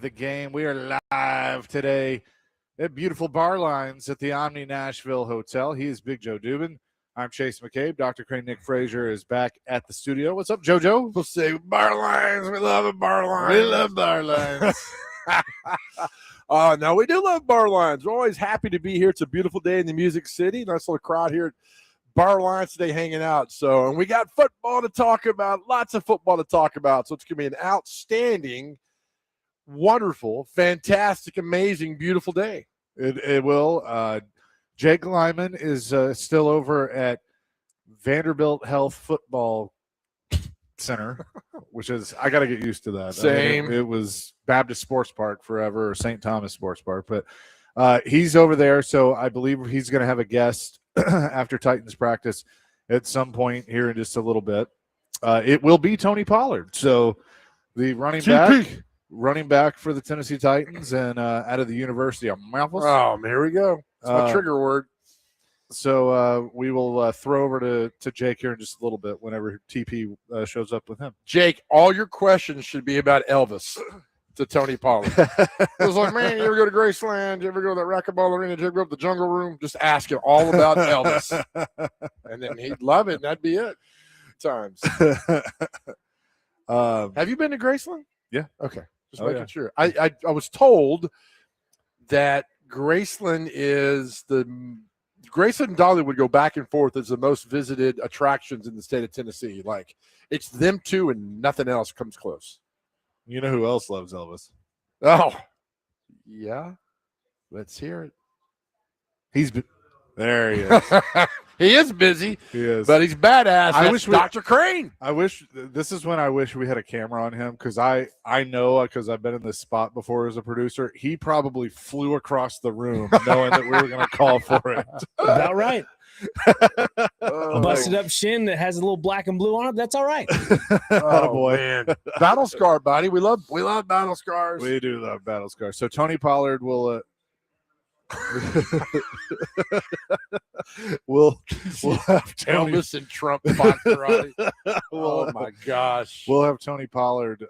the game. We are live today at beautiful Barlines at the Omni Nashville Hotel. He is Big Joe Dubin. I'm Chase McCabe. Dr. Crane Nick Frazier is back at the studio. What's up, JoJo? We'll say Barlines. We love it, Barlines. We love Barlines. No, we do love Barlines. We're always happy to be here. It's a beautiful day in the Music City. Nice little crowd here at Barlines today hanging out. And we got football to talk about, lots of football to talk about. So it's going to be an outstanding, wonderful, fantastic, amazing, beautiful day. It will. Jake Lyman is still over at Vanderbilt Health Football Center, which is, I got to get used to that. Same. I mean, it was Baptist Sports Park forever, or St. Thomas Sports Park, but he's over there. So I believe he's going to have a guest after Titans practice at some point here in just a little bit. It will be Tony Pollard. So the running back for the Tennessee Titans and out of the University of Memphis. Oh, here we go. That's my trigger word. So we will throw over to Jake here in just a little bit whenever TP shows up with him. Jake, all your questions should be about Elvis to Tony Pollard. It was like, man, you ever go to Graceland? You ever go to that racquetball arena? Did you ever go to the Jungle Room? Just ask him all about Elvis. And then he'd love it, and that'd be it. Times. Have you been to Graceland? Yeah. Okay. Just making sure. I was told that Graceland and Dollywood go back and forth as the most visited attractions in the state of Tennessee. Like, it's them two and nothing else comes close. You know who else loves Elvis? Oh, yeah. Let's hear it. There he is. He is busy. He is. But he's badass. I wish Dr. Crane. This is when I wish we had a camera on him, because I know, because I've been in this spot before as a producer, he probably flew across the room knowing that we were going to call for it. About right. A busted up shin that has a little black and blue on it. That's all right. Oh, boy. Man. Battle scar, buddy. We love battle scars. We do love battle scars. So Tony Pollard will we'll have Tony. Elvis and Trump fight karate. Oh my gosh. We'll have Tony Pollard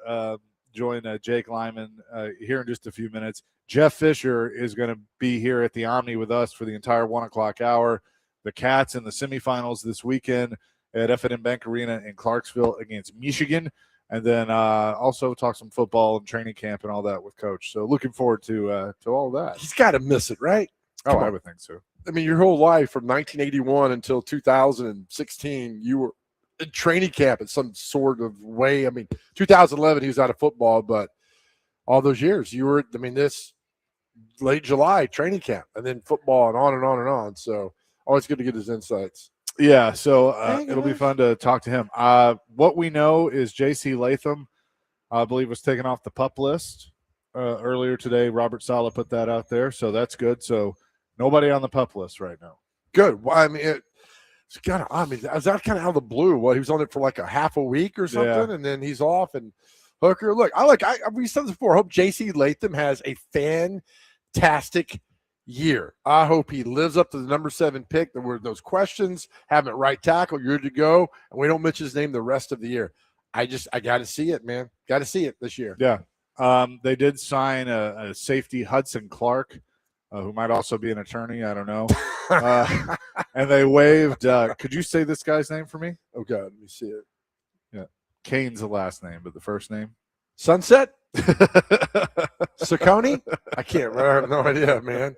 join Jake Lyman here in just a few minutes. Jeff Fisher is going to be here at the Omni with us for the entire 1 o'clock hour. The Kats in the semifinals this weekend at F&M Bank Arena in Clarksville against Michigan. And then also talk some football and training camp and all that with Coach. So looking forward to all of that. He's got to miss it, right? Oh, I would think so. I mean, your whole life from 1981 until 2016, you were in training camp in some sort of way. I mean, 2011, he was out of football, but all those years, you were, this late July training camp and then football and on and on and on. So always good to get his insights. Yeah, so it'll be fun to talk to him. What we know is J.C. Latham, I believe, was taken off the PUP list earlier today. Robert Saleh put that out there, so that's good. So nobody on the PUP list right now. Good. Well, it's kind of, is that kind of out of the blue? What, he was on it for like a half a week or something, and then he's off. And Hooker, look, we said this before. I hope J.C. Latham has a fantastic year. I hope he lives up to the number 7 pick. There were those questions, having it right tackle, you're to go, and we don't mention his name the rest of the year. I got to see it, man. Got to see it this year. Yeah. They did sign a safety, Hudson Clark, who might also be an attorney. I don't know. And they waived. Could you say this guy's name for me? Oh, God. Let me see it. Yeah. Kane's the last name, but the first name? Sunset? Saccone? I can't remember. I have no idea, man.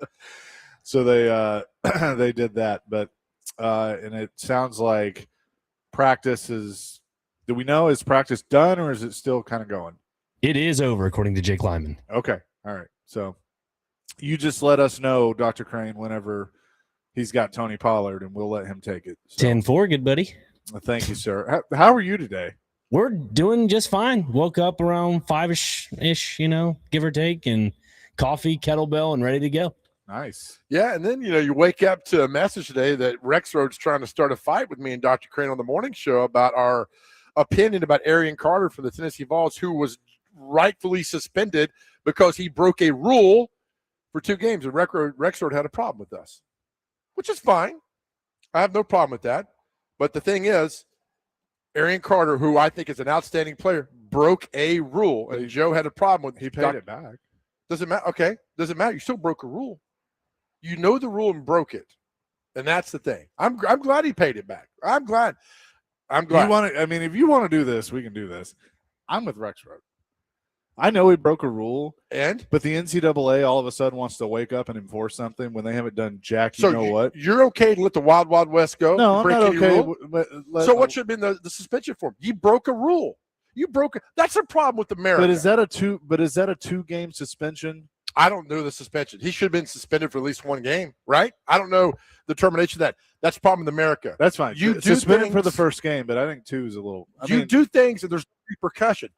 So they did that, but and it sounds like practice is. Do we know, is practice done or is it still kind of going? It is over, according to Jake Lyman. Okay, all right. So you just let us know, Dr. Crane, whenever he's got Tony Pollard, and we'll let him take it. So, 10-4, good buddy. Thank you, sir. How are you today? We're doing just fine. Woke up around 5-ish, give or take, and coffee, kettlebell, and ready to go. Nice. Yeah, and then, you wake up to a message today that Rexroad's trying to start a fight with me and Dr. Crane on the morning show about our opinion about Arian Carter for the Tennessee Vols, who was rightfully suspended because he broke a rule for 2 games, and Rexroad had a problem with us, which is fine. I have no problem with that. But the thing is, Arian Carter, who I think is an outstanding player, broke a rule, and Joe had a problem with. He paid it back. Doesn't matter. Okay, doesn't matter. You still broke a rule. You know the rule and broke it, and that's the thing. I'm glad he paid it back. I'm glad. You want to? I mean, if you want to do this, we can do this. I'm with Rexroad. I know he broke a rule, but the NCAA all of a sudden wants to wake up and enforce something when they haven't done jack. You know what? You're okay to let the Wild Wild West go? No, I'm not okay. So what should have been the suspension for him? You broke a rule. You broke it. That's a problem with America. But is that a 2-game suspension? I don't know the suspension. He should have been suspended for at least 1 game, right? I don't know the termination of that. That's the problem with America. That's fine. You suspended for the first game, but I think 2 is a little. You do things and there's repercussion.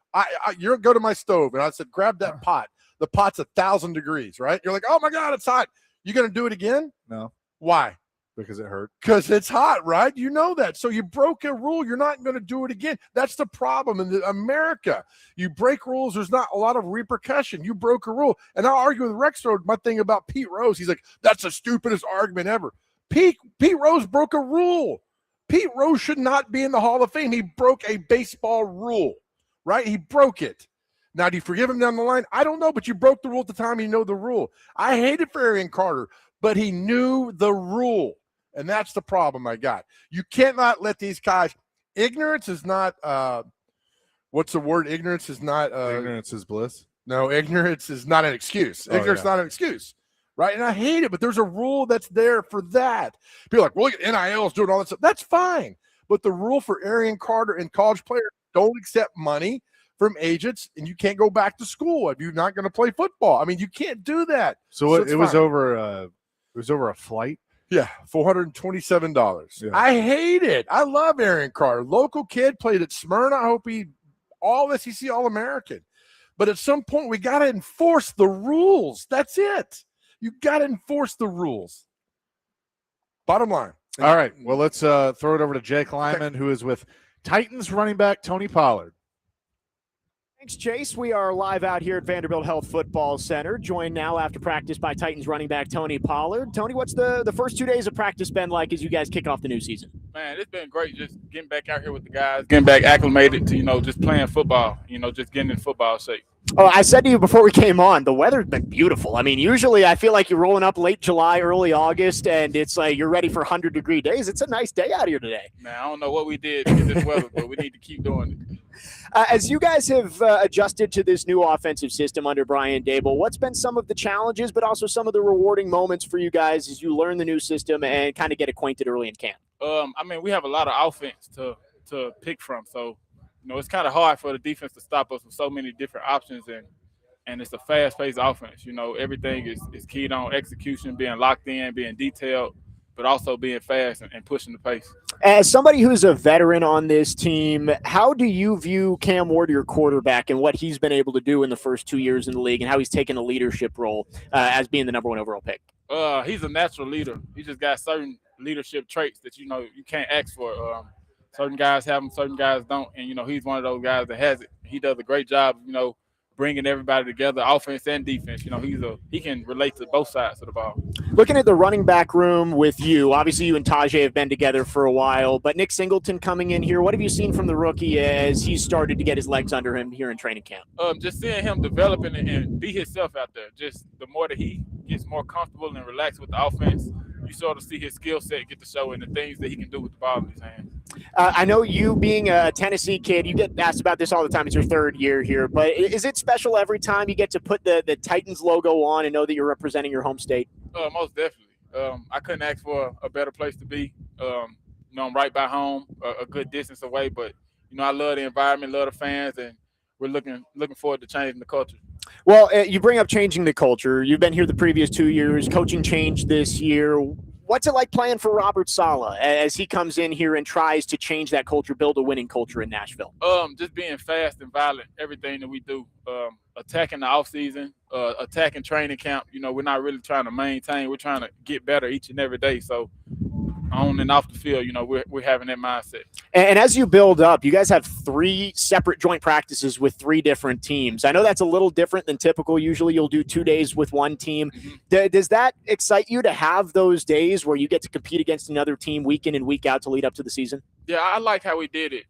You're go to my stove and I said, grab that pot. The pot's 1,000 degrees, right? You're like, oh my God, it's hot. You gonna do it again? No. Why? Because it hurt. Because it's hot, right? You know that. So you broke a rule. You're not going to do it again. That's the problem in America. You break rules. There's not a lot of repercussion. You broke a rule. And I'll argue with Rexroad my thing about Pete Rose. He's like, that's the stupidest argument ever. Pete Rose broke a rule. Pete Rose should not be in the Hall of Fame. He broke a baseball rule, right? He broke it. Now, do you forgive him down the line? I don't know, but you broke the rule at the time you know the rule. I hated for Arian Carter, but he knew the rule. And that's the problem I got. You cannot let these guys – ignorance is not what's the word? Ignorance is not ignorance is bliss. No, ignorance is not an excuse. Ignorance is not an excuse, right? And I hate it, but there's a rule that's there for that. People are like, well, look at NILs doing all that stuff. That's fine. But the rule for Arian Carter and college players, don't accept money from agents, and you can't go back to school if you're not going to play football. I mean, you can't do that. So it was over a flight? Yeah, $427. Yeah. I hate it. I love Arian Carter. Local kid, played at Smyrna. I hope he all SEC All-American. But at some point, we got to enforce the rules. That's it. You got to enforce the rules. Bottom line. All right. Well, let's throw it over to Jake Lyman, who is with Titans running back Tony Pollard. Thanks, Chase. We are live out here at Vanderbilt Health Football Center, joined now after practice by Titans running back Tony Pollard. Tony, what's the first 2 days of practice been like as you guys kick off the new season? Man, it's been great just getting back out here with the guys, getting back acclimated to, just playing football, just getting in football shape. Oh, I said to you before we came on, the weather's been beautiful. I mean, usually I feel like you're rolling up late July, early August, and it's like you're ready for 100-degree days. It's a nice day out here today. Man, I don't know what we did to get this weather, but we need to keep doing it. As you guys have adjusted to this new offensive system under Brian Dable, what's been some of the challenges, but also some of the rewarding moments for you guys as you learn the new system and kind of get acquainted early in camp? We have a lot of offense to pick from, so it's kind of hard for the defense to stop us with so many different options, and it's a fast-paced offense. Everything is keyed on execution, being locked in, being detailed, but also being fast and pushing the pace. As somebody who's a veteran on this team, how do you view Cam Ward, your quarterback, and what he's been able to do in the first 2 years in the league and how he's taken a leadership role as being the number 1 overall pick? He's a natural leader. He just got certain leadership traits that, you can't ask for. Certain guys have them, certain guys don't. And, he's one of those guys that has it. He does a great job, bringing everybody together, offense and defense. He can relate to both sides of the ball. Looking at the running back room with you, obviously you and Tajay have been together for a while, but Nick Singleton coming in here, what have you seen from the rookie as he's started to get his legs under him here in training camp? Just seeing him developing and be himself out there. Just the more that he gets more comfortable and relaxed with the offense, you sort of see his skill set get to show and the things that he can do with the ball in his hands. I know you being a Tennessee kid, you get asked about this all the time. It's your 3rd year here, but is it special every time you get to put the Titans logo on and know that you're representing your home state? Most definitely. I couldn't ask for a better place to be. I'm right by home, a good distance away, but I love the environment, love the fans, and we're looking forward to changing the culture. Well, you bring up changing the culture. You've been here the previous 2 years. Coaching changed this year. What's it like playing for Robert Saleh as he comes in here and tries to change that culture, build a winning culture in Nashville? Just being fast and violent, everything that we do. Attacking the offseason, attacking training camp. We're not really trying to maintain. We're trying to get better each and every day. So on and off the field, we're having that mindset. And as you build up, you guys have 3 separate joint practices with 3 different teams. I know that's a little different than typical. Usually you'll do 2 days with one team. Mm-hmm. Does that excite you to have those days where you get to compete against another team week in and week out to lead up to the season? Yeah, I like how we did it.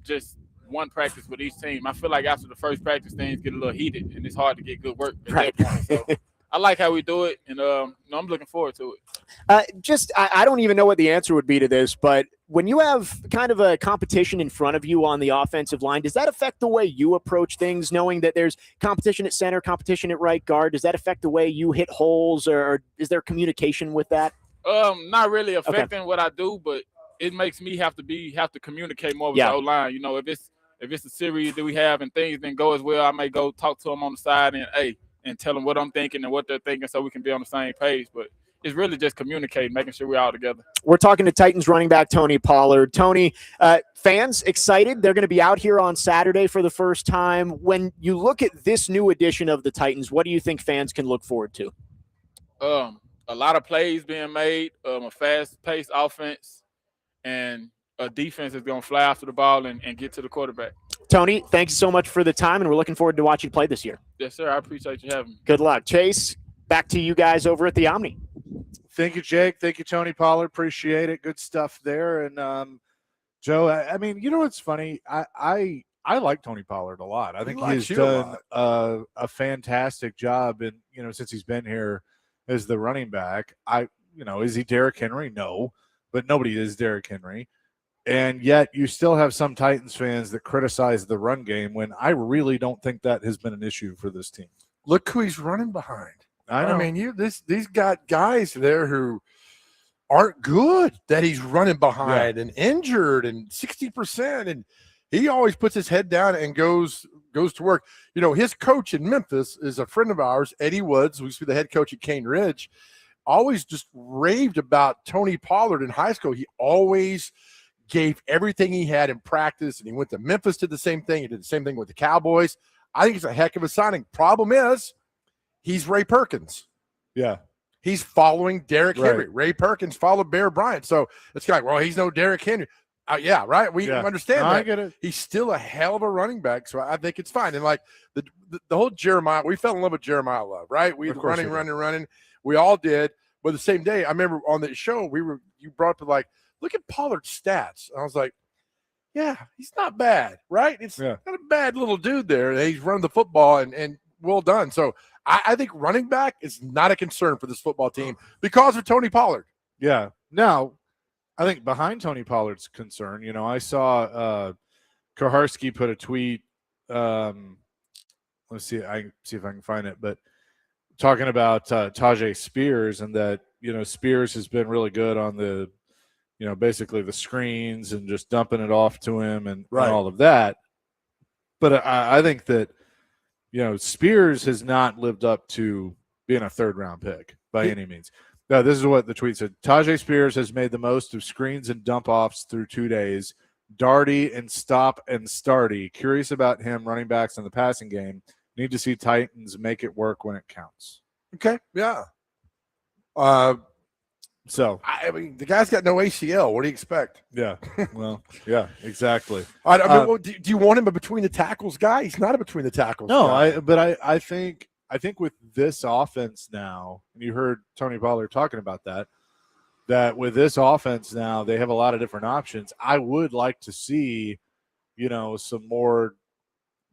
Just one practice with each team. I feel like after the first practice, things get a little heated, and it's hard to get good work at Right. that point. So I like how we do it, and I'm looking forward to it. I don't even know what the answer would be to this, but when you have kind of a competition in front of you on the offensive line, does that affect the way you approach things, knowing that there's competition at center, competition at right guard? Does that affect the way you hit holes, or is there communication with that? Not really affecting what I do, but it makes me have to communicate more with the O-line. You know, if it's a series that we have and things didn't go as well, I may go talk to them on the side and tell them what I'm thinking and what they're thinking so we can be on the same page. But it's really just communicating, making sure we're all together. We're talking to Titans running back Tony Pollard. Tony, fans excited? They're going to be out here on Saturday for the first time. When you look at this new edition of the Titans, what do you think fans can look forward to? A lot of plays being made, a fast-paced offense, and a defense is going to fly after the ball and get to the quarterback. Tony, thanks so much for the time, and we're looking forward to watching you play this year. Yes, sir. I appreciate you having me. Good luck. Chase, back to you guys over at the Omni. Thank you, Jake. Thank you, Tony Pollard. Appreciate it. Good stuff there. And Joe, I mean, you know what's funny? I like Tony Pollard a lot. I think he's done a fantastic job, and since he's been here as the running back. Is he Derrick Henry? No, but nobody is Derrick Henry. And yet you still have some Titans fans that criticize the run game when I really don't think that has been an issue for this team. Look who he's running behind. I know. I mean, these got guys there who aren't good that he's running behind and injured and 60%. And he always puts his head down and goes to work. His coach in Memphis is a friend of ours, Eddie Woods, who used to be the head coach at Cane Ridge, always just raved about Tony Pollard in high school. He always gave everything he had in practice, and he went to Memphis, did the same thing. He did the same thing with the Cowboys. I think it's a heck of a signing. Problem is, he's Ray Perkins. Yeah. He's following Derrick Henry. Ray Perkins followed Bear Bryant. So it's like, well, he's no Derrick Henry. Yeah, right. We understand that. I get it. He's still a hell of a running back, so I think it's fine. And like the whole Jeremiah, we fell in love with Jeremiah Love, right? We were running. We all did. But the same day, I remember on the show, you brought up like, look at Pollard's stats. And I was like, yeah, he's not bad, right? It's not a bad little dude there. He's running the football and well done. So I think running back is not a concern for this football team because of Tony Pollard. Yeah. Now, I think behind Tony Pollard's concern, I saw Kaharski put a tweet. Let's see. I can see if I can find it, but talking about Tajay Spears and that, Spears has been really good on the, basically the screens and just dumping it off to him and all of that. But I think that, Spears has not lived up to being a third-round pick by any means. No, this is what the tweet said. Tajay Spears has made the most of screens and dump-offs through 2 days. Darty and stop and starty. Curious about him running backs in the passing game. Need to see Titans make it work when it counts. Okay, yeah. So I mean, the guy's got no ACL. What do you expect? Yeah, well, yeah, exactly. Do you want him a between the tackles guy? He's not a between the tackles. No, guy. I think with this offense now, and you heard Tony Pollard talking about that with this offense now, they have a lot of different options. I would like to see, some more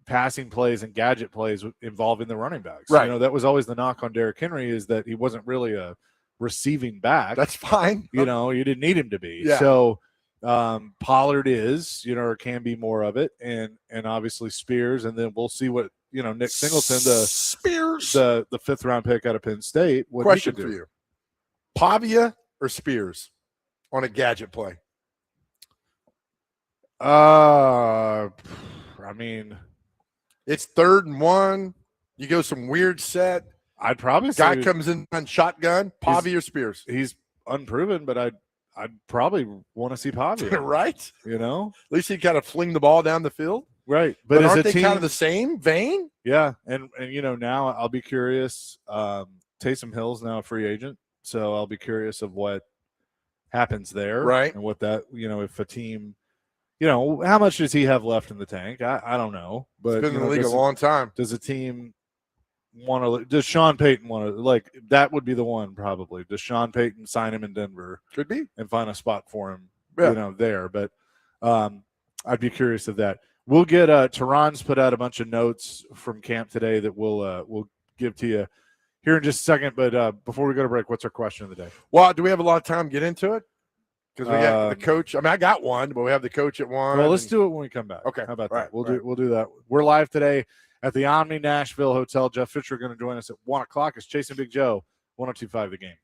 passing plays and gadget plays involving the running backs. Right. That was always the knock on Derrick Henry, is that he wasn't really a receiving back. That's fine. You didn't need him to be. Yeah. So Pollard is, or can be more of it, and obviously Spears, and then we'll see what Nick Singleton, the 5th round pick out of Penn State. What question for you: Pavia or Spears on a gadget play? I mean, it's 3rd and 1. You go some weird set. I'd probably guy say comes in on shotgun. Pavia or Spears? He's unproven, but I'd probably want to see Pavia. Right? At least he kind of fling the ball down the field. Right. But aren't they kind of the same vein? Yeah. And now I'll be curious. Taysom Hill's now a free agent, so I'll be curious of what happens there. Right. And what that, if a team, how much does he have left in the tank? I don't know. But he's been in the league a long time. Does a team does Sean Payton want to, that would be the one probably. Does Sean Payton sign him in Denver? Could be. And find a spot for him, there. But I'd be curious of that. we'll get Tehran's put out a bunch of notes from camp today that we'll give to you here in just a second. But before we go to break, what's our question of the day? Well, do we have a lot of time to get into it? Because we got the coach. I mean, I got one, but we have the coach at one. Well, let's do it when we come back. Okay. How about All that? right. We'll do that. We're live today at the Omni Nashville Hotel. Jeff Fisher going to join us at 1 o'clock. It's Chasing Big Joe, 102.5 The Game.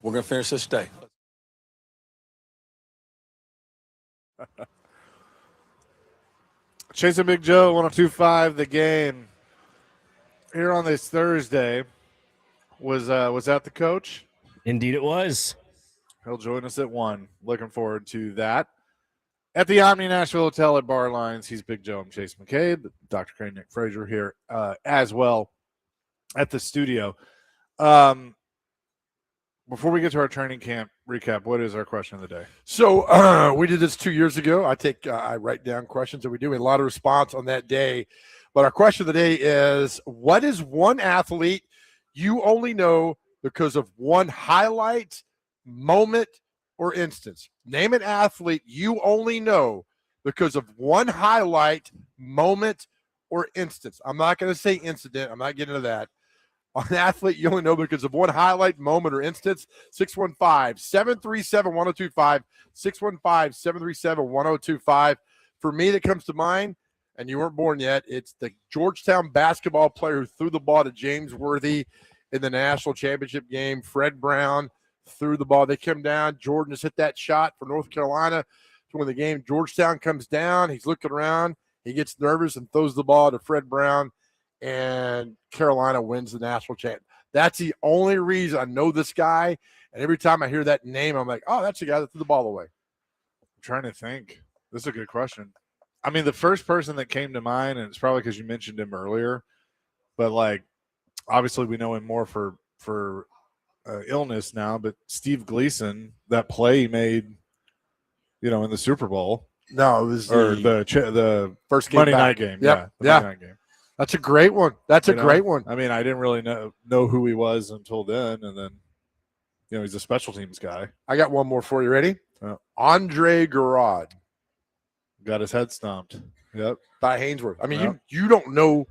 We're going to finish this day. Chasing Big Joe, 102.5 The Game. Here on this Thursday, was that the coach? Indeed it was. He'll join us at 1. Looking forward to that. At the Omni Nashville Hotel at Barlines, he's Big Joe. I'm Chase McCabe. Dr. Crane, Nick Frazier here as well at the studio. Before we get to our training camp recap, what is our question of the day? So we did this 2 years ago. I write down questions that we do. We had a lot of response on that day. But our question of the day is, what is one athlete you only know because of one highlight moment, or instance. Name an athlete you only know because of one highlight, moment, or instance. I'm not going to say incident. I'm not getting into that. An athlete you only know because of one highlight, moment, or instance. 615-737-1025. 615-737-1025. For me, that comes to mind, and you weren't born yet, it's the Georgetown basketball player who threw the ball to James Worthy in the national championship game. Fred Brown threw the ball. They come down. Jordan has hit that shot for North Carolina to win the game. Georgetown comes down. He's looking around. He gets nervous and throws the ball to Fred Brown, and Carolina wins the national championship. That's the only reason I know this guy. And every time I hear that name, I'm like, oh, that's the guy that threw the ball away. I'm trying to think. This is a good question. I mean, the first person that came to mind, and it's probably because you mentioned him earlier, but like, obviously we know him more for illness now, but Steve Gleason, that play he made, in the Super Bowl. No, it was the first game Monday back. night game. Yep. Yeah, Monday night game. That's a great one. That's a great one. I mean, I didn't really know who he was until then, and then he's a special teams guy. I got one more for you. Ready? Andre Garrod got his head stomped. Yep, by Hainsworth. I mean, you don't know.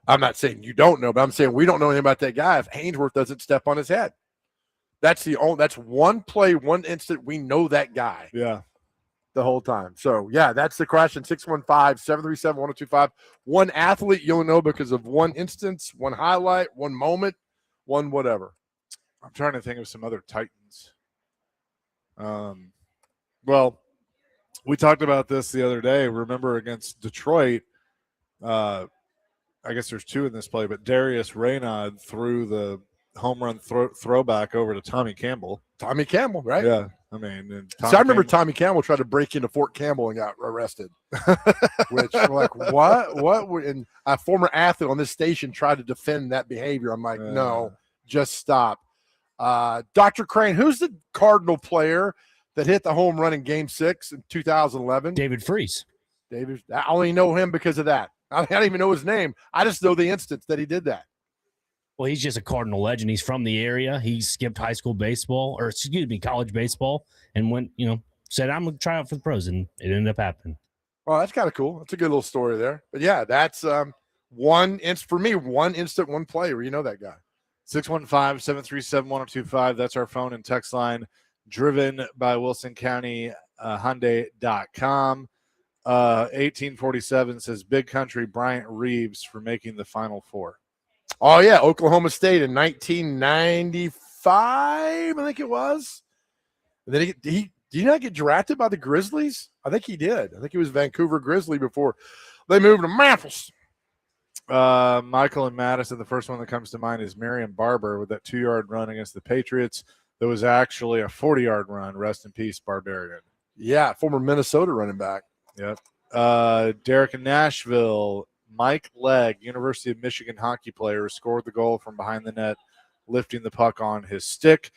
I'm not saying you don't know, but I'm saying we don't know anything about that guy if Hainsworth doesn't step on his head. That's one play, one instant we know that guy. Yeah. The whole time. So, yeah, that's the question. 615-737-1025. One athlete you'll know because of one instance, one highlight, one moment, one whatever. I'm trying to think of some other Titans. Well, we talked about this the other day. Remember against Detroit, I guess there's two in this play, but Darius Raynaud threw the home run throwback over to Tommy Campbell. Tommy Campbell, right? Yeah. I mean, I remember Tommy Campbell tried to break into Fort Campbell and got arrested. Which, like, what? And a former athlete on this station tried to defend that behavior. I'm like, no, just stop. Dr. Crane, who's the Cardinal player that hit the home run in Game 6 in 2011? David Freese. I only know him because of that. I don't even know his name. I just know the instance that he did that. Well, he's just a Cardinal legend. He's from the area. He skipped high school baseball, or college baseball, and went, said, I'm going to try out for the pros, and it ended up happening. Well, that's kind of cool. That's a good little story there. But, yeah, that's one instant, one play where you know that guy. 615-737-1025. That's our phone and text line, driven by Wilson County Hyundai.com. 1847 says Big Country Bryant Reeves for making the Final Four. Oh, yeah, Oklahoma State in 1995, I think it was. And then did he not get drafted by the Grizzlies? I think he did. I think he was Vancouver Grizzly before they moved to Memphis. Michael and Madison, the first one that comes to mind is Marion Barber with that 2-yard run against the Patriots. There was actually a 40-yard run. Rest in peace, Barbarian. Yeah, former Minnesota running back. Yep. Derek in Nashville. Mike Legg, University of Michigan hockey player, scored the goal from behind the net, lifting the puck on his stick.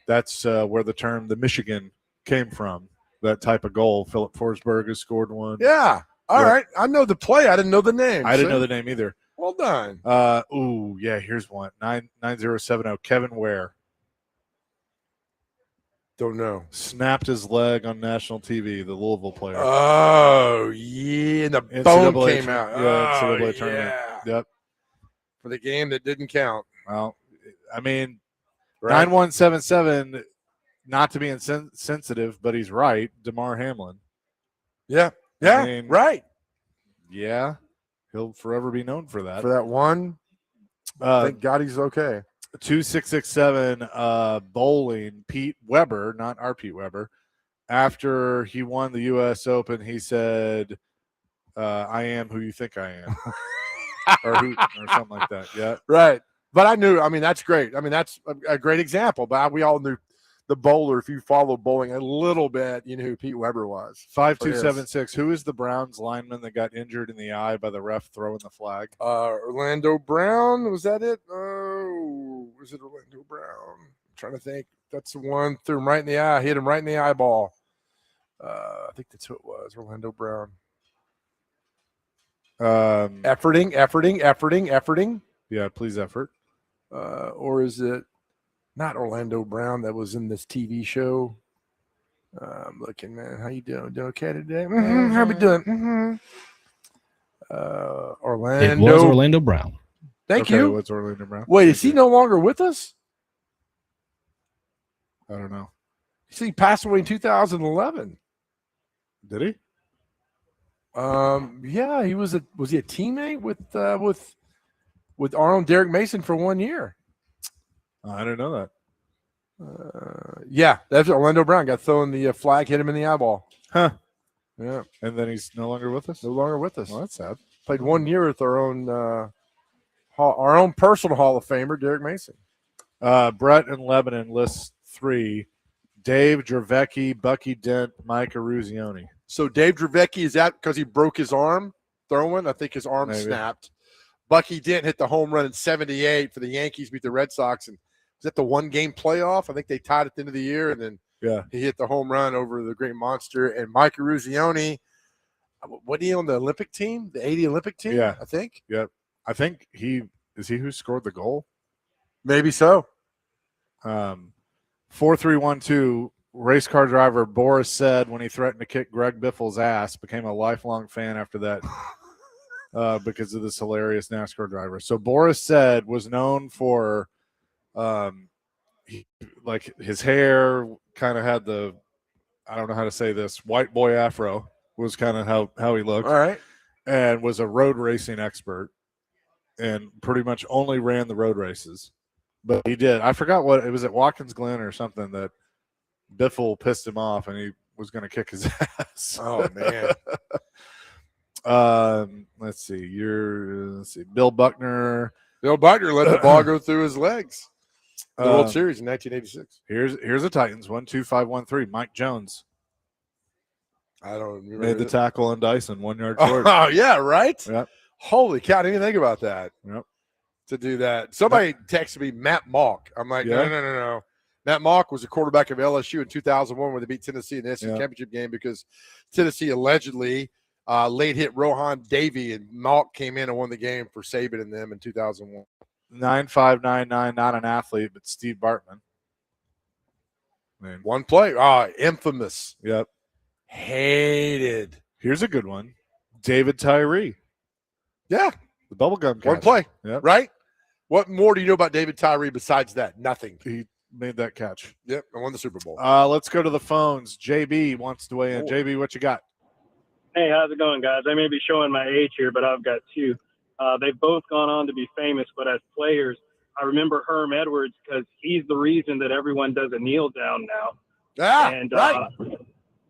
That's where the term the Michigan came from, that type of goal. Philip Forsberg has scored one. Yeah. All right. I know the play. I didn't know the name. I didn't know the name either. Well done. Here's one. 9070, Kevin Ware. Don't know. Snapped his leg on national TV, the Louisville player. Oh, yeah. And the bone came out. Yeah, NCAA tournament. Yep. For the game that didn't count. Well, I mean, right. 9177, not to be insensitive, but he's right. DeMar Hamlin. Yeah. Yeah. Right. Yeah. He'll forever be known for that. For that one. Thank God he's okay. 2667 bowling, Pete Weber, not our Pete Weber. After he won the U.S. Open, he said, I am who you think I am. or something like that. Yeah. Right. But I knew, that's great. That's a great example. But we all knew the bowler, if you follow bowling a little bit, you know who Pete Weber was. 5276. Who is the Browns lineman that got injured in the eye by the ref throwing the flag? Orlando Brown. Was that it? Oh, was it Orlando Brown? I'm trying to think. That's the one. Threw him right in the eye. Hit him right in the eyeball. I think that's who it was. Orlando Brown. Efforting. Yeah, please effort. Or is it Not Orlando Brown that was in this TV show. I'm looking, man. How you doing? Doing okay today? How we doing? Orlando. It was Orlando Brown. Thank Okay, you. what's Orlando Brown? Wait, is he no longer with us? I don't know. He passed away in 2011. Did he? Yeah, was he a teammate with our own Derek Mason for 1 year? I didn't know that. Yeah, that's Orlando Brown got thrown the flag, hit him in the eyeball. Huh. Yeah, And then he's no longer with us? no longer with us. Well, that's sad. Played 1 year with our own personal Hall of Famer, Derek Mason. Brett in Lebanon lists 3. Dave Dravecki, Bucky Dent, Mike Eruzione. So Dave Dravecki, is that because he broke his arm throwing? I think his arm Maybe. snapped. Bucky Dent hit the home run in '78 for the Yankees, beat the Red Sox, and was that the 1-game playoff? I think they tied at the end of the year, and then he hit the home run over the Great Monster. And Mike Eruzione, what he on the Olympic team, the '80 Olympic team? Yeah. I think. Yep. I think he who scored the goal? Maybe so. 4312 race car driver Boris said when he threatened to kick Greg Biffle's ass, became a lifelong fan after that because of this hilarious NASCAR driver. So Boris said was known for like his hair kind of had the, I don't know how to say this, white boy afro was kind of how he looked. All right. And was a road racing expert and pretty much only ran the road races. But he did. I forgot what it was at Watkins Glen or something that Biffle pissed him off and he was going to kick his ass. Oh, man. Let's see. Bill Buckner. Bill Buckner let the ball go through his legs. The World Series in 1986. Here's a Titans 1-2-5-1-3. Mike Jones I don't remember. made the tackle on Dyson 1 yard short. Oh, yeah, right? Yep. Holy cow. I didn't even think about that. Yep. To do that. Somebody texted me Matt Malk. I'm like, Yeah. no. Matt Malk was the quarterback of LSU in 2001 when they beat Tennessee in the SEC Yeah. championship game because Tennessee allegedly late hit Rohan Davey, and Malk came in and won the game for Saban and them in 2001. 9599, not an athlete, but Steve Bartman. Man. One play. Infamous. Yep. Hated. Here's a good one. David Tyree, Yeah. the bubblegum catch. One play. Yep. Right? What more do you know about David Tyree besides that? Nothing. He made that catch. Yep. I won the Super Bowl. Let's go to the phones. JB wants to weigh in. Oh. JB, what you got? Hey, how's it going, guys? I may be showing my age here, but I've got 2. They've both gone on to be famous, but as players, I remember Herm Edwards because he's the reason that everyone does a kneel down now. And right.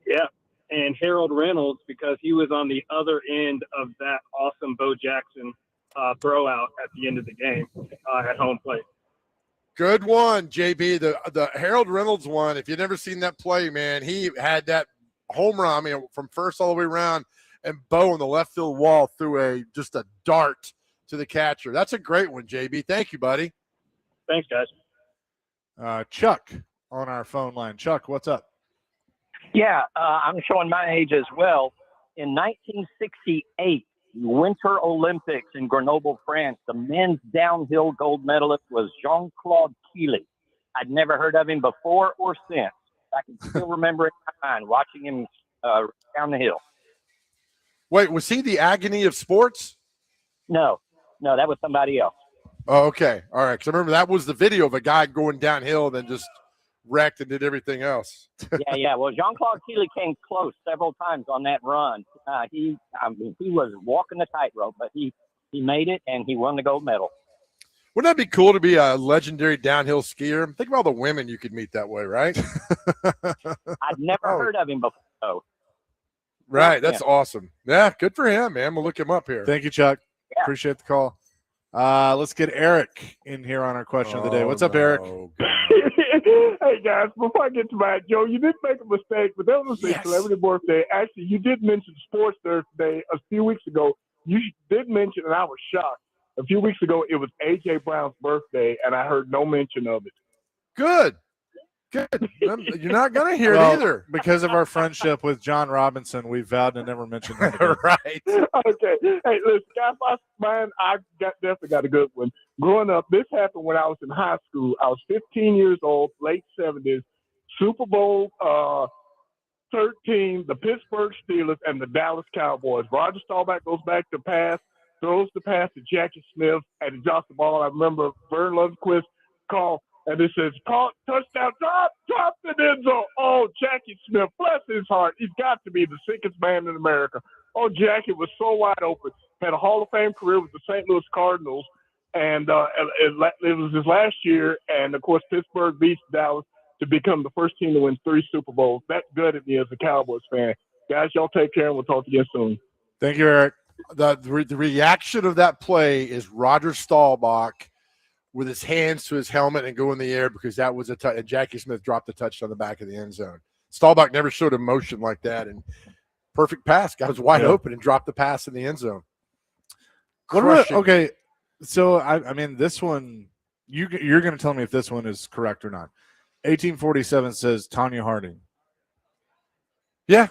Yeah, and Harold Reynolds because he was on the other end of that awesome Bo Jackson throw out at the end of the game at home plate. Good one, JB. The Harold Reynolds one, if you've never seen that play, man, he had that home run, from first all the way around, and Bo on the left field wall threw just a dart to the catcher. That's a great one, JB. Thank you, buddy. Thanks, guys. Chuck on our phone line. Chuck, what's up? Yeah, I'm showing my age as well. In 1968, Winter Olympics in Grenoble, France, the men's downhill gold medalist was Jean-Claude Keely. I'd never heard of him before or since. I can still remember it in my mind, watching him down the hill. Wait, was he the agony of sports? No, that was somebody else. Oh, okay. All right. Because I remember that was the video of a guy going downhill and then just wrecked and did everything else. Yeah. Well, Jean-Claude Keely came close several times on that run. He was walking the tightrope, but he made it and he won the gold medal. Wouldn't that be cool to be a legendary downhill skier? Think about all the women you could meet that way, right? I'd never heard of him before. Though. Right. That's awesome. Yeah, good for him, man. We'll look him up here. Thank you, Chuck. Yeah. Appreciate the call. Let's get Eric in here on our question of the day. What's up, Eric? Hey, guys, before I get to my Joe, you did make a mistake, but that was a celebrity birthday. Actually, you did mention Sports Thursday a few weeks ago. You did mention, and I was shocked. A few weeks ago, it was A.J. Brown's birthday, and I heard no mention of it. Good. Good. You're not going to hear Well, it either. Because of our friendship with John Robinson, we've vowed to never mention that again. Right. Okay. Hey, listen, guys, definitely got a good one. Growing up, this happened when I was in high school. I was 15 years old, late 70s, Super Bowl 13, the Pittsburgh Steelers and the Dallas Cowboys. Roger Staubach goes back to pass, throws the pass to Jackie Smith, and he drops the ball. I remember Vern Lundquist call, and it says, call, touchdown, drop the end zone. Oh, Jackie Smith, bless his heart. He's got to be the sickest man in America. Oh, Jackie was so wide open. Had a Hall of Fame career with the St. Louis Cardinals, and it was his last year. And, of course, Pittsburgh beats Dallas to become the first team to win 3 Super Bowls. That gutted me as a Cowboys fan. Guys, y'all take care, and we'll talk again soon. Thank you, Eric. The reaction of that play is Roger Staubach with his hands to his helmet and go in the air because that was a touch. And Jackie Smith dropped the touch on the back of the end zone. Staubach never showed emotion like that. And perfect pass. Guy was wide open and dropped the pass in the end zone. Okay, so I mean, this one, you're going to tell me if this one is correct or not. 1847 says Tanya Harding. Yeah.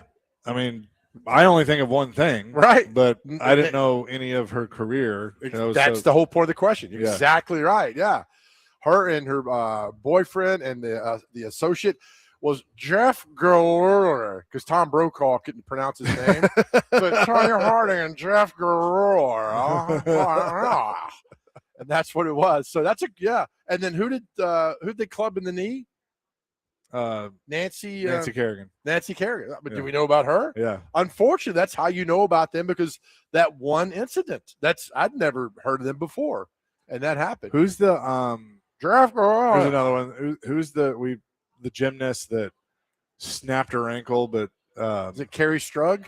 I mean, I only think of one thing. Right. But I didn't know any of her career. That's the whole point of the question. You're Yeah. exactly right. Yeah. Her and her boyfriend and the associate was Jeff Galore, because Tom Brokaw couldn't pronounce his name. But Tanya Harding and Jeff Galore. And that's what it was. So that's And then who did they club in the knee? Nancy Kerrigan. Nancy Kerrigan. But do we know about her? Yeah. Unfortunately, that's how you know about them, because that one incident. I'd never heard of them before, and that happened. Who's the Draft? Here's another one. Who's the gymnast that snapped her ankle? But is it Carrie Strug?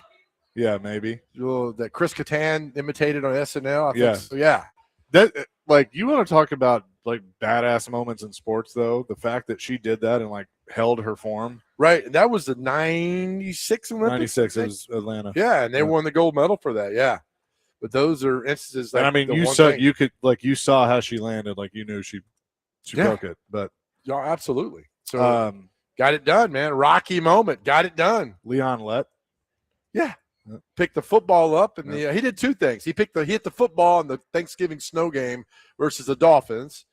Yeah, maybe. That Chris Kattan imitated on SNL. I Yeah. think so. Yeah. That, like, you want to talk about like badass moments in sports, though. The fact that she did that and like held her form. Right. And that was the 96 Olympics. 96 it was Atlanta. Yeah, and they won the gold medal for that. Yeah. But those are instances like, and I mean, you saw how she landed, like you knew she broke it. But yeah, absolutely. So got it done, man. Rocky moment. Got it done. Leon Lett. Yeah. Picked the football up, and he did two things. He hit the football in the Thanksgiving snow game versus the Dolphins,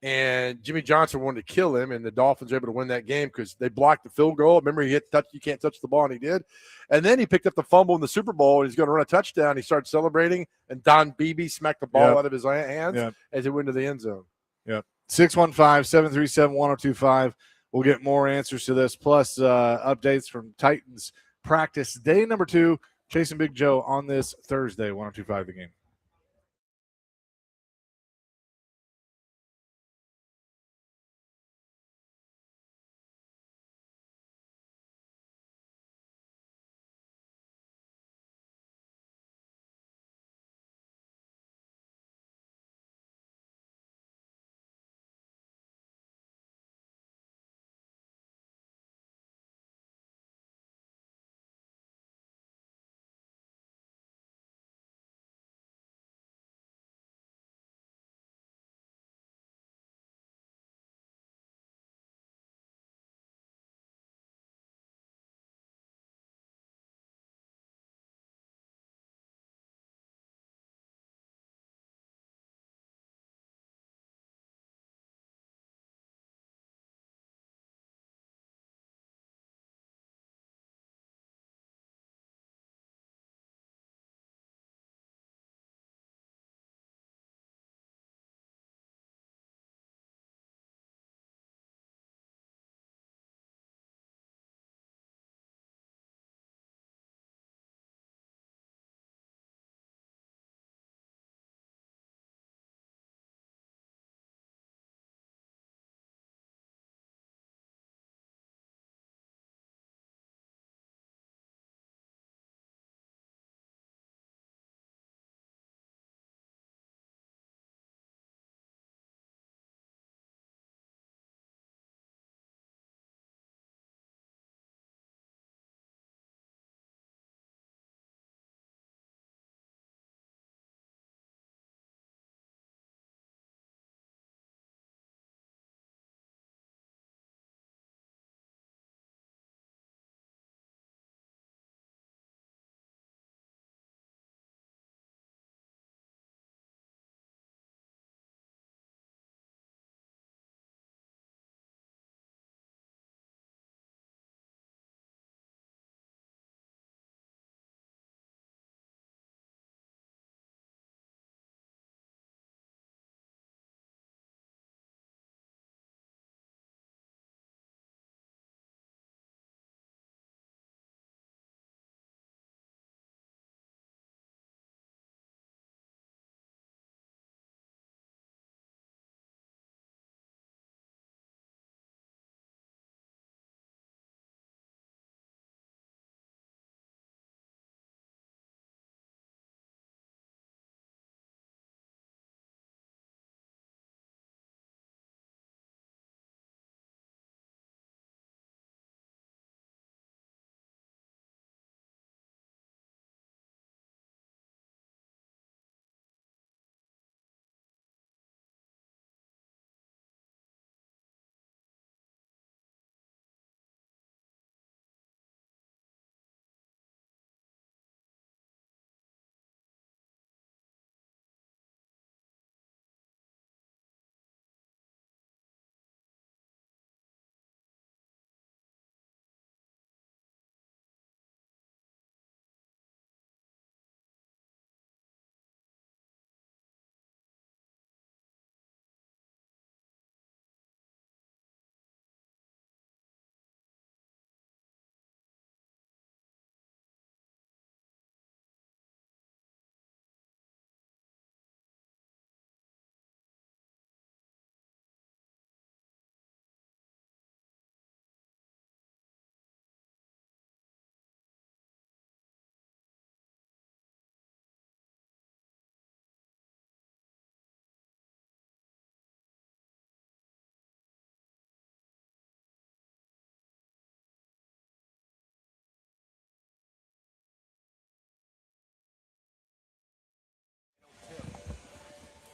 and Jimmy Johnson wanted to kill him, and the Dolphins were able to win that game because they blocked the field goal. Remember, he hit touch. You can't touch the ball, and he did. And then he picked up the fumble in the Super Bowl, and he's going to run a touchdown. He started celebrating, and Don Beebe smacked the ball out of his hands as he went into the end zone. Yep. 615-737-1025. We'll get more answers to this, plus updates from Titans practice day number 2. Chasing Big Joe on this Thursday, 1025 The Game.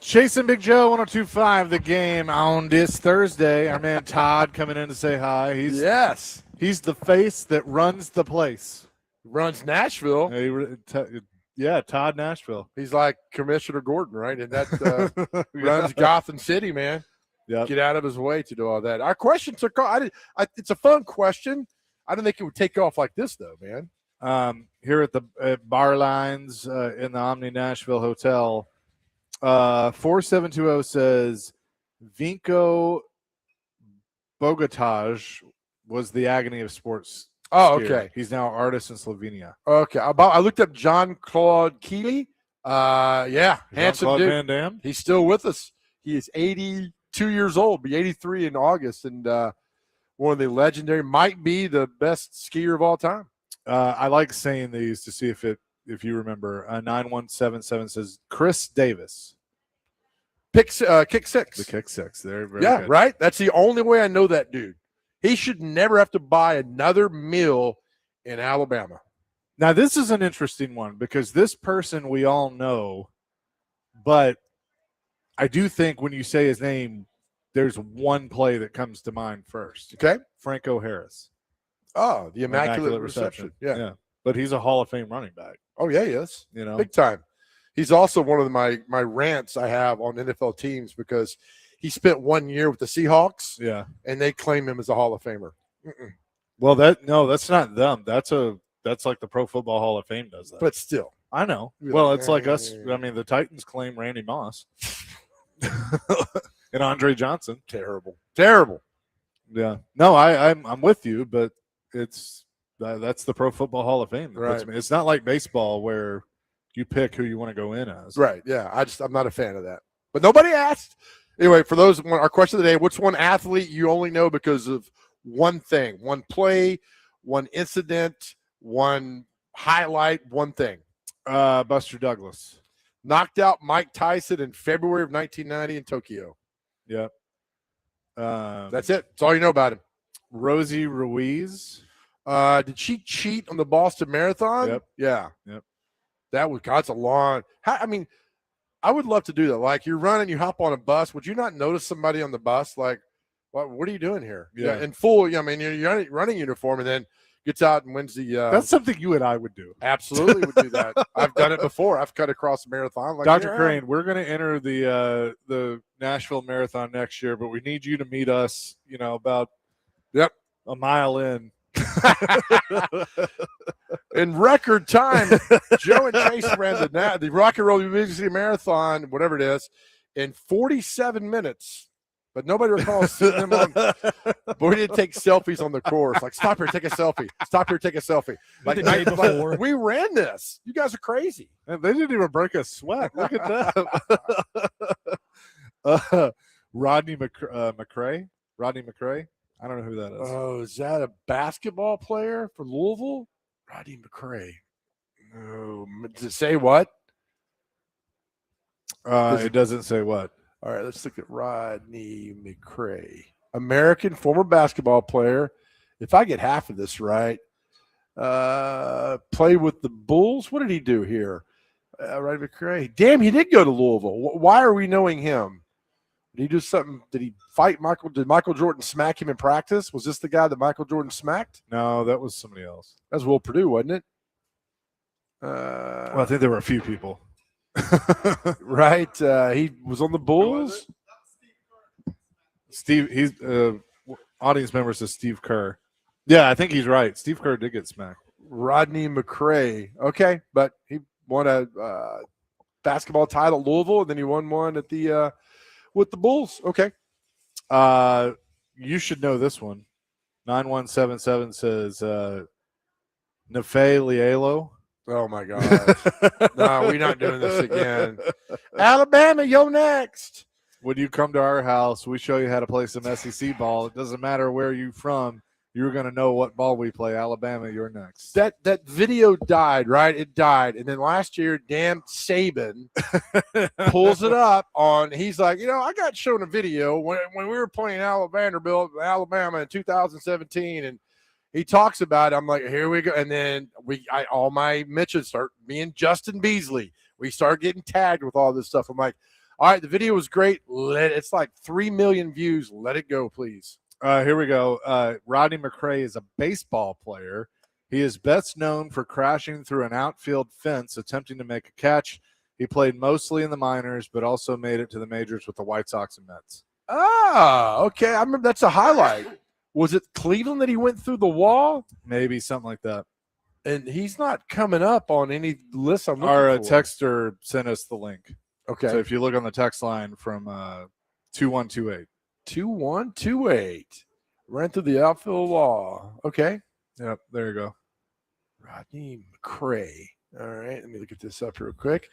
Chasing Big Joe 102.5 the game on this Thursday. Our man Todd coming in to say hi. He's the face that runs the place. Runs Nashville. Todd Nashville. He's like Commissioner Gordon, right? And that runs Gotham City, man. Yep. Get out of his way to do all that. Our questions are it's a fun question. I didn't think it would take off like this, though, man. Here at Barlines in the Omni Nashville Hotel, 4720 says Vinko Bogataj was the agony of sports. Oh, skier. okay. He's now an artist in Slovenia. Okay. I looked up Jean-Claude Keely. Handsome dude. Van Damme. He's still with us. He is 82 years old, be 83 in August, and one of the legendary, might be the best skier of all time. I like saying these to see if you remember. 9177 says Chris Davis. Kick six. The kick six. They're very good. Right? That's the only way I know that dude. He should never have to buy another meal in Alabama. Now, this is an interesting one because this person we all know, but I do think when you say his name, there's one play that comes to mind first. Okay. Franco Harris. Oh, the Immaculate Reception. Yeah. But he's a Hall of Fame running back. Oh, yeah, he is. Big time. He's also one of my rants I have on NFL teams because he spent 1 year with the Seahawks. Yeah. And they claim him as a Hall of Famer. Well, that's not them. That's like the Pro Football Hall of Fame does that. But still. I know. Well, it's like us. I mean, the Titans claim Randy Moss and Andre Johnson. Terrible. Yeah. No, I'm with you, but that's the Pro Football Hall of Fame. Right. It's not like baseball where you pick who you want to go in as. Right. Yeah. I'm not a fan of that. But nobody asked. Anyway, for those, our question of the day, what's one athlete you only know because of one thing, one play, one incident, one highlight, one thing? Buster Douglas. Knocked out Mike Tyson in February of 1990 in Tokyo. Yep. That's it. That's all you know about him. Rosie Ruiz. Did she cheat on the Boston Marathon? Yep. Yeah. Yep. That's a long. I would love to do that. Like you're running, you hop on a bus. Would you not notice somebody on the bus? Like, what are you doing here? Yeah. In full. I mean, you're running uniform, and then gets out and wins the. That's something you and I would do. Absolutely would do that. I've done it before. I've cut across a marathon. Like, Dr. Crane, we're going to enter the Nashville Marathon next year, but we need you to meet us. About a mile in. In record time, Joe and Chase ran the Rock and Roll University Marathon, whatever it is, in 47 minutes. But nobody recalls seeing them on. But we did take selfies on the course. Like, stop here, take a selfie. Stop here, take a selfie. Like the day before, we ran this. You guys are crazy. Man, they didn't even break a sweat. Look at that. Rodney McCray. Rodney McCray. I don't know who that is. Oh, is that a basketball player for Louisville? Rodney McCray. No. Does it say what? It doesn't say what. All right, let's look at Rodney McCray. American former basketball player. If I get half of this right, played with the Bulls. What did he do here? Rodney McCray. Damn, he did go to Louisville. Why are we knowing him? Did he do something? Did he fight Michael? Did Michael Jordan smack him in practice? Was this the guy that Michael Jordan smacked? No, that was somebody else. That was Will Purdue, wasn't it? Well, I think there were a few people. Right. He was on the Bulls. Steve, he's audience member says Steve Kerr. Yeah, I think he's right. Steve Kerr did get smacked. Rodney McCray. Okay, but he won a basketball title at Louisville, and then he won one at the with the Bulls. Okay. You should know this one. 9177 says Nefe Lielo. Oh, my God. No, we're not doing this again. Alabama, yo next. When you come to our house, we show you how to play some SEC ball. It doesn't matter where you're from. You're going to know what ball we play. Alabama, you're next. That video died, right? It died. And then last year, damn Saban pulls it up on – he's like, I got shown a video when we were playing Alabama in 2017, and he talks about it. I'm like, here we go. And then all my mentions start – me and Justin Beasley, we start getting tagged with all this stuff. I'm like, All right, the video was great. It's like 3 million views. Let it go, please. Here we go. Rodney McRae is a baseball player. He is best known for crashing through an outfield fence attempting to make a catch. He played mostly in the minors, but also made it to the majors with the White Sox and Mets. Ah, okay. I remember that's a highlight. Was it Cleveland that he went through the wall? Maybe something like that. And he's not coming up on any list I'm looking Our for. texter sent us the link. Okay. So if you look on the text line from 2128. 2128. Ran through the outfield wall. Okay. Yep, there you go. Rodney McRae. All right. Let me look at this up real quick.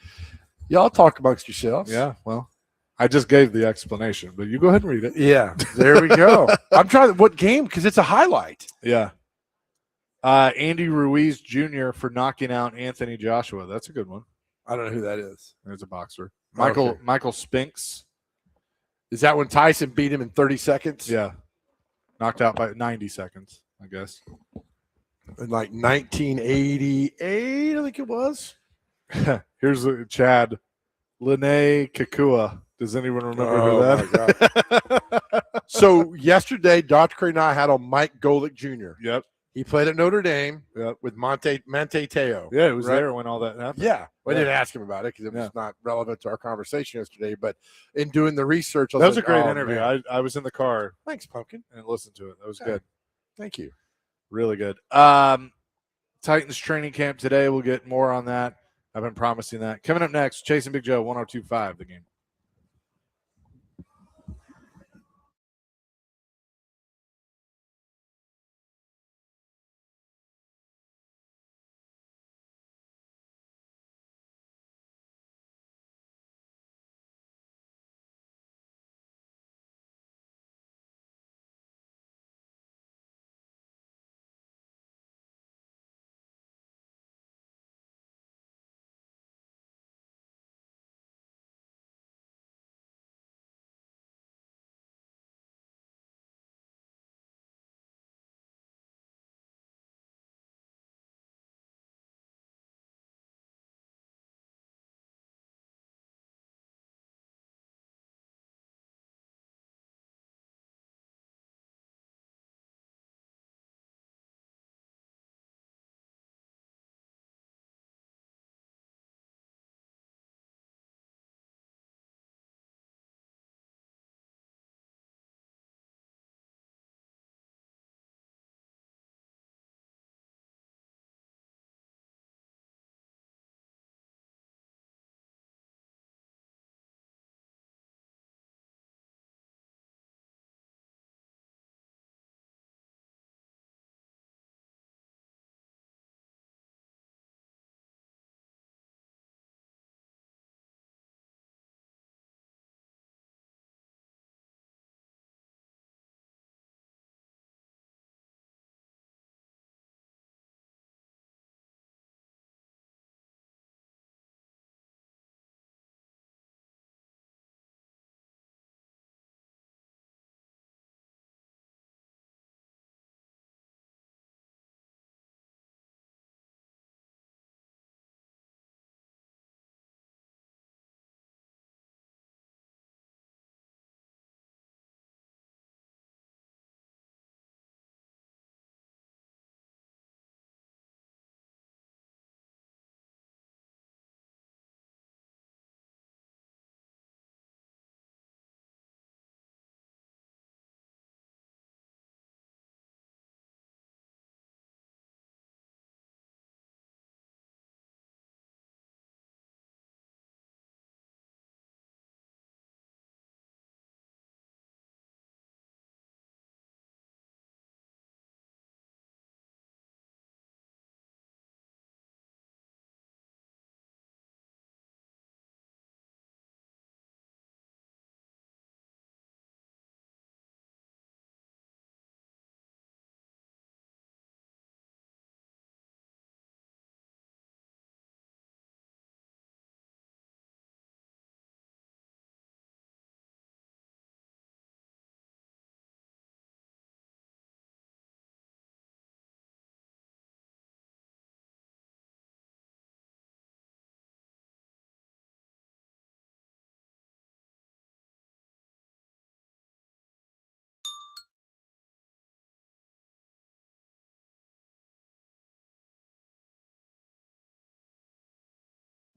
Y'all talk amongst yourselves. Yeah, well, I just gave the explanation, but you go ahead and read it. Yeah. There we go. I'm trying to, what game? Because it's a highlight. Yeah. Andy Ruiz Jr. for knocking out Anthony Joshua. That's a good one. I don't know who that is. There's a boxer. Okay. Michael Spinks. Is that when Tyson beat him in 30 seconds? Yeah. Knocked out by 90 seconds, I guess. In like 1988, I think it was. Here's Chad. Lene Kakua. Does anyone remember who that? So yesterday, Dr. Cray and I had on Mike Golick Jr. Yep. He played at Notre Dame Yep. with Monte Teo. Yeah, it was right? there when all that happened. Yeah. I Yeah. didn't ask him about it because it was not relevant to our conversation yesterday. But in doing the research, I That was a like, great oh, interview. man. I was in the car Thanks, Pumpkin. and listened to it. That was Yeah. good. Thank you. Really good. Titans training camp today. We'll get more on that. I've been promising that. Coming up next, Chasing Big Joe, 102.5 The Game.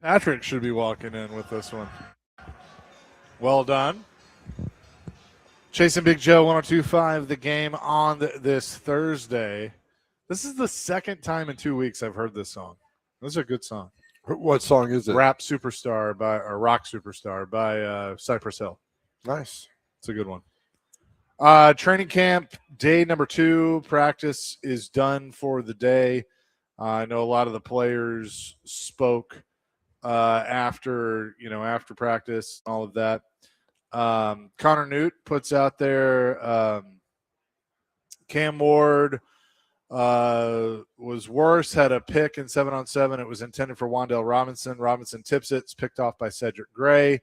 Patrick should be walking in with this one. Well done. Chasing Big Joe, 102.5, the game on this Thursday. This is the second time in 2 weeks I've heard this song. This is a good song. What song is it? Rock Superstar by Cypress Hill. Nice. It's a good one. Training camp, day number 2. Practice is done for the day. I know a lot of the players spoke after practice, all of that. Connor Newt puts out there Cam Ward was worse, had a pick in 7-on-7. It was intended for Wan'Dale Robinson. Robinson tips it. It's picked off by Cedric Gray.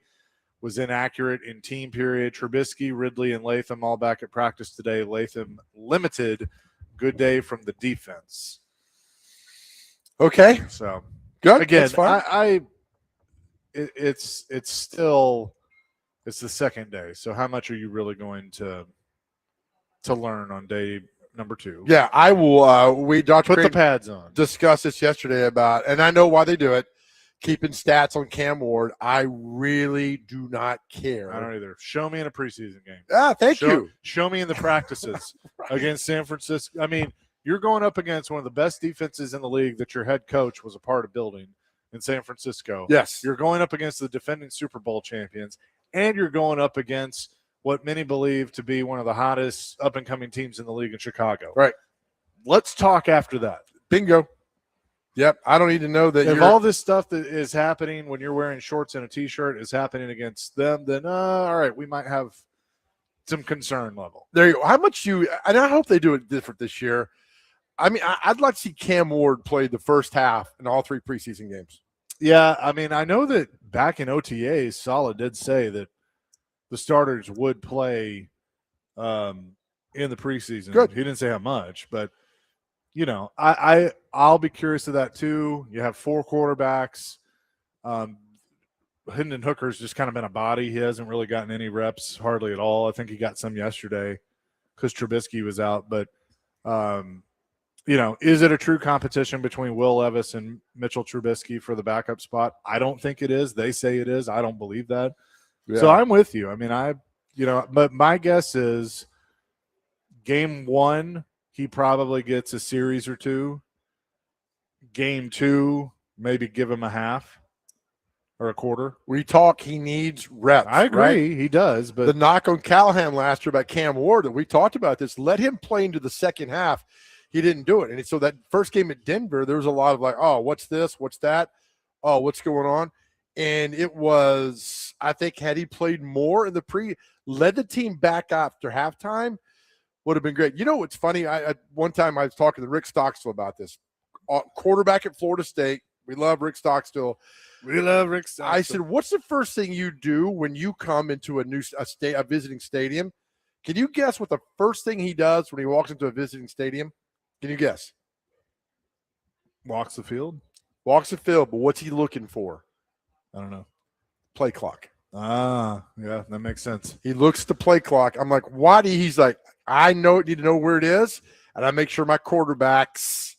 Was inaccurate in team period. Trubisky, Ridley, and Latham all back at practice today. Latham limited. Good day from the defense. Okay. So good. Again, it's still the second day. So how much are you really going to learn on day number 2? Yeah, I will. We Dr. Put the pads on. Discussed this yesterday about, and I know why they do it. Keeping stats on Cam Ward, I really do not care. I don't either. Show me in a preseason game. Thank you. Show me in the practices right. Against San Francisco. I mean, you're going up against one of the best defenses in the league that your head coach was a part of building in San Francisco. Yes. You're going up against the defending Super Bowl champions, and you're going up against what many believe to be one of the hottest up-and-coming teams in the league in Chicago. Right. Let's talk after that. Bingo. Yep. I don't need to know that if all this stuff that is happening when you're wearing shorts and a T-shirt is happening against them, then all right, we might have some concern level. There you go. How much and I hope they do it different this year. I mean, I'd like to see Cam Ward play the first half in all 3 preseason games. Yeah, I mean, I know that back in OTAs, Saleh did say that the starters would play in the preseason. Good. He didn't say how much, but I'll be curious of that too. You have 4 quarterbacks. Hendon Hooker's just kind of been a body. He hasn't really gotten any reps hardly at all. I think he got some yesterday because Trubisky was out. But, is it a true competition between Will Levis and Mitchell Trubisky for the backup spot? I don't think it is. They say it is. I don't believe that. Yeah. So I'm with you. I mean, but my guess is game 1, he probably gets a series or 2. Game 2, maybe give him a half or a quarter. We talk he needs reps. I agree. Right? He does. But the knock on Callahan last year about Cam Ward, and we talked about this, let him play into the second half. He didn't do it. And so that first game at Denver, there was a lot of like, oh, what's this? What's that? Oh, what's going on? And it was, I think, had he played more in the led the team back after halftime, would have been great. You know what's funny? One time I was talking to Rick Stockstill about this. Quarterback at Florida State. We love Rick Stockstill. We love Rick Stockstill. I said, what's the first thing you do when you come into a visiting stadium? Can you guess what the first thing he does when he walks into a visiting stadium? Can you guess? Walks the field. Walks the field, but what's he looking for? I don't know. Play clock. Yeah, that makes sense. He looks at the play clock. I'm like, why do he's like, I need to know where it is, and I make sure my quarterbacks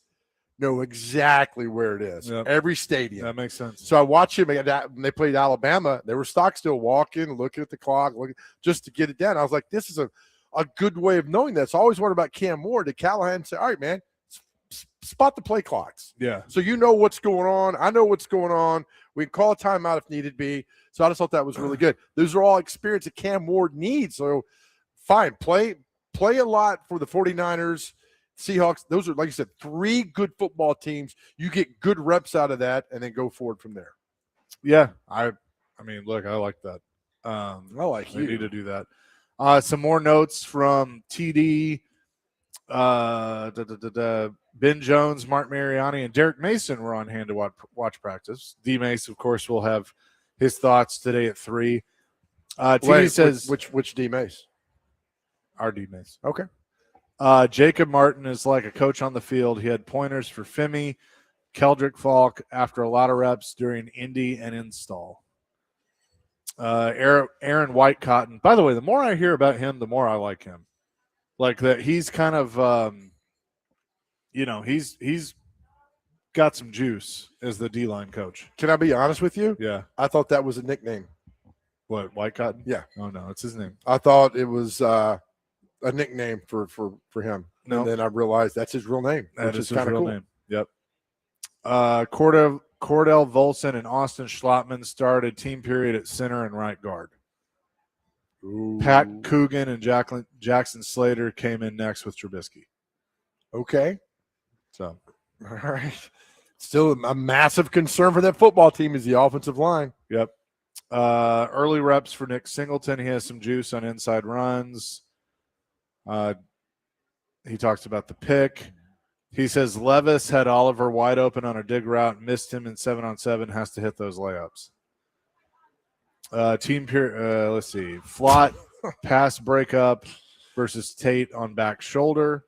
know exactly where it is. Yep. Every stadium. That makes sense. So I watch him when they played Alabama. They were still walking, looking at the clock, just to get it done. I was like, this is a good way of knowing that. So I always wondered about Cam Ward. Did Callahan say, all right, man, spot the play clocks. Yeah. So you know what's going on. I know what's going on. We can call a timeout if needed be. So I just thought that was really good. Those are all experience that Cam Ward needs. So fine, play a lot for the 49ers, Seahawks. Those are, like you said, 3 good football teams. You get good reps out of that and then go forward from there. Yeah. I mean, look, I like that. I like you. We need to do that. Some more notes from TD. Ben Jones, Mark Mariani, and Derek Mason were on hand to watch practice. D. Mace, of course, will have his thoughts today at 3. TD says which D. Mace? Our D. Mace. Okay. Jacob Martin is like a coach on the field. He had pointers for Femi, Keldrick Falk after a lot of reps during Indy and install. Aaron Whitecotton. By the way, the more I hear about him, the more I like him. Like that, he's kind of, he's got some juice as the D-line coach. Can I be honest with you? Yeah. I thought that was a nickname. What, White Cotton? Yeah. Oh, no, it's his name. I thought it was a nickname for him. No. And then I realized that's his real name, That which is is his kind of real cool. name. Yep. Cordell Volson and Austin Schlottman started team period at center and right guard. Ooh. Pat Coogan and Jackson Slater came in next with Trubisky. Okay. So, all right. Still a massive concern for that football team is the offensive line. yep. Early reps for Nick Singleton. He has some juice on inside runs. He talks about the pick. He says Levis had Oliver wide open on a dig route, missed him in 7-on-7, has to hit those layups. Let's see. Flott pass breakup versus Tate on back shoulder.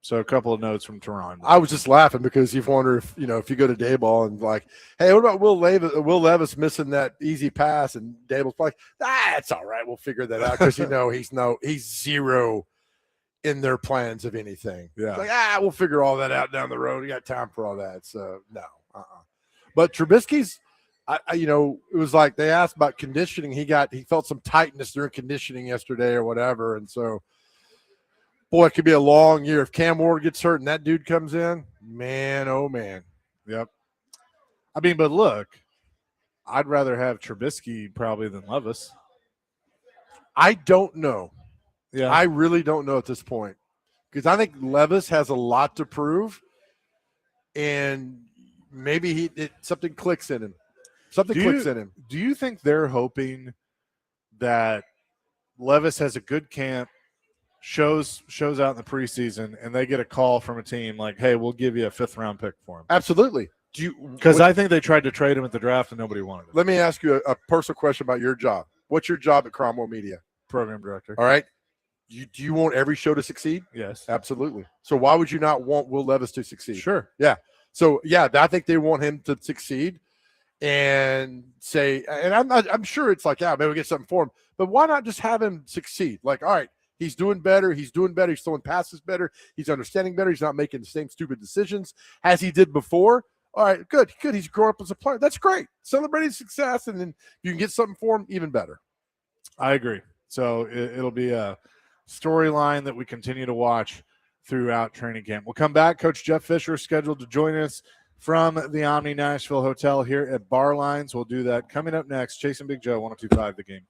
So a couple of notes from Toronto. I was just laughing because you wonder if you go to Dayball and like, hey, what about Will Levis missing that easy pass, and Dayball's like, it's all right, we'll figure that out because he's zero in their plans of anything. Yeah, it's like we'll figure all that out down the road. We got time for all that. So no, But Trubisky's, it was like they asked about conditioning. He felt some tightness during conditioning yesterday or whatever, and so. Boy, it could be a long year. If Cam Ward gets hurt and that dude comes in, man, oh, man. Yep. I mean, but look, I'd rather have Trubisky probably than Levis. I don't know. Yeah. I really don't know at this point because I think Levis has a lot to prove, and maybe something clicks in him. Do you think they're hoping that Levis has a good camp, shows out in the preseason, and they get a call from a team like, hey, we'll give you a 5th-round pick for him? Absolutely. Because I think they tried to trade him at the draft and nobody wanted him. Let me ask you a personal question about your job. What's your job at Cromwell Media? Program director. All right. Do you want every show to succeed? Yes. Absolutely. So why would you not want Will Levis to succeed? Sure. Yeah. So, I think they want him to succeed and say, and I'm sure it's like, maybe we get something for him, but why not just have him succeed? Like, all right, he's doing better. He's throwing passes better. He's understanding better. He's not making the same stupid decisions as he did before. All right, good. He's growing up as a player. That's great. Celebrating success, and then you can get something for him, even better. I agree. So it'll be a storyline that we continue to watch throughout training camp. We'll come back. Coach Jeff Fisher is scheduled to join us from the Omni Nashville Hotel here at Barlines. We'll do that coming up next. Chasing Big Joe, 102.5 The Game.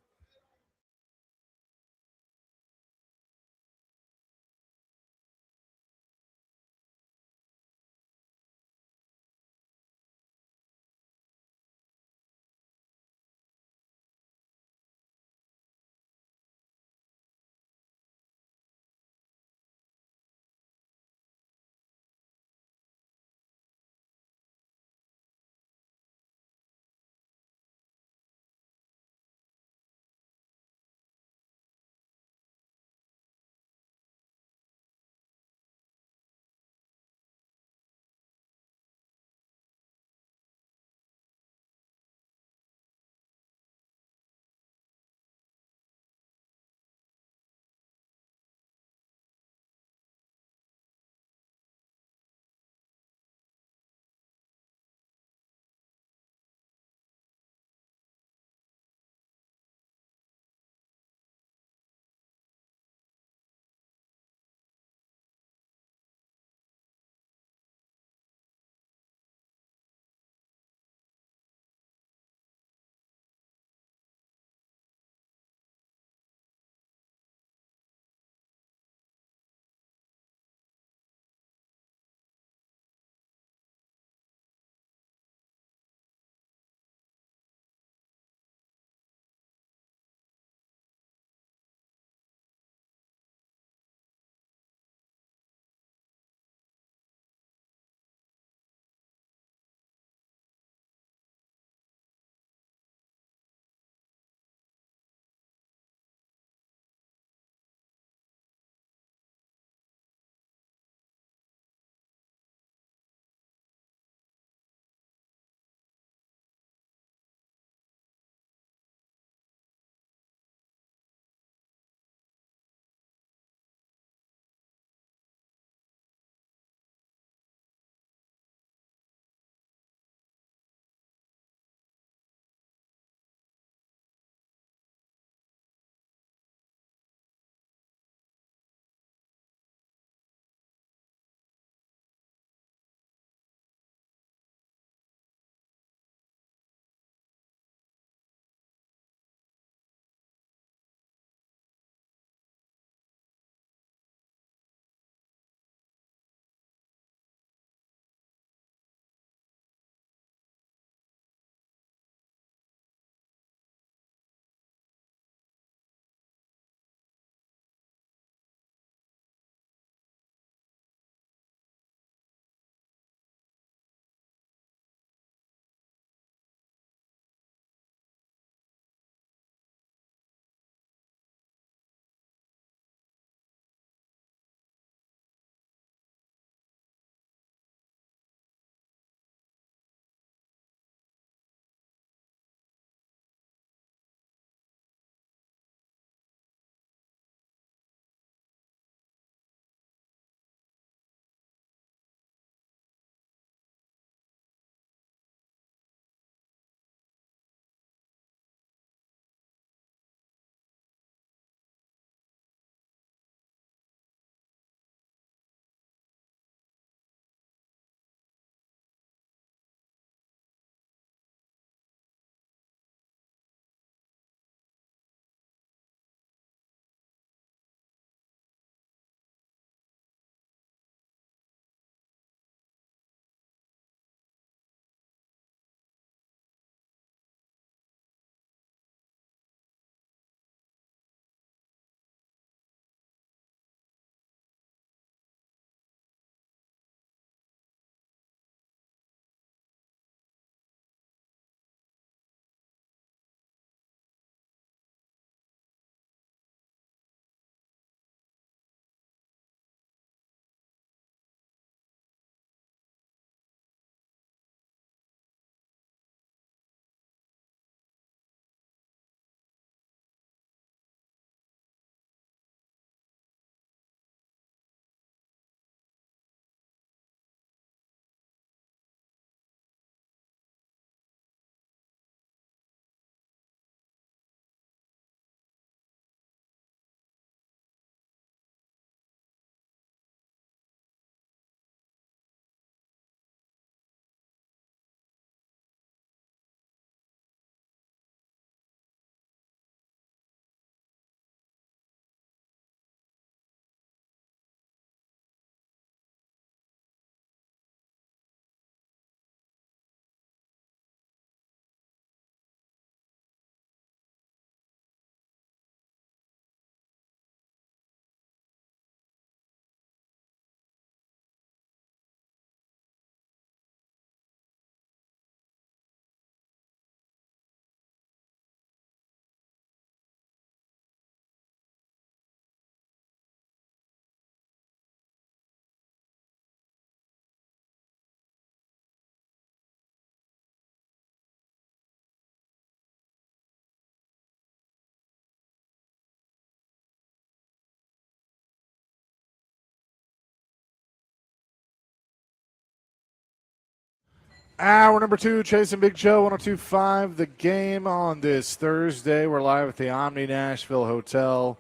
Hour number 2, Chasing Big Joe, 102.5. The Game on this Thursday. We're live at the Omni Nashville Hotel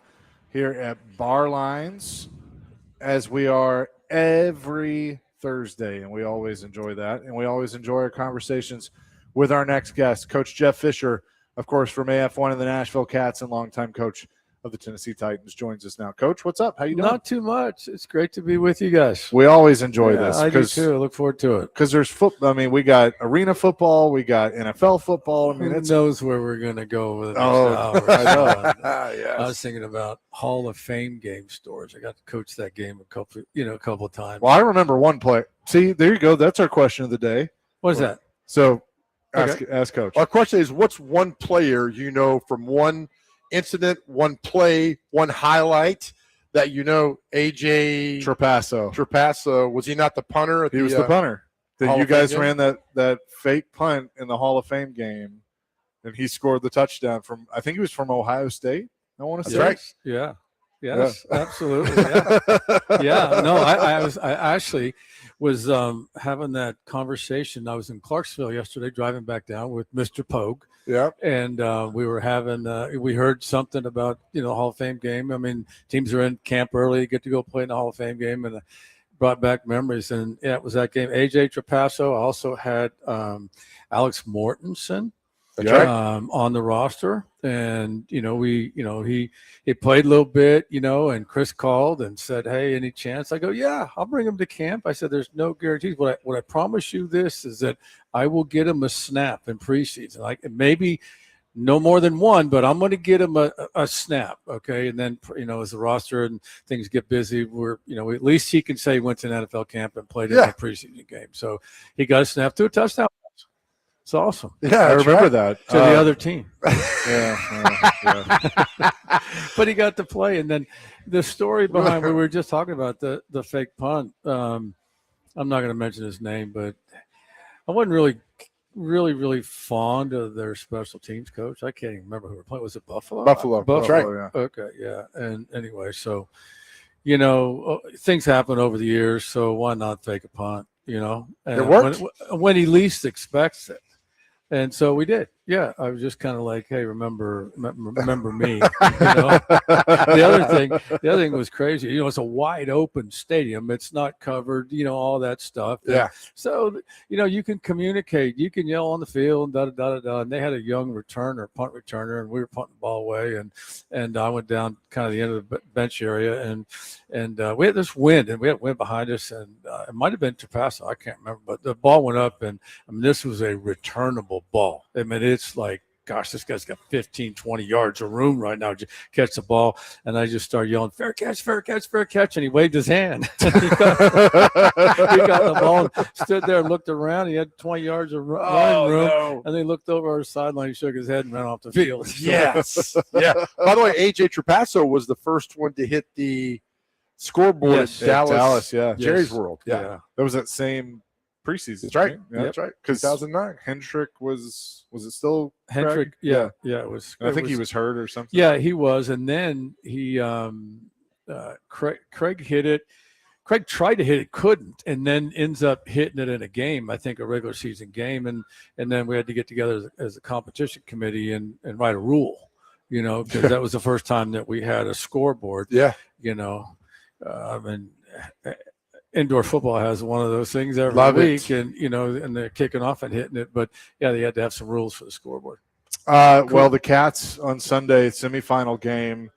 here at Barlines, as we are every Thursday, and we always enjoy that. And we always enjoy our conversations with our next guest, Coach Jeff Fisher, of course, from AF1 and the Nashville Kats, and longtime coach of the Tennessee Titans, joins us now. Coach, what's up? How you doing? Not too much. It's great to be with you guys. We always enjoy this. I do too. I look forward to it. Because there's football. I mean, we got arena football. We got NFL football. I mean, Who knows where we're going to go with the Oh, next hour. I know. I was thinking about Hall of Fame game stories. I got to coach that game a couple of times. Well, I remember one play. See, there you go. That's our question of the day. What is that? So Okay. ask Coach. Our question is, what's one player you know from one incident, one play, one highlight that you know AJ Trapasso. was he not the punter? He was the punter. That Hall you of Fame guys game? ran that fake punt in the Hall of Fame game, and he scored the touchdown from, I think he was from Ohio State. I want to say. right. Yeah. Yes, absolutely. Yeah. Yeah. No, I actually was having that conversation. I was in Clarksville yesterday, driving back down with Mr. Pogue. Yeah. And we were having, we heard something about, Hall of Fame game. I mean, teams are in camp early, get to go play in the Hall of Fame game, and brought back memories. And yeah, it was that game. AJ Trapasso. I also had Alex Mortensen on the roster. And, he played a little bit, and Chris called and said, hey, any chance? I go, yeah, I'll bring him to camp. I said, there's no guarantees. What I promise you this is that I will get him a snap in preseason. Like maybe no more than one, but I'm going to get him a snap. Okay. And then, as the roster and things get busy, at least he can say he went to an NFL camp and played in a preseason game. So he got a snap to a touchdown. It's awesome. Yeah, I remember that. To the other team. Yeah. But he got to play. And then the story behind, we were just talking about the fake punt. I'm not going to mention his name, but I wasn't really fond of their special teams coach. I can't even remember who we were playing. Was it Buffalo? Buffalo. That's right. Yeah. Okay, yeah. And anyway, so, things happen over the years, so why not fake a punt, And it worked. when he least expects it. And so we did. Yeah, I was just kind of like, hey, remember me. The other thing was crazy. It's a wide open stadium. It's not covered. All that stuff. Yeah. So you can communicate. You can yell on the field. And they had a young punt returner, and we were punting the ball away. And I went down kind of the end of the bench area, and we had this wind, and we had wind behind us, and it might have been Trapasso. I can't remember, but the ball went up, and this was a returnable ball. I mean, it's like, gosh, this guy's got 15, 20 yards of room right now to catch the ball. And I just started yelling, fair catch, fair catch, fair catch. And he waved his hand. he got the ball, stood there and looked around. He had 20 yards of running room. No. And then he looked over our sideline, he shook his head and ran off the field. Yes. Yeah. By the way, AJ Trapasso was the first one to hit the scoreboard at Dallas, Jerry's World. Yeah. That was that same preseason. That's right. Yeah, that's right. 2009. Hendrick was it still Hendrick? Craig? Yeah, it was. I think he was hurt or something. Yeah, he was. And then he Craig hit it. Craig tried to hit it, couldn't, and then ends up hitting it in a game, I think a regular season game. And then we had to get together as a competition committee and write a rule, because that was the first time that we had a scoreboard. Yeah. Indoor football has one of those things every week, and and they're kicking off and hitting it. But yeah, they had to have some rules for the scoreboard. Cool. Well, the Cats on Sunday semifinal game.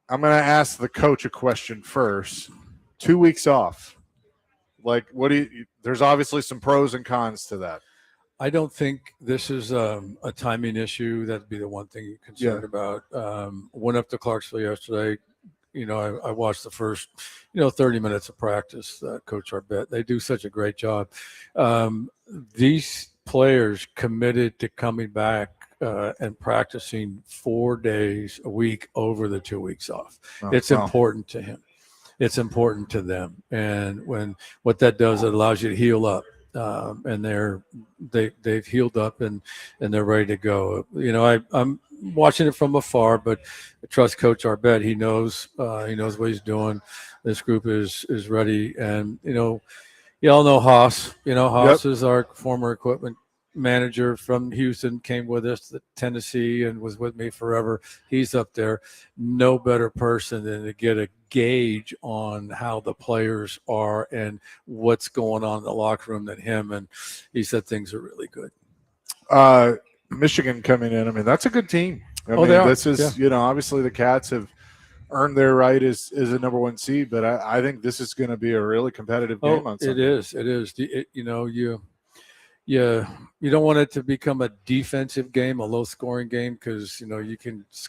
I'm going to ask the coach a question first. 2 weeks off, like what do you? There's obviously some pros and cons to that. I don't think this is a timing issue. That'd be the one thing you're concerned about. Went up to Clarksville yesterday. I watched the first, 30 minutes of practice. Coach Arbet, they do such a great job. These players committed to coming back and practicing 4 days a week over the 2 weeks off. It's important to him. It's important to them. And what that does, it allows you to heal up. And they've healed up and they're ready to go. I'm watching it from afar, but I trust Coach Arbet. He knows what he's doing. This group is ready, and Y'all know Haas. Haas is our former equipment manager from Houston, came with us to Tennessee and was with me forever. He's up there. No better person than to get a gauge on how the players are and what's going on in the locker room than him. And he said things are really good. Michigan coming in. I mean, that's a good team. I mean, they are. this is, obviously the Cats have earned their right as a number one seed, but I think this is going to be a really competitive game on Sunday. It is. You don't want it to become a defensive game, a low scoring game, because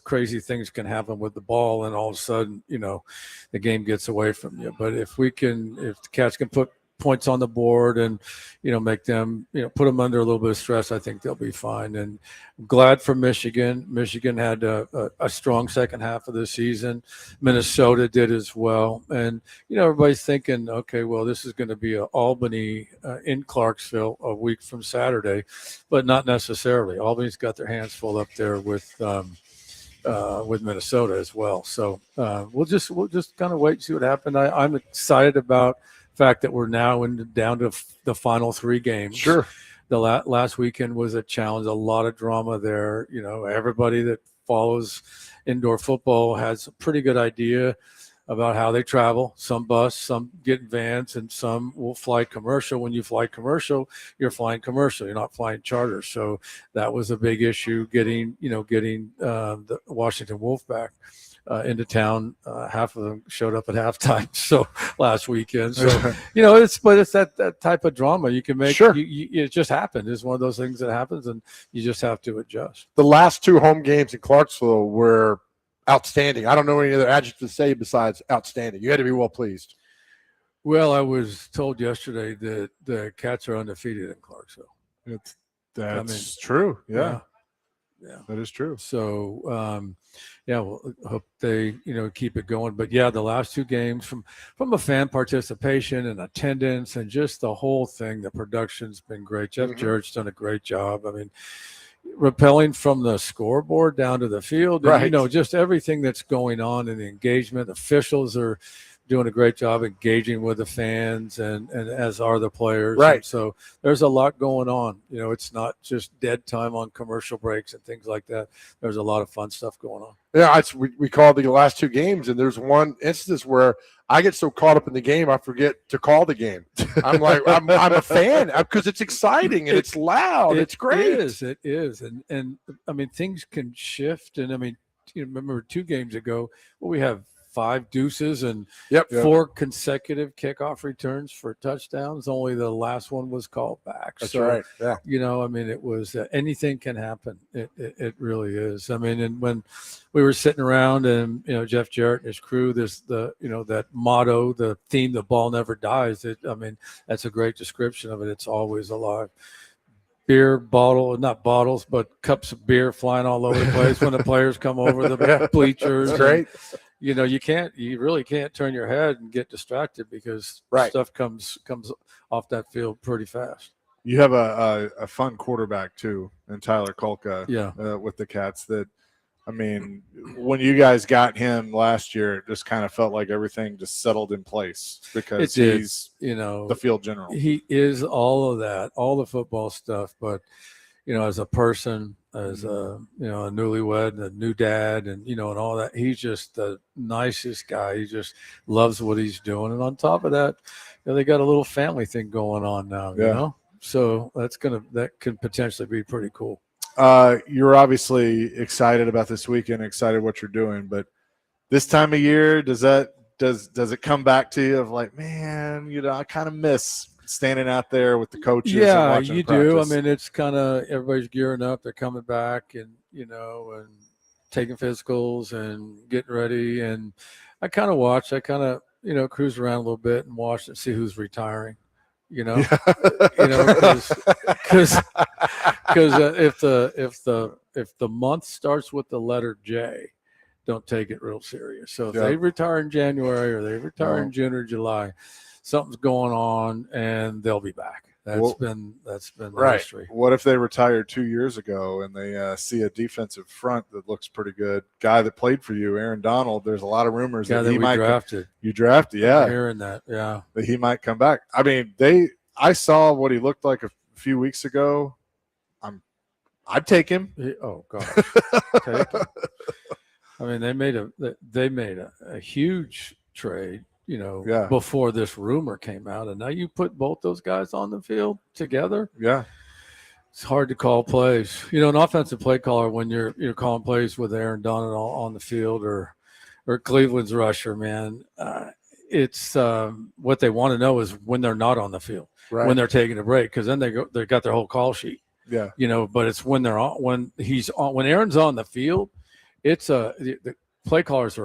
crazy things can happen with the ball, and all of a sudden the game gets away from you. But if the Cats can put points on the board and make them put them under a little bit of stress, I think they'll be fine. And I'm glad for Michigan. Michigan had a strong second half of the season. Minnesota did as well. And everybody's thinking, okay, well, this is going to be Albany in Clarksville a week from Saturday, but not necessarily. Albany's got their hands full up there with Minnesota as well. So we'll just kind of wait and see what happens. I'm excited about fact that we're now down to the final 3 games. Sure. The last weekend was a challenge, a lot of drama there. Everybody that follows indoor football has a pretty good idea about how they travel. Some bus, some get vans, and some will fly commercial. When you fly commercial, you're flying commercial. You're not flying charter. So that was a big issue getting the Washington Wolfpack into town. Half of them showed up at halftime. So last weekend. So it's that type of drama you can make. Sure. It just happened. It's one of those things that happens, and you just have to adjust. The last 2 home games in Clarksville were outstanding. I don't know any other adjective to say besides outstanding. You had to be well pleased. Well, I was told yesterday that the Cats are undefeated in Clarksville. That's true. Yeah, that is true. So, well, hope they, keep it going. But yeah, the last 2 games from a fan participation and attendance and just the whole thing, the production's been great. Jeff Jarrett's done a great job. I mean, rappelling from the scoreboard down to the field, and, right. Just everything that's going on in the engagement. Officials are doing a great job engaging with the fans and as are the players. Right. And so there's a lot going on. It's not just dead time on commercial breaks and things like that. There's a lot of fun stuff going on. Yeah, we called the last 2 games, and there's one instance where I get so caught up in the game I forget to call the game. I'm like, I'm a fan because it's exciting and it's loud. It's great. It is. And I mean, things can shift. And I mean, remember 2 games ago, we have 5 deuces and 4 consecutive kickoff returns for touchdowns. Only the last one was called back. That's right. Yeah. I mean, it was anything can happen. It really is. I mean, and when we were sitting around and, Jeff Jarrett and his crew, there's that motto, the theme, the ball never dies. That's a great description of it. It's always alive. Beer bottle, not bottles, but cups of beer flying all over the place when the players come over the bleachers. That's great. You really can't turn your head and get distracted because stuff comes off that field pretty fast. You have a fun quarterback too, in Tyler Kolka. With the Cats. That, I mean, when you guys got him last year, it just kind of felt like everything just settled in place because he's the field general. He is all of that, all the football stuff, but as a person, as a newlywed and a new dad and and all that, he's just the nicest guy. He just loves what he's doing, and on top of that, they got a little family thing going on now. So that could potentially be pretty cool. You're obviously excited about this weekend, excited what you're doing, but this time of year, does it come back to you of like, man, I kind of miss standing out there with the coaches? Yeah, and you do. I mean, it's kind of everybody's gearing up. They're coming back and and taking physicals and getting ready. And I kind of watch. I kind of cruise around a little bit and watch and see who's retiring. Because if the month starts with the letter J, don't take it real serious. So if they retire in January or they retire in June or July, something's going on and they'll be back. That's been right. history. What if they retired 2 years ago and they see a defensive front that looks pretty good? Guy that played for you, Aaron Donald. There's a lot of rumors that he might drafted. You drafted, yeah. I'm hearing that, yeah. That he might come back. I mean, I saw what he looked like a few weeks ago. I'd take him. Oh gosh, take him. I mean, they made a huge trade, before this rumor came out, and now you put both those guys on the field together. Yeah, it's hard to call plays. An offensive play caller when you're calling plays with Aaron Donald on the field or Cleveland's rusher, man. It's what they want to know is when they're not on the field, when they're taking a break, because then they got their whole call sheet. Yeah, but it's when they're on, when Aaron's on the field, it's the play callers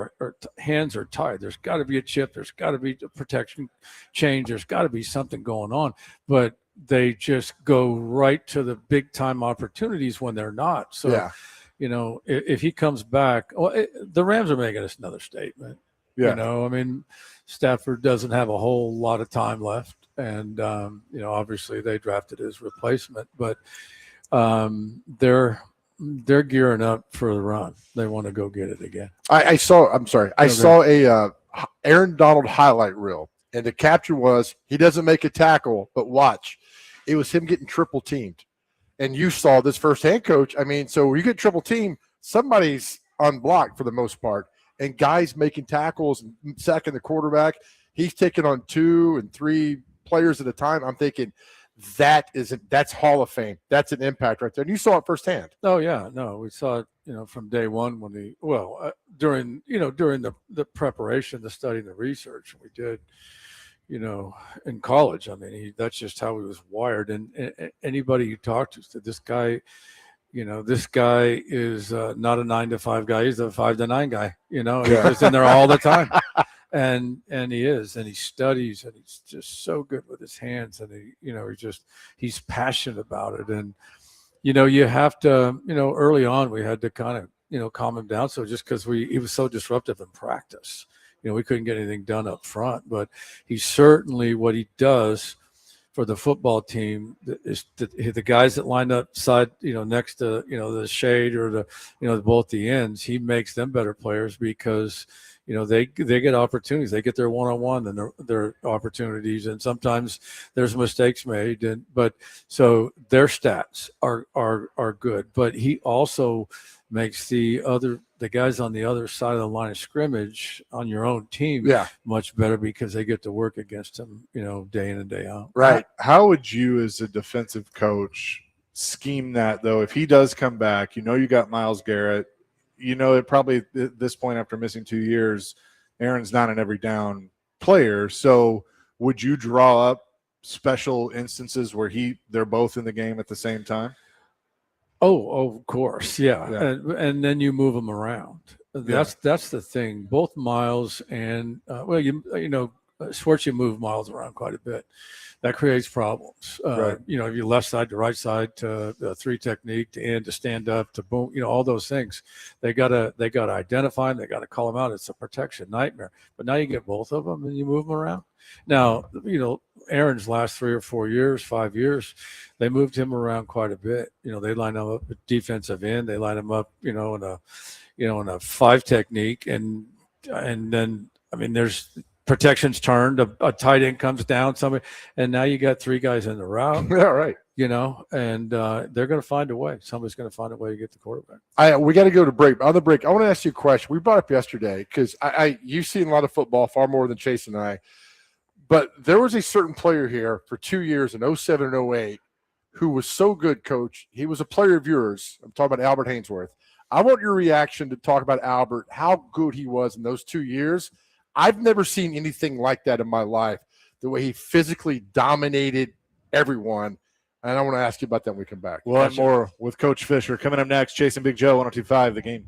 hands are tied. There's got to be a chip. There's got to be a protection change. There's got to be something going on, but they just go right to the big time opportunities when they're not. So, if he comes back, the Rams are making us another statement. Yeah. I mean, Stafford doesn't have a whole lot of time left. And, obviously they drafted his replacement, but they're gearing up for the run. They want to go get it again. I saw a Aaron Donald highlight reel, and the caption was, he doesn't make a tackle, but watch. It was him getting triple teamed. And you saw this firsthand, Coach. I mean, so when you get triple teamed, somebody's unblocked for the most part, and guys making tackles and sacking the quarterback. He's taking on 2 and 3 players at a time. I'm thinking that's Hall of Fame. That's an impact right there. And you saw it firsthand. Oh yeah, no, we saw it, from day one when during the preparation, the study, and the research we did, in college. I mean, that's just how he was wired. And anybody you talk to said this guy, this guy is not a 9 to 5 guy. He's a 5 to 9 guy. He's just in there all the time. And he is, and he studies, and he's just so good with his hands, and he's passionate about it. And you have to, early on we had to kind of calm him down. So just because he was so disruptive in practice, we couldn't get anything done up front. But he certainly, what he does for the football team is the guys that line up side, next to the shade or both the ends, he makes them better players because they get opportunities. They get their one-on-one and their opportunities, and sometimes there's mistakes made. But so their stats are good. But he also makes the guys on the other side of the line of scrimmage on your own team much better because they get to work against him, day in and day out. Right. How would you, as a defensive coach, scheme that though? If he does come back, you got Myles Garrett. It probably at this point after missing 2 years, Aaron's not an every down player. So would you draw up special instances where they're both in the game at the same time? Oh, of course. Yeah. And then you move them around. That's the thing. Both Myles and Schwartz, you move Myles around quite a bit. That creates problems. Right. If you left side to right side to 3 technique to end to stand up to boom, all those things. They gotta identify them. They gotta call them out. It's a protection nightmare. But now you get both of them and you move them around. Now, Aaron's last 3 or 4 years, 5 years, they moved him around quite a bit. They line him up at defensive end. They line him up, in a 5 technique, and then there's protection's turned, a tight end comes down, and now you got 3 guys in the route. Yeah, right. And they're going to find a way. Somebody's going to find a way to get the quarterback. We got to go to break. On the break, I want to ask you a question. We brought up yesterday because you've seen a lot of football, far more than Chase and I. But there was a certain player here for 2 years in 07 and 08 who was so good, Coach. He was a player of yours. I'm talking about Albert Hainsworth. I want your reaction to talk about Albert, how good he was in those 2 years. I've never seen anything like that in my life, the way he physically dominated everyone. And I want to ask you about that when we come back. We'll have more with Coach Fisher coming up next. Chasing Big Joe, 102.5 The Game.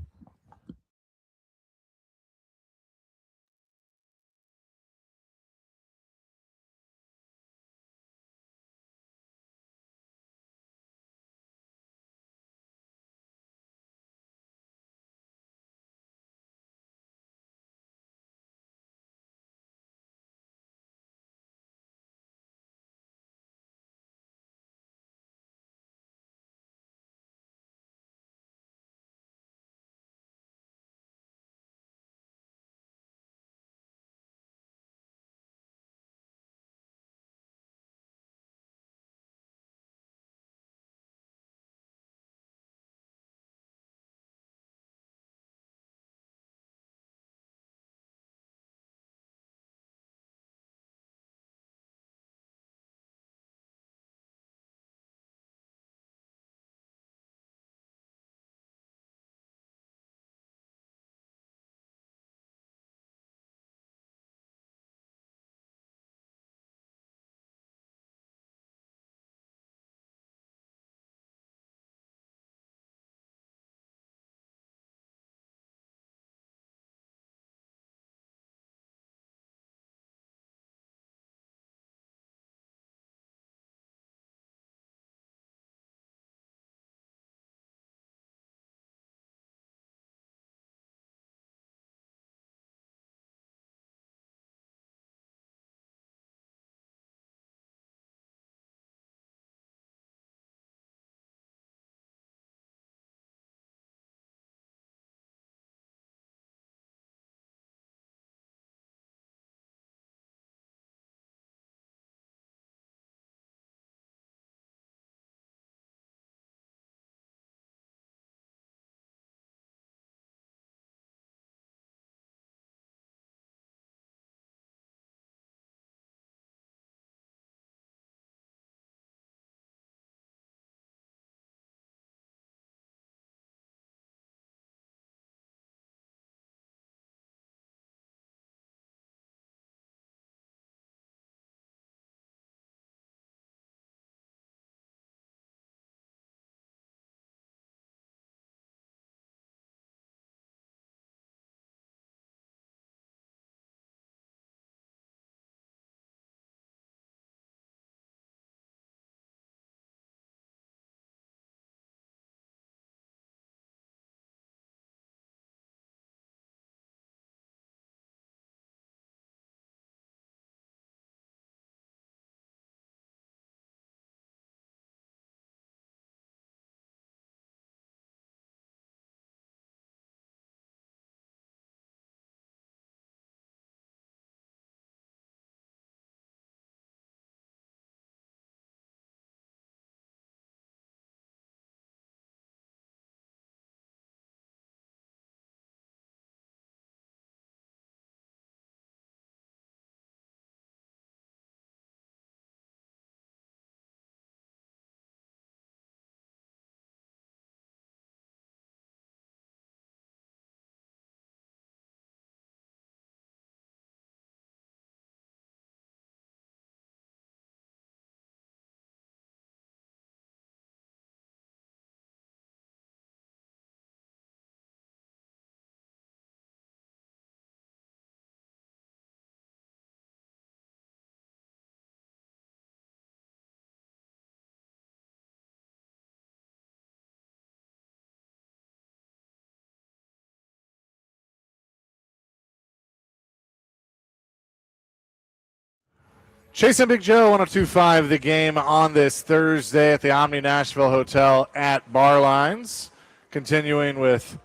Chase and Big Joe, 102.5 The Game on this Thursday at the Omni Nashville Hotel at Barlines. Continuing with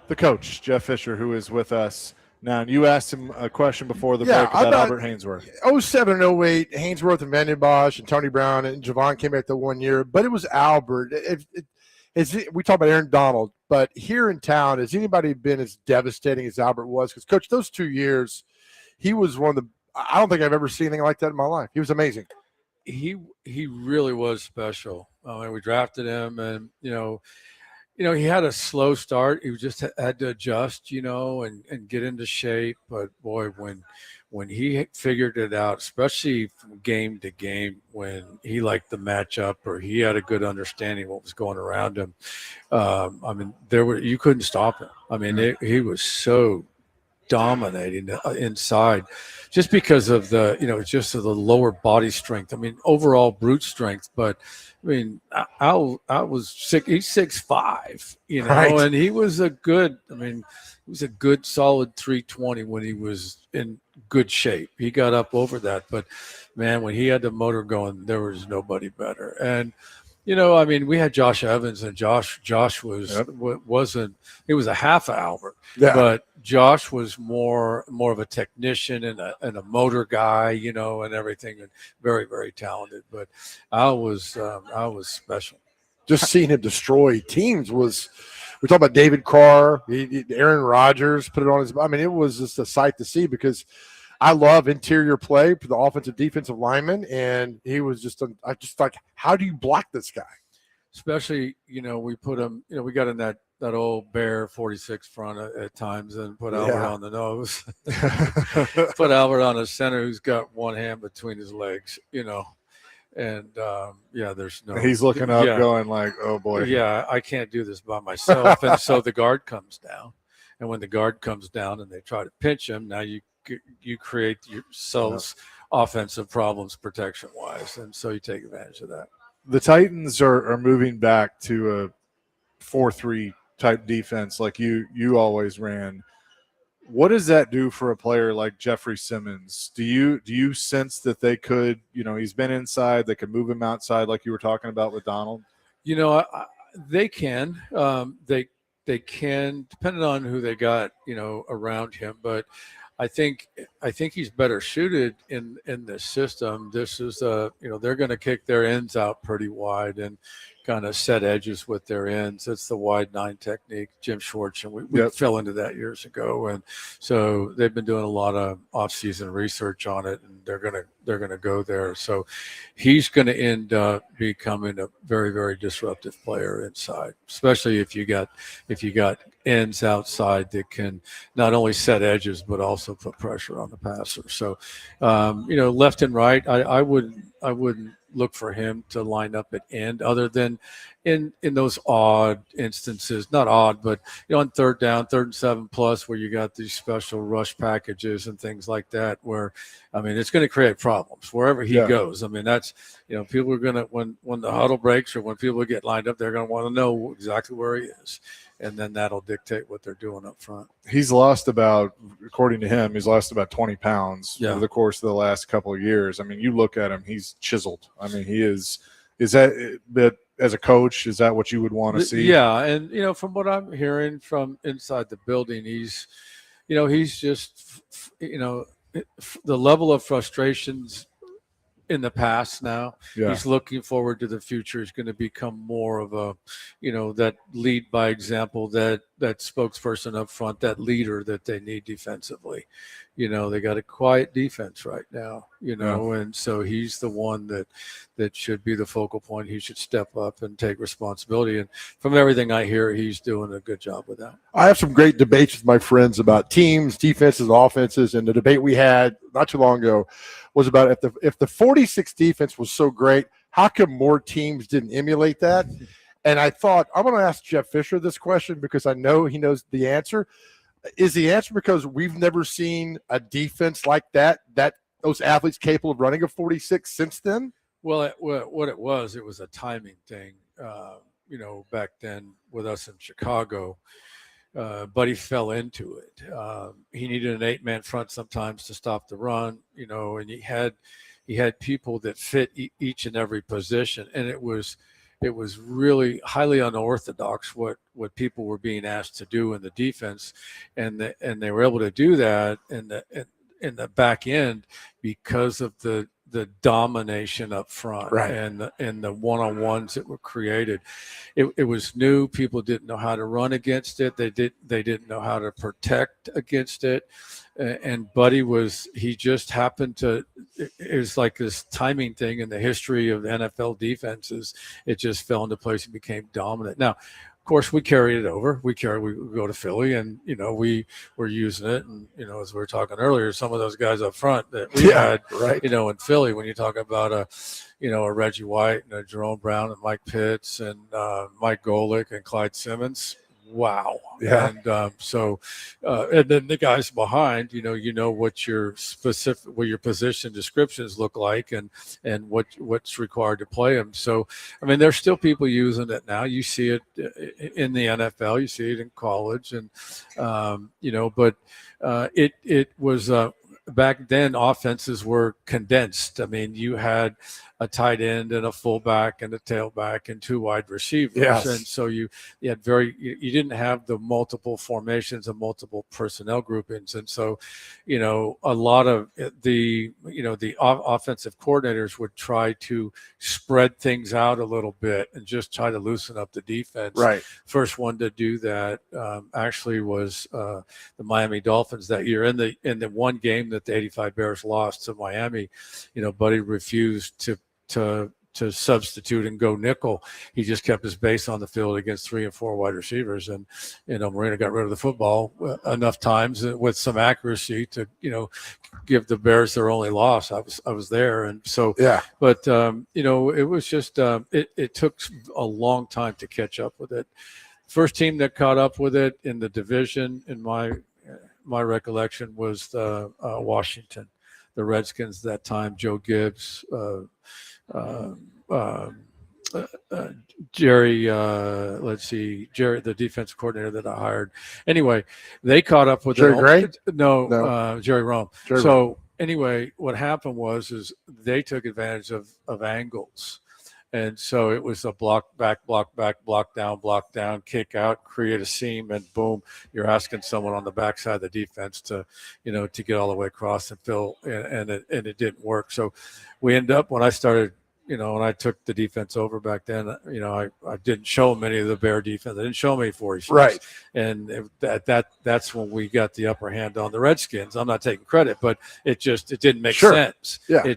the coach, Jeff Fisher, who is with us now. And you asked him a question before the break about Albert Hainsworth. 07 and 08, Hainsworth and Van Den Bosch and Tony Brown and Javon came back the 1 year, but it was Albert. We talk about Aaron Donald, but here in town, has anybody been as devastating as Albert was? Because, Coach, those 2 years, he was one of the – I don't think I've ever seen anything like that in my life. He was amazing. He really was special. We drafted him, and he had a slow start. He just had to adjust, and get into shape. But boy, when he figured it out, especially from game to game, when he liked the matchup or he had a good understanding of what was going around him, you couldn't stop him. He was so dominating inside, just because of the lower body strength. Overall brute strength, but I was sick. He's 6'5", right. And he was a good. He was a good solid 320 when he was in good shape. He got up over that, but man, when he had the motor going, there was nobody better. And we had Josh Evans, and Josh wasn't. He was a half Albert, but Josh was more of a technician and a motor guy, and everything, and very, very talented. But I was special. Just seeing him destroy teams was. We talk about David Carr, Aaron Rodgers put it on his. It was just a sight to see, because I love interior play for the offensive defensive lineman, and he was just I just like, how do you block this guy? Especially, we put him, we got in that old Bear 46 front at times and put Albert on the nose. Put Albert on a center who's got one hand between his legs, and there's no. He's looking up, going like, "Oh boy, yeah, I can't do this by myself." And so the guard comes down, and when the guard comes down and they try to pinch him, now you create yourselves offensive problems protection wise, and so you take advantage of that. The Titans are moving back to a 4-3 type defense like you always ran. What does that do for a player like Jeffrey Simmons? Do you sense that they could, he's been inside, they could move him outside like you were talking about with Donald? They can. They can, depending on who they got, around him. But I think he's better suited in this system. This is they're going to kick their ends out pretty wide and kind of set edges with their ends. It's the wide 9 technique, Jim Schwartz, and we fell into that years ago. And so they've been doing a lot of off-season research on it, and they're gonna go there. So he's going to end up becoming a very, very disruptive player inside, especially if you got ends outside that can not only set edges but also put pressure on the passer. So left and right, I wouldn't look for him to line up at end, other than in those odd instances, not odd, but on third down, 3rd and 7+, where you got these special rush packages and things like that, where it's going to create problems wherever he goes. That's people are going to, when the huddle breaks or when people get lined up, they're going to want to know exactly where he is, and then that'll dictate what they're doing up front. He's lost according to him, 20 pounds over the course of the last couple of years. You look at him, he's chiseled. He is that as a coach, is that what you would want to see? Yeah. And, from what I'm hearing from inside the building, he's just, the level of frustrations in the past now. He's looking forward to the future. He's going to become more of a, that lead by example, that spokesperson up front, that leader that they need defensively. They got a quiet defense right now, and so he's the one that should be the focal point. He should step up and take responsibility. And from everything I hear, he's doing a good job with that. I have some great debates with my friends about teams, defenses, offenses, and the debate we had not too long ago was about if the 46 defense was so great, how come more teams didn't emulate that? And I thought, I'm going to ask Jeff Fisher this question because I know he knows the answer. Is the answer because we've never seen a defense like that those athletes capable of running a 46 since then? Well, what it was a timing thing. Back then with us in Chicago, but he fell into it. He needed an 8-man front sometimes to stop the run, and he had people that fit each and every position, and it was really highly unorthodox what people were being asked to do in the defense, and they were able to do that in the back end because of the domination up front, right, and the one-on-ones that were created. It was new. People didn't know how to run against it. They didn't know how to protect against it. And Buddy he just happened to, it was like this timing thing in the history of NFL defenses. It just fell into place and became dominant. Now, of course, we carried it over. We go to Philly, and we were using it. And as we were talking earlier, some of those guys up front that we had, right, in Philly, when you talk about a Reggie White and a Jerome Brown and Mike Pitts and Mike Golick and Clyde Simmons. Wow. Yeah. And and then the guys behind, what your position descriptions look like and what's required to play them. So, I mean, there's still people using it now. You see it in the NFL, you see it in college, and but it was back then offenses were condensed. I mean, you had a tight end and a fullback and a tailback and two wide receivers. Yes. And so you had you didn't have the multiple formations and multiple personnel groupings. And so, a lot of the offensive coordinators would try to spread things out a little bit and just try to loosen up the defense. Right. First one to do that actually was the Miami Dolphins that year. In the one game that the 85 Bears lost to Miami, Buddy refused to substitute and go nickel. He just kept his base on the field against 3 and 4 wide receivers, and Marino got rid of the football enough times with some accuracy to give the Bears their only loss. I was there, and so yeah. But it was just it took a long time to catch up with it. First team that caught up with it in the division, in my recollection, was Washington, the Redskins at that time. Joe Gibbs, Jerry, Jerry, the defensive coordinator that I hired. Anyway, they caught up with Jerry Gray? No. Jerry Rome. Rome. Anyway, what happened is they took advantage of angles. And so it was a block back, block down, kick out, create a seam, and boom, you're asking someone on the backside of the defense to get all the way across and fill, and it didn't work. So we end up, when I started, when I took the defense over back then, I didn't show them any of the Bear defense. I didn't show them any 40 right. And that's when we got the upper hand on the Redskins. I'm not taking credit, but it didn't make sense. Yeah.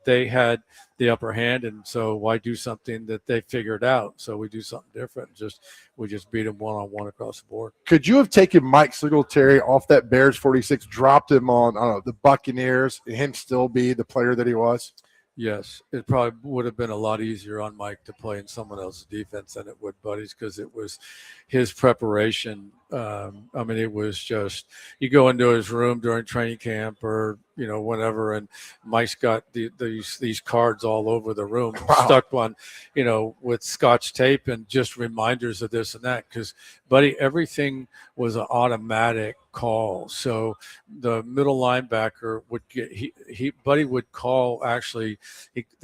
They had the upper hand, and so why do something that they figured out? So we do something different. We just beat them one-on-one across the board. Could you have taken Mike Singletary off that Bears 46, dropped him on, I don't know, the Buccaneers, and him still be the player that he was? Yes, it probably would have been a lot easier on Mike to play in someone else's defense than it would Buddy's, because it was his preparation. I mean, it was just, you go into his room during training camp or whatever, and Mike's got these cards all over the room, stuck on, with Scotch tape and just reminders of this and that. Because Buddy, everything was an automatic call. So the middle linebacker would get Buddy would call, the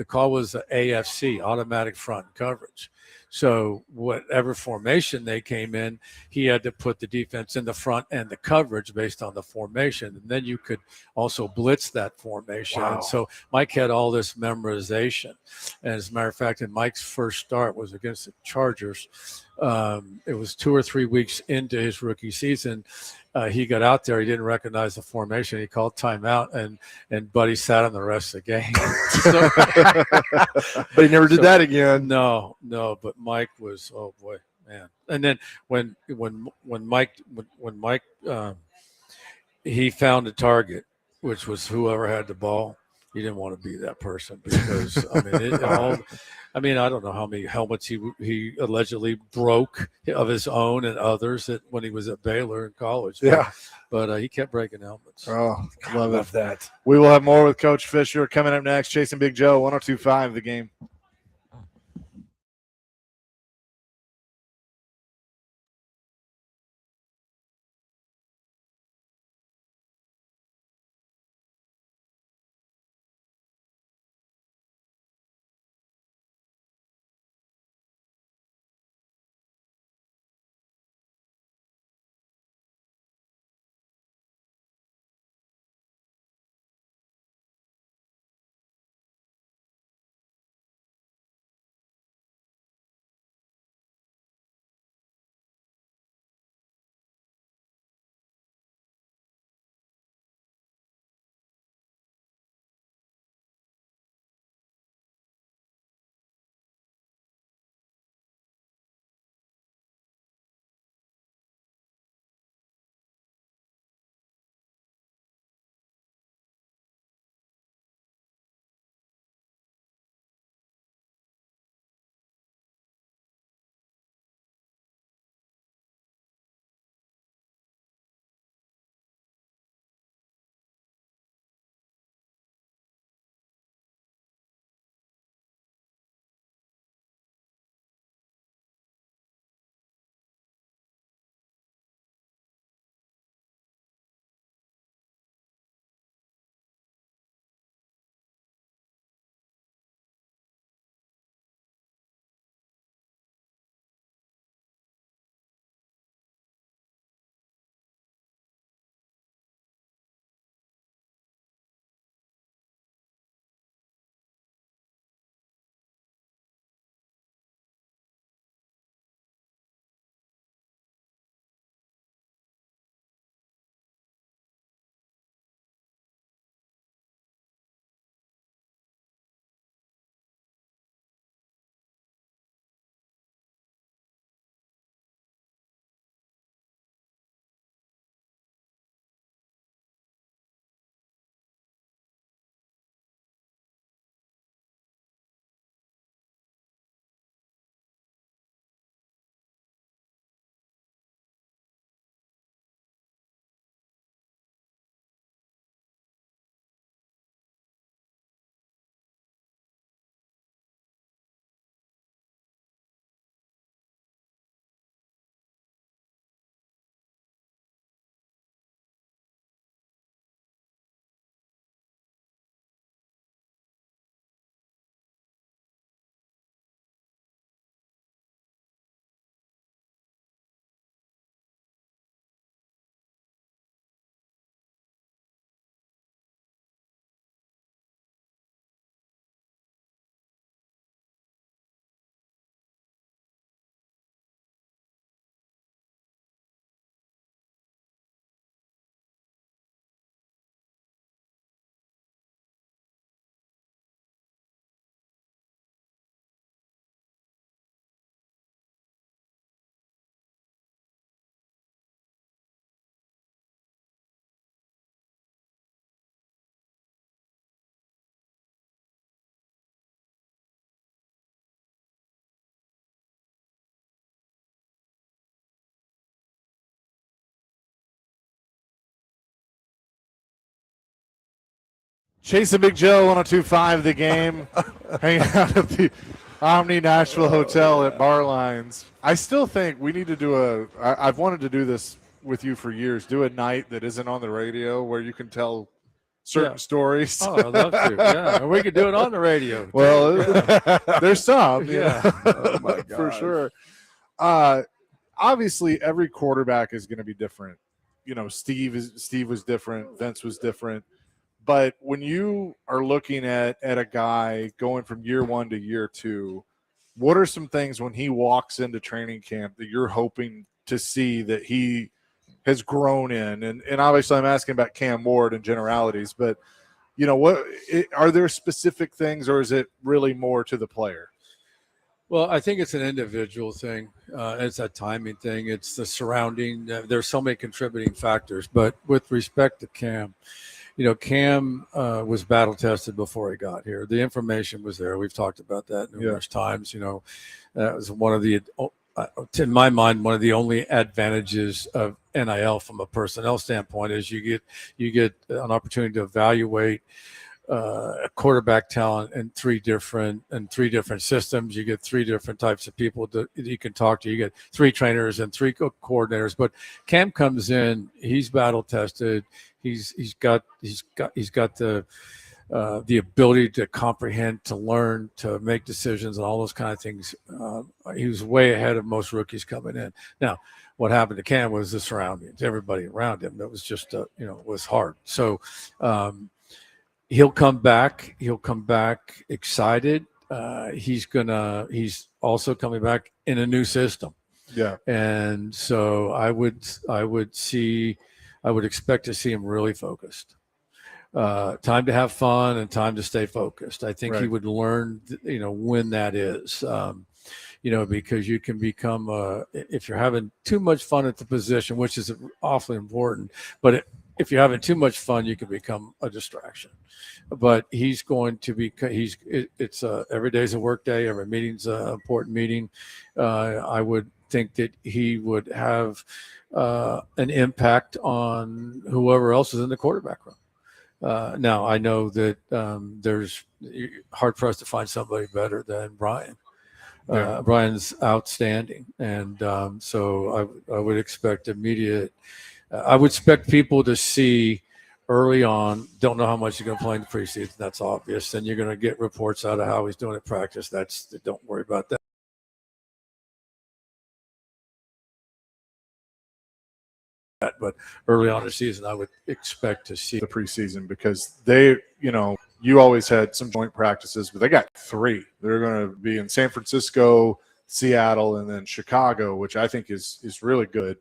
call was the AFC, automatic front coverage. So whatever formation they came in, he had to put the defense in the front and the coverage based on the formation. And then you could also blitz that formation. Wow. And so Mike had all this memorization. And as a matter of fact, in Mike's first start was against the Chargers. It was 2 or 3 weeks into his rookie season. He got out there. He didn't recognize the formation. He called timeout, and Buddy sat on the rest of the game. But he never did that again. No. But Mike was, oh boy, man. And then when Mike he found a target, which was whoever had the ball. He didn't want to be that person, because I don't know how many helmets he allegedly broke of his own and others when he was at Baylor in college. But he kept breaking helmets. Oh, love that. We will have more with Coach Fisher coming up next. Chasing Big Joe, 102.5 The Game. Chasing Big Joe 102.5 The Game, hanging out at the Omni Nashville Hotel at Barlines. I still think we need to do I've wanted to do this with you for years, do a night that isn't on the radio where you can tell certain stories. Oh, I'd love to. Yeah, and we could do it on the radio. Well, there's some. Yeah. Oh my God. For sure. Obviously, every quarterback is going to be different. You know, Steve was different. Vince was different. But when you are looking at a guy going from year 1 to year 2, what are some things when he walks into training camp that you're hoping to see that he has grown in? And obviously I'm asking about Cam Ward and generalities, but, you know, are there specific things, or is it really more to the player? Well, I think it's an individual thing. It's a timing thing. It's the surrounding. There's so many contributing factors. But with respect to Cam, you know, Cam was battle tested before he got here. The information was there. We've talked about that numerous times. You know, that was one of the, in my mind, one of the only advantages of NIL from a personnel standpoint is you get an opportunity to evaluate a quarterback talent in three different systems. You get 3 different types of people that you can talk to. You get 3 trainers and 3 coordinators. But Cam comes in, he's battle tested. He's got the ability to comprehend, to learn, to make decisions, and all those kind of things. He was way ahead of most rookies coming in. Now, what happened to Cam was the surroundings, everybody around him. That was just it was hard. So he'll come back. He'll come back excited. He's also coming back in a new system. Yeah. And so I would expect to see him really focused. Time to have fun and time to stay focused. I think he would learn, when that is, because you can become, if you're having too much fun at the position, which is awfully important, but if you're having too much fun, you can become a distraction. But he's going to be, it's every day's a work day. Every meeting's an important meeting. I would think that he would have an impact on whoever else is in the quarterback room. Now, I know that there's hard for us to find somebody better than Brian. Brian's outstanding. And so I would expect immediate I would expect people to see early on, don't know how much you're going to play in the preseason. That's obvious. And you're going to get reports out of how he's doing at practice. Don't worry about that. But early on in the season, I would expect to see the preseason, because you always had some joint practices, but they got 3. They're going to be in San Francisco, Seattle, and then Chicago, which I think is really good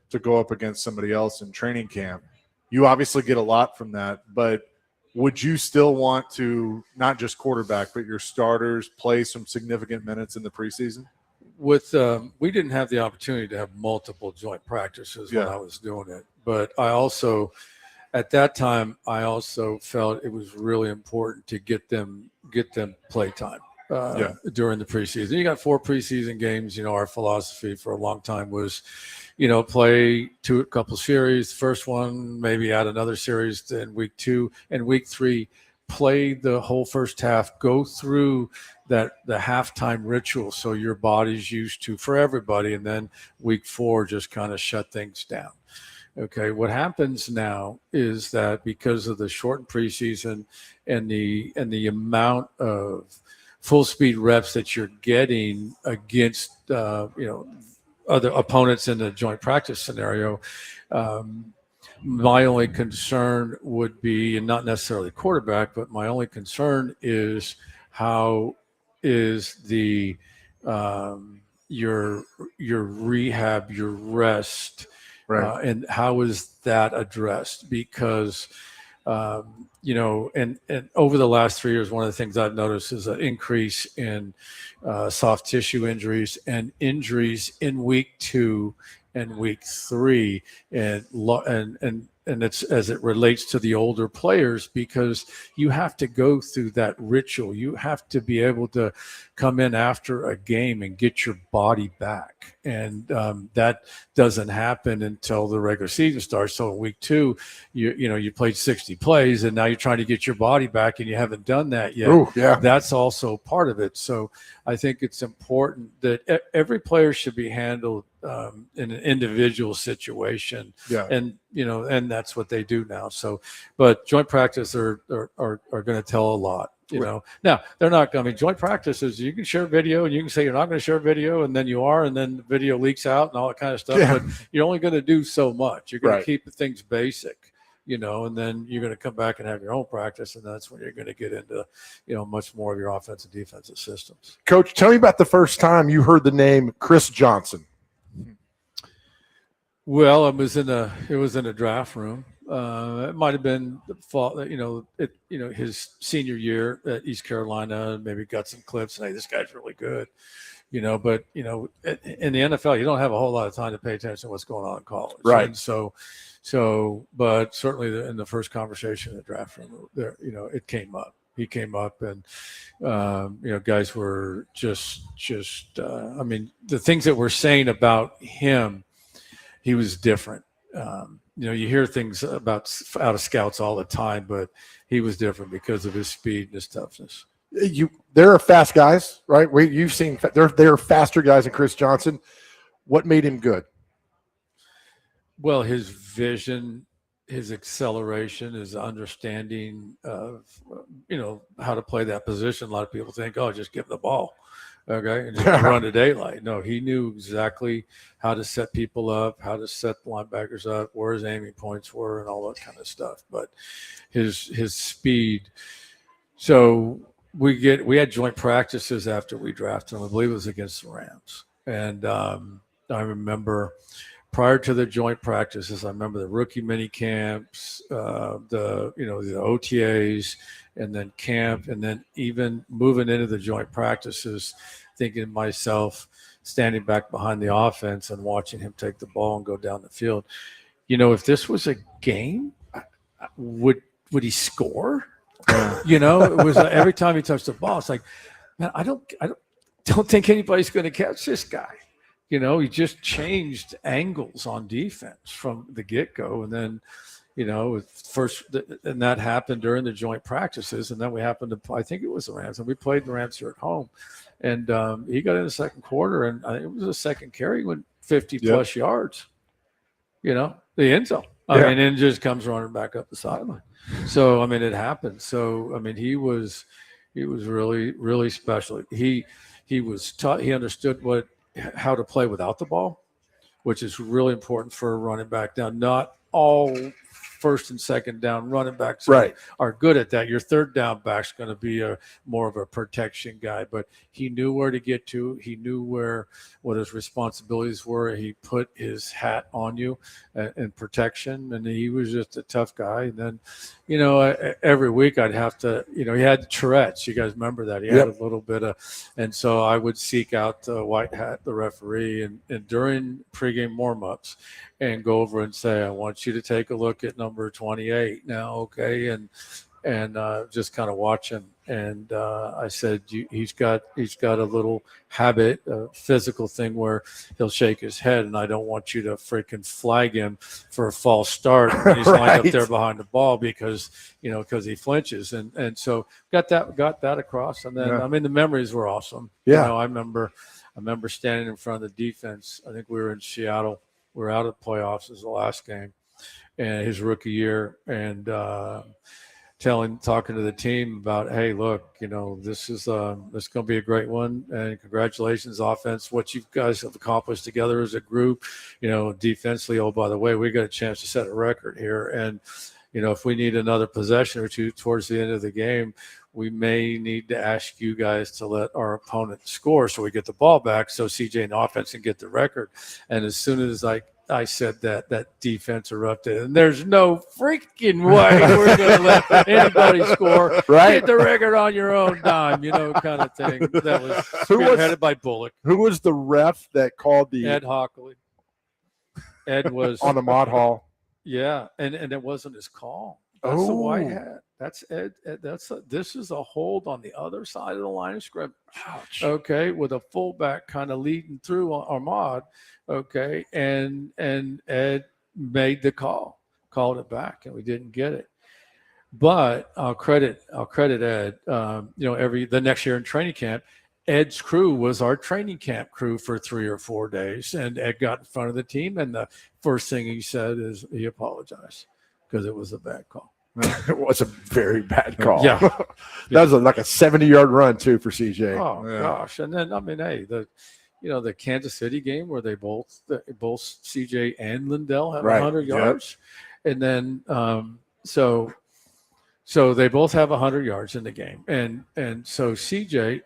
to go up against somebody else in training camp. You obviously get a lot from that, but would you still want to, not just quarterback, but your starters play some significant minutes in the preseason? We didn't have the opportunity to have multiple joint practices when I was doing it. But at that time, I also felt it was really important to get them play time during the preseason. You got 4 preseason games. Our philosophy for a long time was, play a couple series. First one, maybe add another series in week 2, and week 3, play the whole first half, go through the halftime ritual so your body's used to, for everybody, and then week 4 just kind of shut things down. Okay, what happens now is that because of the shortened preseason and the amount of full speed reps that you're getting against other opponents in the joint practice scenario, my only concern would be, and not necessarily quarterback, but my only concern is how is the your rehab, your rest, and how is that addressed? Because and over the last 3 years, one of the things I've noticed is an increase in soft tissue injuries and injuries in week 2 and week 3, and and it's as it relates to the older players, because you have to go through that ritual. You have to be able to come in after a game and get your body back. And that doesn't happen until the regular season starts. So in week 2, you played 60 plays and now you're trying to get your body back and you haven't done that yet. Ooh, yeah. That's also part of it. So I think it's important that every player should be handled in an individual situation. Yeah. And that's what they do now. So, but joint practice are going to tell a lot. Now they're not going to. Joint practices, you can share video and you can say you're not going to share video, and then you are, and then the video leaks out and all that kind of stuff. Yeah. But you're only going to do so much. You're going Right. to keep things basic, and then you're going to come back and have your own practice, and that's when you're going to get into, much more of your offensive defensive systems. Coach, tell me about the first time you heard the name Chris Johnson. Well, it was in a draft room. It might have been the fall, his senior year at East Carolina. Maybe got some clips. And, hey, this guy's really good, But in the NFL, you don't have a whole lot of time to pay attention to what's going on in college, right? And so, but certainly in the first conversation in the draft room, there, it came up. He came up, and guys were just. The things that we're saying about him. He was different. You hear things about out of scouts all the time, but he was different because of his speed and his toughness. They're fast guys, right? You've seen they're faster guys than Chris Johnson. What made him good? Well, his vision, his acceleration, his understanding of how to play that position. A lot of people think, oh, just give him the ball. Okay, and just run to daylight. No, he knew exactly how to set people up, how to set the linebackers up, where his aiming points were, and all that kind of stuff. But his speed. So we had joint practices after we drafted him. I believe it was against the Rams, and I remember prior to the joint practices, I remember the rookie mini camps, the OTAs. And then camp, and then even moving into the joint practices, thinking to myself, standing back behind the offense and watching him take the ball and go down the field. If this was a game, would he score? It was every time he touched the ball, it's like, man, I don't think anybody's going to catch this guy. He just changed angles on defense from the get-go, and then. First, and that happened during the joint practices, and then we happened to, I think it was the Rams, and we played the Rams here at home, and he got in the second quarter, and I think it was a second carry, went 50-plus yards, the end zone. And then just comes running back up the sideline. So, it happened. So, he was really, really special. He was taught, he understood how to play without the ball, which is really important for a running back. Now, not all first and second down running backs are good at that. Your third down back's going to be more of a protection guy, but he knew where to get to. He knew what his responsibilities were. He put his hat on you in protection, and he was just a tough guy. And then, every week I'd have to, he had Tourette's. You guys remember that? He had a little bit of, and so I would seek out White Hat, the referee, and during pregame warm-ups, and go over and say, I want you to take a look at number 28 now, okay? And just kind of watch him. And I said, he's got a little habit, a physical thing where he'll shake his head, and I don't want you to freaking flag him for a false start. And he's lined up there behind the ball because he flinches. And so got that across. And then, the memories were awesome. Yeah. I remember standing in front of the defense. I think we were in Seattle. We were out of the playoffs. It was the last game, and his rookie year, and talking to the team about, hey, look, this is going to be a great one, and congratulations, offense, what you guys have accomplished together as a group. Defensively, oh, by the way, we got a chance to set a record here, and if we need another possession or two towards the end of the game, we may need to ask you guys to let our opponent score so we get the ball back so CJ and the offense can get the record. And as soon as I said that defense erupted, and there's no freaking way we're going to let anybody score. Right. Get the record on your own dime, kind of thing. That was spearheaded by Bullock. Who was the ref that called the Ed Hockley. Ed was on the Mod Hall? Yeah, and it wasn't his call. That's the white hat. That's Ed. This is a hold on the other side of the line of scrimmage. Ouch. Okay, with a fullback kind of leading through Ahmad. Okay, and Ed made the called it back, and we didn't get it. But I'll credit Ed. The next year in training camp, Ed's crew was our training camp crew for 3 or 4 days, and Ed got in front of the team, and the first thing he said is he apologized because it was a bad call. It was a very bad call. Yeah. That was like a 70-yard run too for CJ. Oh gosh! And then hey, the Kansas City game where they both CJ and Lindell have 100 yards, and then so they both have 100 yards in the game, and so CJ,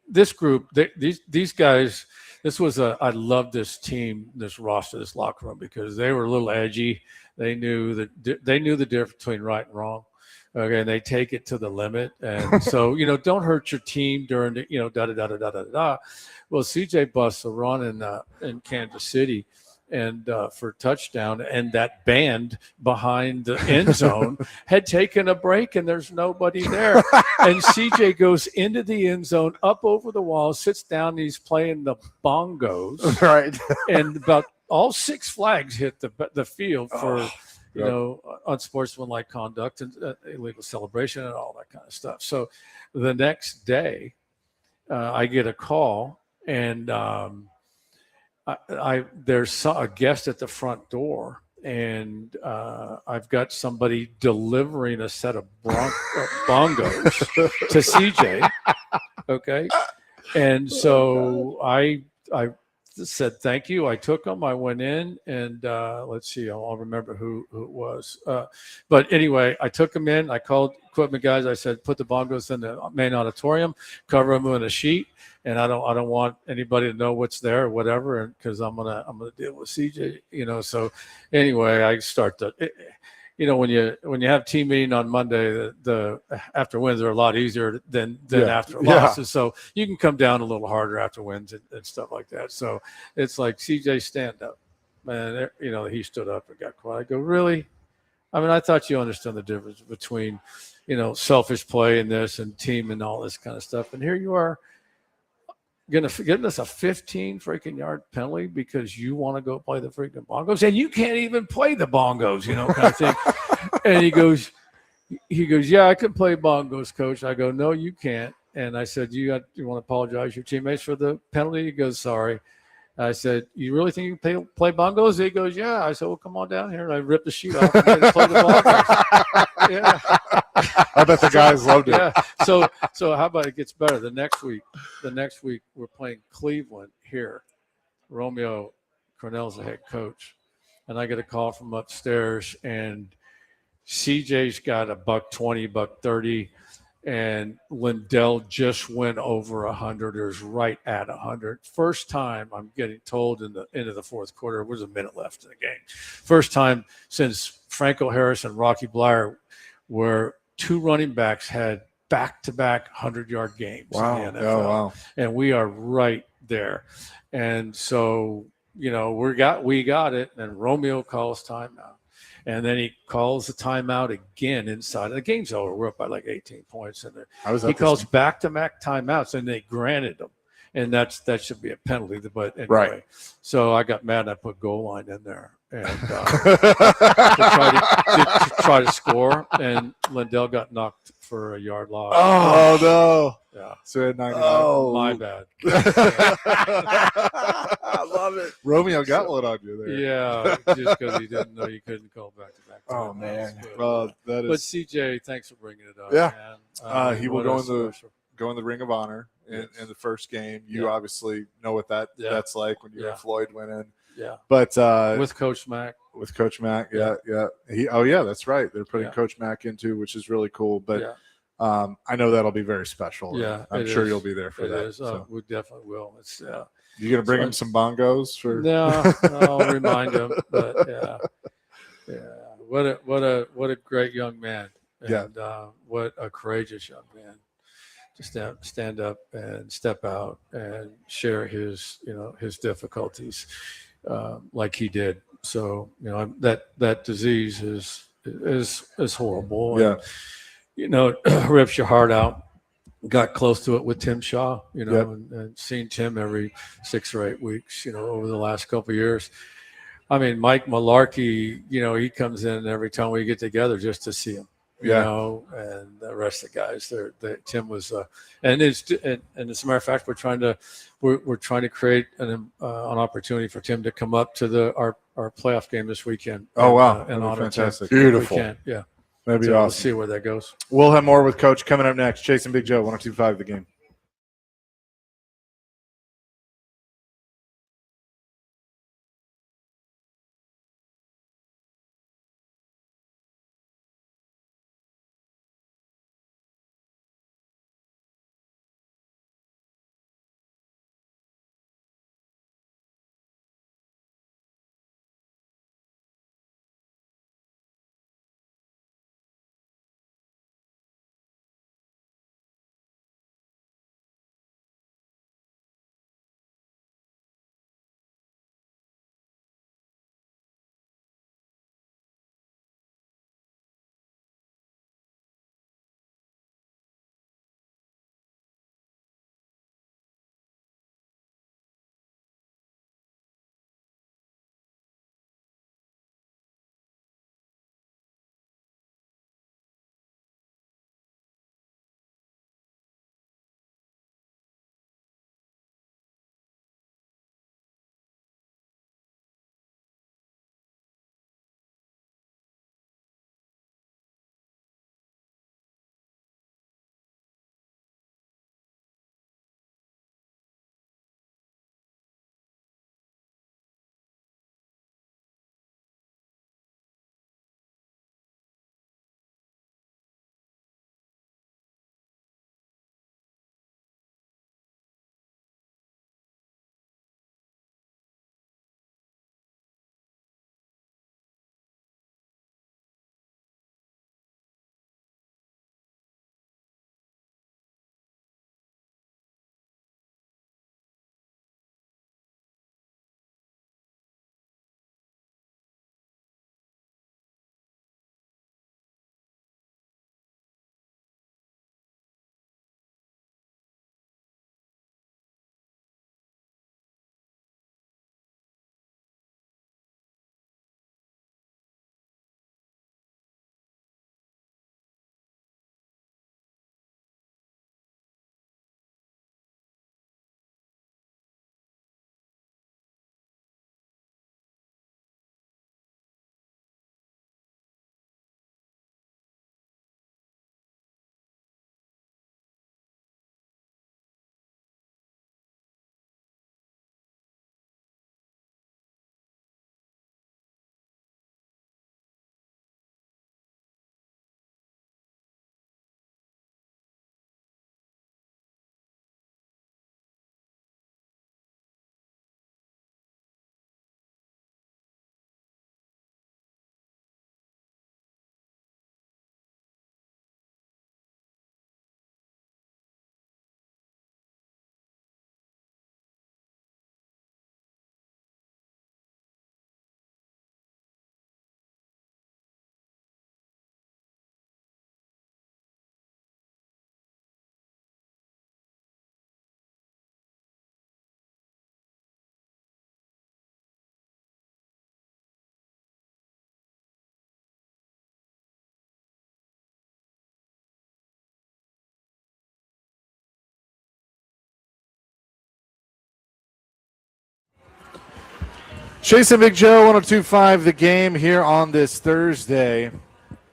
this group, these guys, I love this team, this roster, this locker room, because they were a little edgy. They knew the difference between right and wrong. Okay, and they take it to the limit, and so don't hurt your team during the da. Well, CJ busts a run in Kansas City, and for touchdown, and that band behind the end zone had taken a break, and there's nobody there, and CJ goes into the end zone, up over the wall, sits down, and he's playing the bongos, right, and about all 6 flags hit the field for unsportsmanlike conduct and illegal celebration and all that kind of stuff. So the next day, I get a call, and there's a guest at the front door, and I've got somebody delivering a set of bongos to CJ. Okay, and so I said thank you. I took them. I went in, and let's see. I'll remember who it was. But anyway, I took them in. I called equipment guys. I said, put the bongos in the main auditorium, cover them in a sheet, and I don't want anybody to know what's there or whatever, and because I'm gonna deal with CJ. So anyway, I start to. When you have team meeting on Monday, the after wins are a lot easier than after losses. So you can come down a little harder after wins and stuff like that. So it's like, CJ, stand up, man. He stood up and got quiet. I go, really? I mean, I thought you understood the difference between, selfish play and this and team and all this kind of stuff. And here you are, getting us a 15 freaking yard penalty because you want to go play the freaking bongos, and you can't even play the bongos, kind of thing. And he goes, yeah, I can play bongos, coach. I go, no, you can't. And I said, you want to apologize to your teammates for the penalty? He goes, sorry. I said, you really think you can play bongos? He goes, yeah. I said, well, come on down here. And I ripped the sheet off and made him play the bongos. Yeah. I bet the guys loved it. Yeah. So how about it gets better? The next week we're playing Cleveland here. Romeo Cornell's the head coach. And I get a call from upstairs, and CJ's got $120, $130. And Lindell just went over 100, or is right at 100. First time I'm getting told in the end of the fourth quarter, there was a minute left in the game. First time since Franco Harris and Rocky Blyer, where 2 running backs had back-to-back 100-yard games in the NFL. Oh, wow. And we are right there. And so, we got it, and Romeo calls timeout. And then he calls the timeout again inside. The game's over. We're up by like 18 points. And he calls back-to-back timeouts, and they granted them. And that should be a penalty. But anyway, right. So I got mad and I put goal line in there and to try to score. And Lindell got knocked for a yard loss. Oh, no. Yeah. So at 99. Oh, my bad. I love it. Romeo got one on you there. Yeah, just because he didn't know you couldn't call back-to-back. Oh, man. That But is. CJ, thanks for bringing it up. Yeah. Man. He will go in the Ring of Honor in the first game. You obviously know what that's like when you and Floyd went in. Yeah. But with Coach Mack. With Coach Mack, yeah. That's right. They're putting Coach Mack into, which is really cool. But I know that'll be very special. Yeah, I'm sure you'll be there for that. It is. So. We definitely will. It's You gonna bring him some bongos for? No, I'll remind him. But what a great young man, and what a courageous young man to stand up and step out and share his difficulties like he did. So that disease is horrible. Yeah. And, rips your heart out. Got close to it with Tim Shaw, Yep. and seen Tim every 6 or 8 weeks, over the last couple of years. I mean, Mike Malarkey, he comes in every time we get together just to see him, and the rest of the guys. Tim was, and as a matter of fact, we're trying to create an opportunity for Tim to come up to our playoff game this weekend. Oh, wow. And honor Fantastic. Tim. Beautiful. Yeah. That'd be So we'll awesome. see where that goes. We'll have more with Coach coming up next. Chasing Big Joe, 102.5 The Game. Chasing Big Joe, 102.5 The Game here on this Thursday.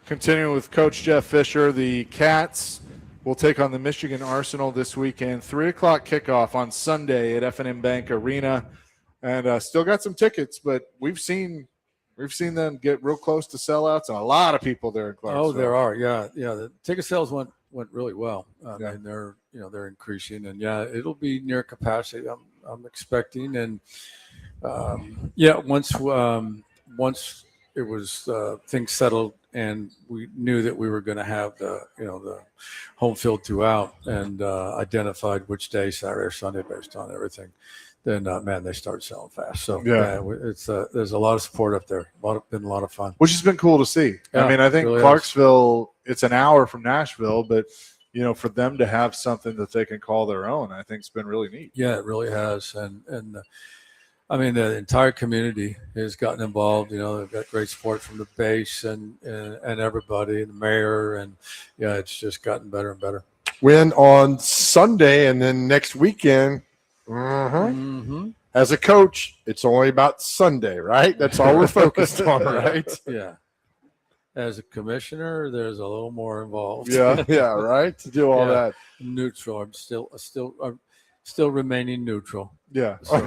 Continuing with Coach Jeff Fisher, the Cats will take on the Michigan Arsenal this weekend. 3 o'clock kickoff on Sunday at F&M Bank Arena. And still got some tickets, but we've seen them get real close to sellouts, and a lot of people there in Clarksville. Oh, there are, yeah. The ticket sales went really well. And they're increasing, and it'll be near capacity. I'm expecting, and once it was things settled, and we knew that we were going to have the home field throughout, and identified which day, Saturday or Sunday, based on everything. Then man, they started selling fast. So it's there's a lot of support up there. Been a lot of fun, which has been cool to see. Yeah, I mean, I think really Clarksville, it's an hour from Nashville, but for them to have something that they can call their own, I think it's been really neat. Yeah, it really has, and I mean, the entire community has gotten involved. They've got great support from the base and everybody, and the mayor, and it's just gotten better and better. Win on Sunday, and then next weekend. As a coach, it's only about Sunday, right? That's all we're focused on, right? Yeah. As a commissioner, there's a little more involved. Yeah, right. To do all that. Neutral. I'm still remaining neutral. Yeah. So,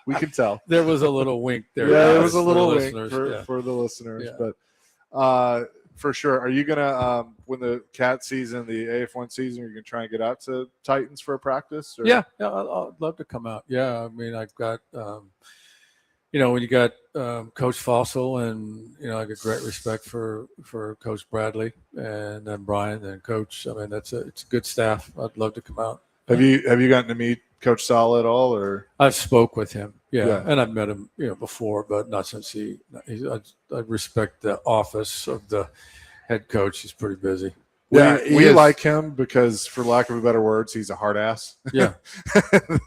we can tell. There was a little wink there. Yeah, there was a little wink listeners. for the listeners. Yeah. But for sure, are you gonna when the Cat season, the AF1 season, are you gonna try and get out to Titans for a practice? Or? Yeah, I'd love to come out. Yeah, I mean, I've got when you got Coach Fossil, and I get great respect for Coach Bradley, and then Brian and Coach. I mean, it's a good staff. I'd love to come out. Have you gotten to meet Coach Saleh at all, or? I've spoke with him, and I've met him, before, but not since I respect the office of the head coach. He's pretty busy. We like him because, for lack of better words, he's a hard ass. Yeah,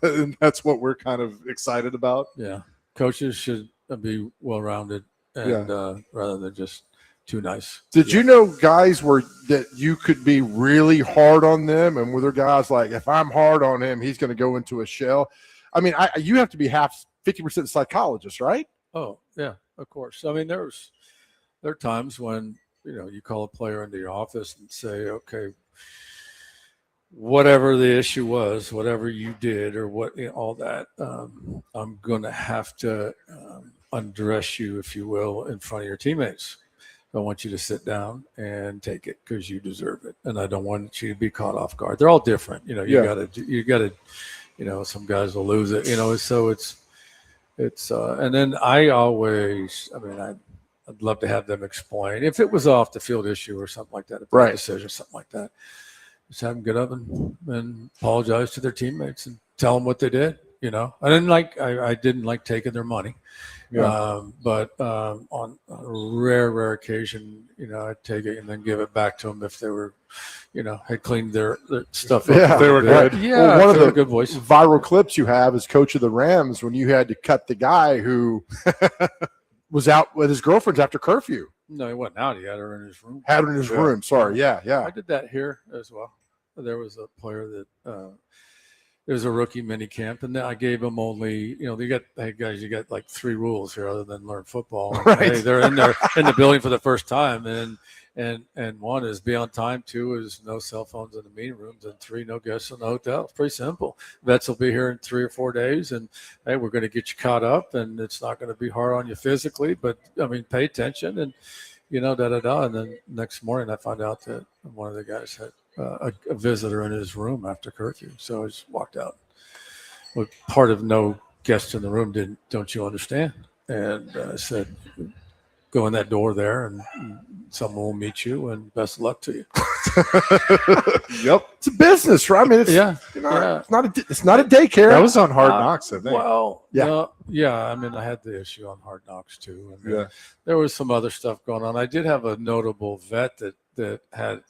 and that's what we're kind of excited about. Yeah, coaches should be well-rounded, and rather than just too nice. Did you know guys that you could be really hard on them, and were there guys like, if I'm hard on him, he's going to go into a shell? I mean, you have to be 50% psychologist, right? Oh yeah, of course. I mean, there are times when you call a player into your office and say, okay, whatever the issue was, whatever you did, or all that, I'm going to have to undress you, if you will, in front of your teammates. I want you to sit down and take it because you deserve it, and I don't want you to be caught off guard. They're all different, you gotta, some guys will lose it, So it's, and then I'd love to have them explain if it was off the field issue or something like that, a bad decision, something like that. Just have them get up and apologize to their teammates and tell them what they did. I didn't like taking their money. But on a rare occasion, I'd take it and then give it back to them if they were, had cleaned their stuff up. Yeah, they were good. Yeah, one of the good voice. Viral clips you have is Coach of the Rams when you had to cut the guy who was out with his girlfriends after curfew. No, he wasn't out. He had her in his room. Had her in his room. Sorry. Yeah. I did that here as well. There was a player that it was a rookie mini camp, and then I gave them only, hey guys, you got like 3 rules here other than learn football. And, right. Hey, they're in the building for the first time, and 1 is be on time, 2 is no cell phones in the meeting rooms, and 3, no guests in the hotel. It's pretty simple. Vets will be here in 3 or 4 days, and hey, we're going to get you caught up, and it's not going to be hard on you physically, but I mean, pay attention, and And then next morning I found out that one of the guys had a visitor in his room after curfew. So I just walked out. Well, part of no guest in the room don't you understand? And I said, go in that door there and someone will meet you, and best of luck to you. Yep. It's a business, right? I mean, it's not a daycare. That was on Hard Knocks, I think. Well, I mean, I had the issue on Hard Knocks too. And there was some other stuff going on. I did have a notable vet that had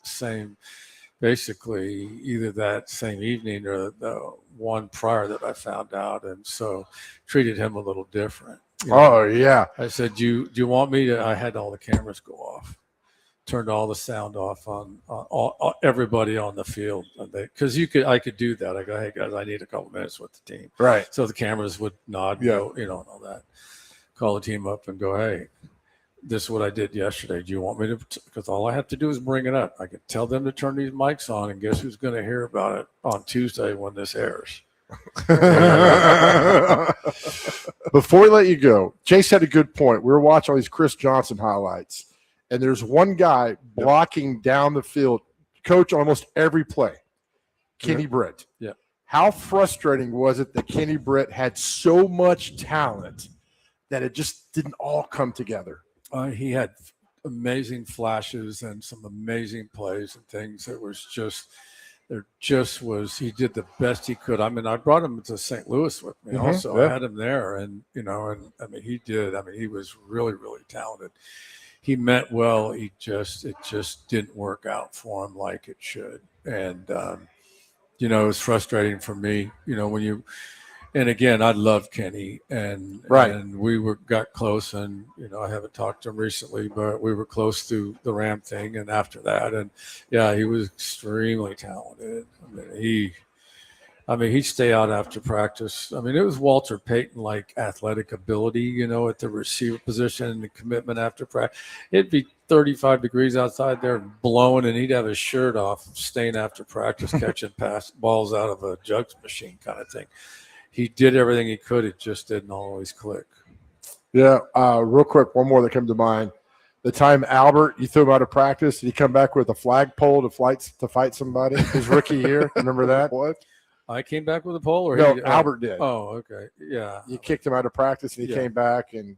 basically either that same evening or the one prior that I found out, and so treated him a little different. Oh yeah. I said, do you want me to? I had all the cameras go off, turned all the sound off on everybody on the field, because I could do that. I go, hey guys, I need a couple minutes with the team. Right. So the cameras would nod, go, and all that. Call the team up and go, hey, this is what I did yesterday. Do you want me to? Because all I have to do is bring it up. I can tell them to turn these mics on, and guess who's going to hear about it on Tuesday when this airs? Before we let you go, Chase had a good point. We were watching all these Chris Johnson highlights, and there's one guy blocking down the field, coach almost every play. Kenny Britt. Yeah. How frustrating was it that Kenny Britt had so much talent that it just didn't all come together? He had amazing flashes and some amazing plays and things. It was just, he did the best he could. I mean, I brought him to St. Louis with me also. I had him there, and, I mean, he was really, really talented. He meant well. It just didn't work out for him like it should. And, it was frustrating for me, and again, I love Kenny, and we got close, and I haven't talked to him recently, but we were close through the Ram thing, and after that, and he was extremely talented. He'd stay out after practice. I mean, it was Walter Payton like athletic ability, at the receiver position and the commitment after practice. It'd be 35 degrees outside there, blowing, and he'd have his shirt off, staying after practice, catching balls out of a jugs machine kind of thing. He did everything he could. It just didn't always click. Yeah. Real quick, one more that came to mind. The time Albert, you threw him out of practice, did he come back with a flagpole to fight somebody his rookie year? Remember that? What? I came back with a pole, or no? Albert did. Oh, okay. Yeah. You kicked him out of practice, and he came back, and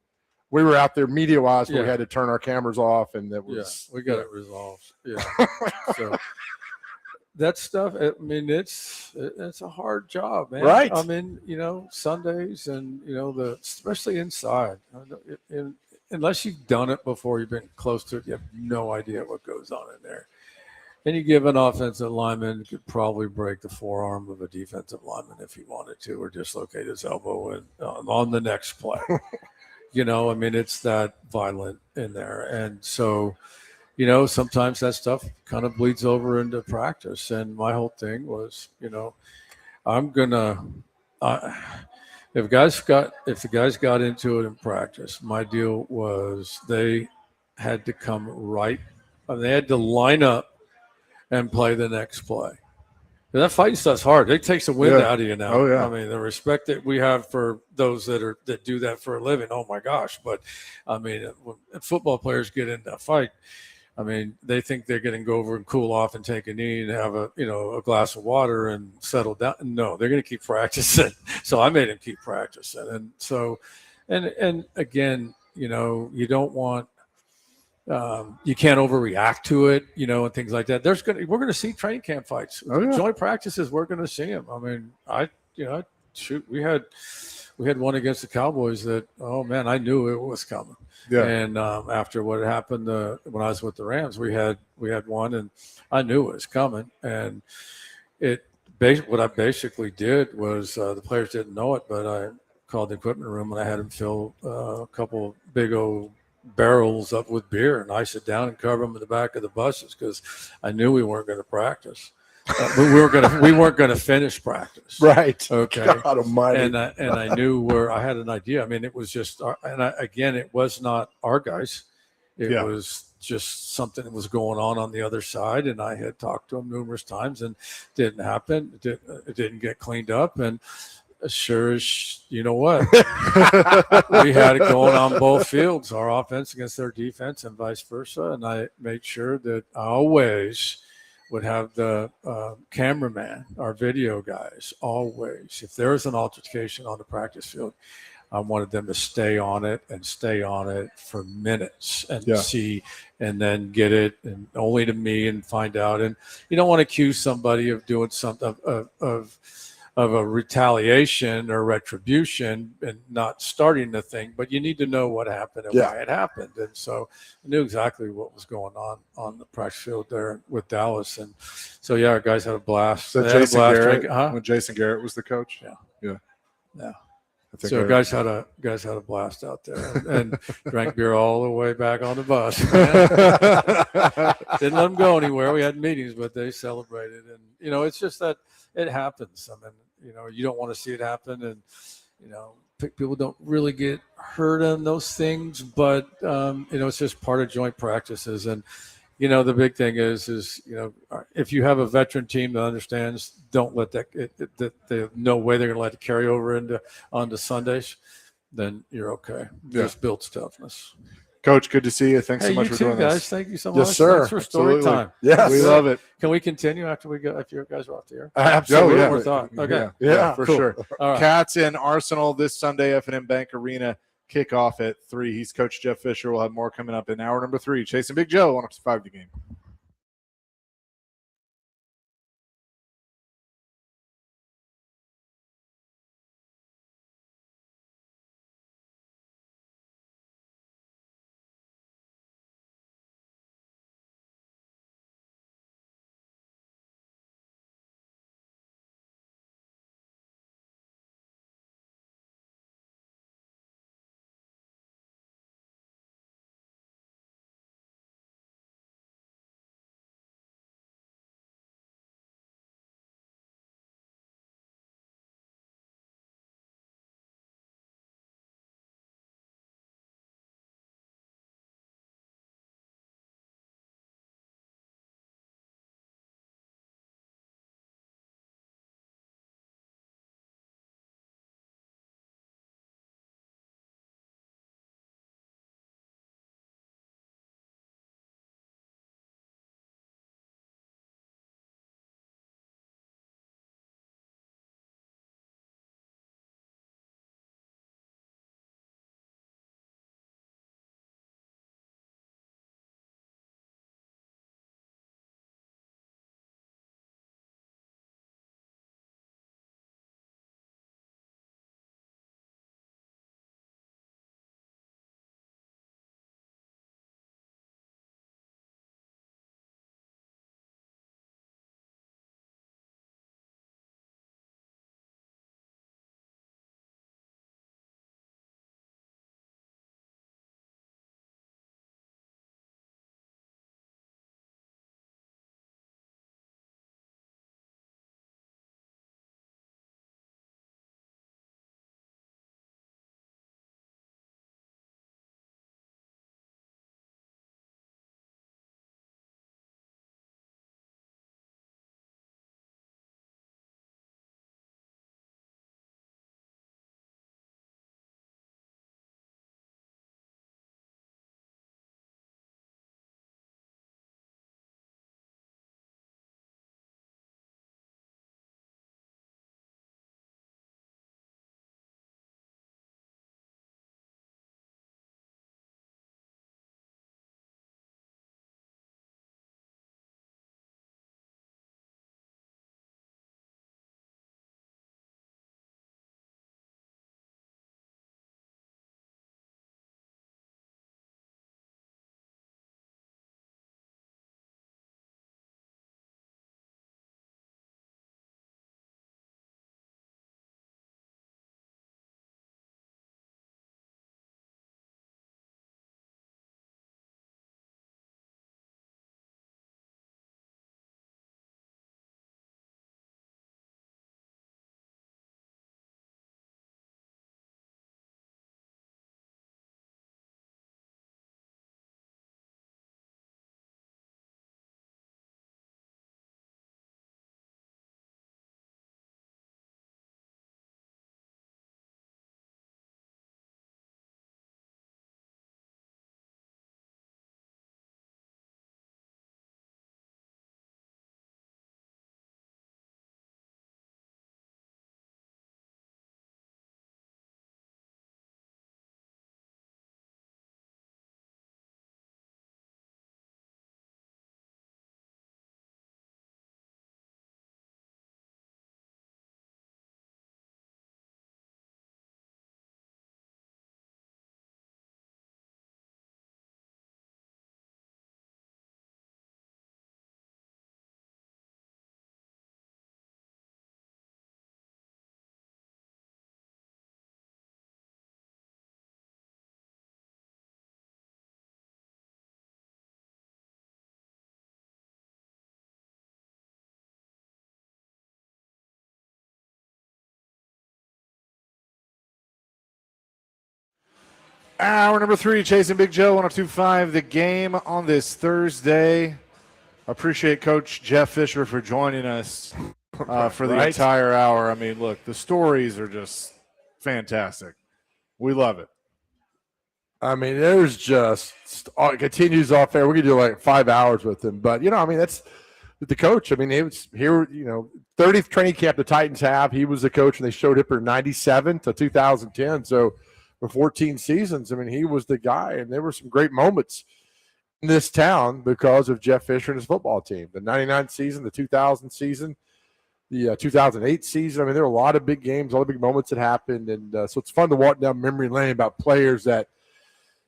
we were out there media-wise, but we had to turn our cameras off, and it was. We got it resolved. Yeah. So. That stuff, I mean, it's a hard job, man. Right. I mean, Sundays and, especially inside. Unless you've done it before, you've been close to it, you have no idea what goes on in there. Any given offensive lineman could probably break the forearm of a defensive lineman if he wanted to, or dislocate his elbow and on the next play. I mean, it's that violent in there. And so, sometimes that stuff kind of bleeds over into practice. And my whole thing was, if the guys got into it in practice, my deal was they had to come right. They had to line up and play the next play. And that fighting stuff's hard. It takes the wind out of you now. Oh, yeah. I mean, the respect that we have for those that do that for a living, oh my gosh. But I mean, when football players get into a fight, I mean, they think they're going to go over and cool off and take a knee and have a glass of water and settle down. No, they're going to keep practicing. So I made them keep practicing. And so, and again, you don't want, you can't overreact to it, and things like that. We're going to see training camp fights. Joint practices, we're going to see them. I mean, we had one against the Cowboys that, oh man, I knew it was coming. Yeah. And after what happened when I was with the Rams, we had one, and I knew it was coming. And what I basically did was the players didn't know it, but I called the equipment room and I had them fill a couple big old barrels up with beer and ice it down and cover them in the back of the buses because I knew we weren't going to practice. We weren't going to finish practice. Right. Okay. God almighty. And I knew where I had an idea. I mean, it was just, it was not our guys. It was just something that was going on the other side. And I had talked to them numerous times and it didn't happen. It didn't get cleaned up. And sure as you know what, we had it going on both fields, our offense against their defense and vice versa. And I made sure that I always would have the cameraman, our video guys, always. If there was an altercation on the practice field, I wanted them to stay on it for minutes and see, and then get it and only to me and find out. And you don't want to accuse somebody of doing something of a retaliation or retribution and not starting the thing, but you need to know what happened and why it happened. And so I knew exactly what was going on the practice field there with Dallas. And so, our guys had a blast. So Jason Garrett, when Jason Garrett was the coach? Yeah. So guys had a blast out there and drank beer all the way back on the bus. Didn't let them go anywhere. We had meetings, but they celebrated. And, it's just that it happens. I mean, you don't want to see it happen. And, people don't really get hurt on those things, but, it's just part of joint practices. And, the big thing is, if you have a veteran team that understands, don't let that there's no way they're going to let it carry over onto Sundays, then you're okay. Just build toughness. Coach, good to see you. Thanks so much for doing guys. this. Thank you so much. Yes, sir. Thanks for story time. Yes, we love it. Can we continue after we go? If you guys are off the air, absolutely. More thought. Okay. Yeah, for cool. sure. All right. Cats in Arsenal this Sunday, F&M Bank Arena. kickoff at 3. He's Coach Jeff Fisher. We'll have more coming up in hour number 3. Chasing Big Joe, 105 The Game. Hour number 3, Chasing Big Joe, 102.5 The Game on this Thursday. Appreciate Coach Jeff Fisher for joining us for the entire hour. I mean, look, the stories are just fantastic. We love it. I mean, there's just it continues off there. We could do like 5 hours with him, but I mean, that's the coach. I mean, he was here. 30th training camp the Titans have. He was the coach, and they showed up for 97 to 2010. So for 14 seasons. I mean, he was the guy, and there were some great moments in this town because of Jeff Fisher and his football team. The 99 season, the 2000 season, the 2008 season. I mean, there were a lot of big games, all the big moments that happened. And so it's fun to walk down memory lane about players that,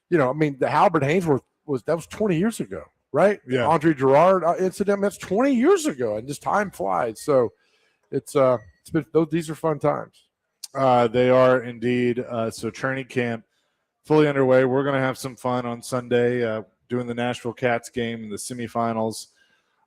you know, I mean, the Halbert Hainsworth was 20 years ago, right? Yeah. Andre Gerard incident, that's 20 years ago, and just time flies. So it's been, these are fun times. They are indeed. So training camp fully underway. We're going to have some fun on Sunday doing the Nashville Kats game in the semifinals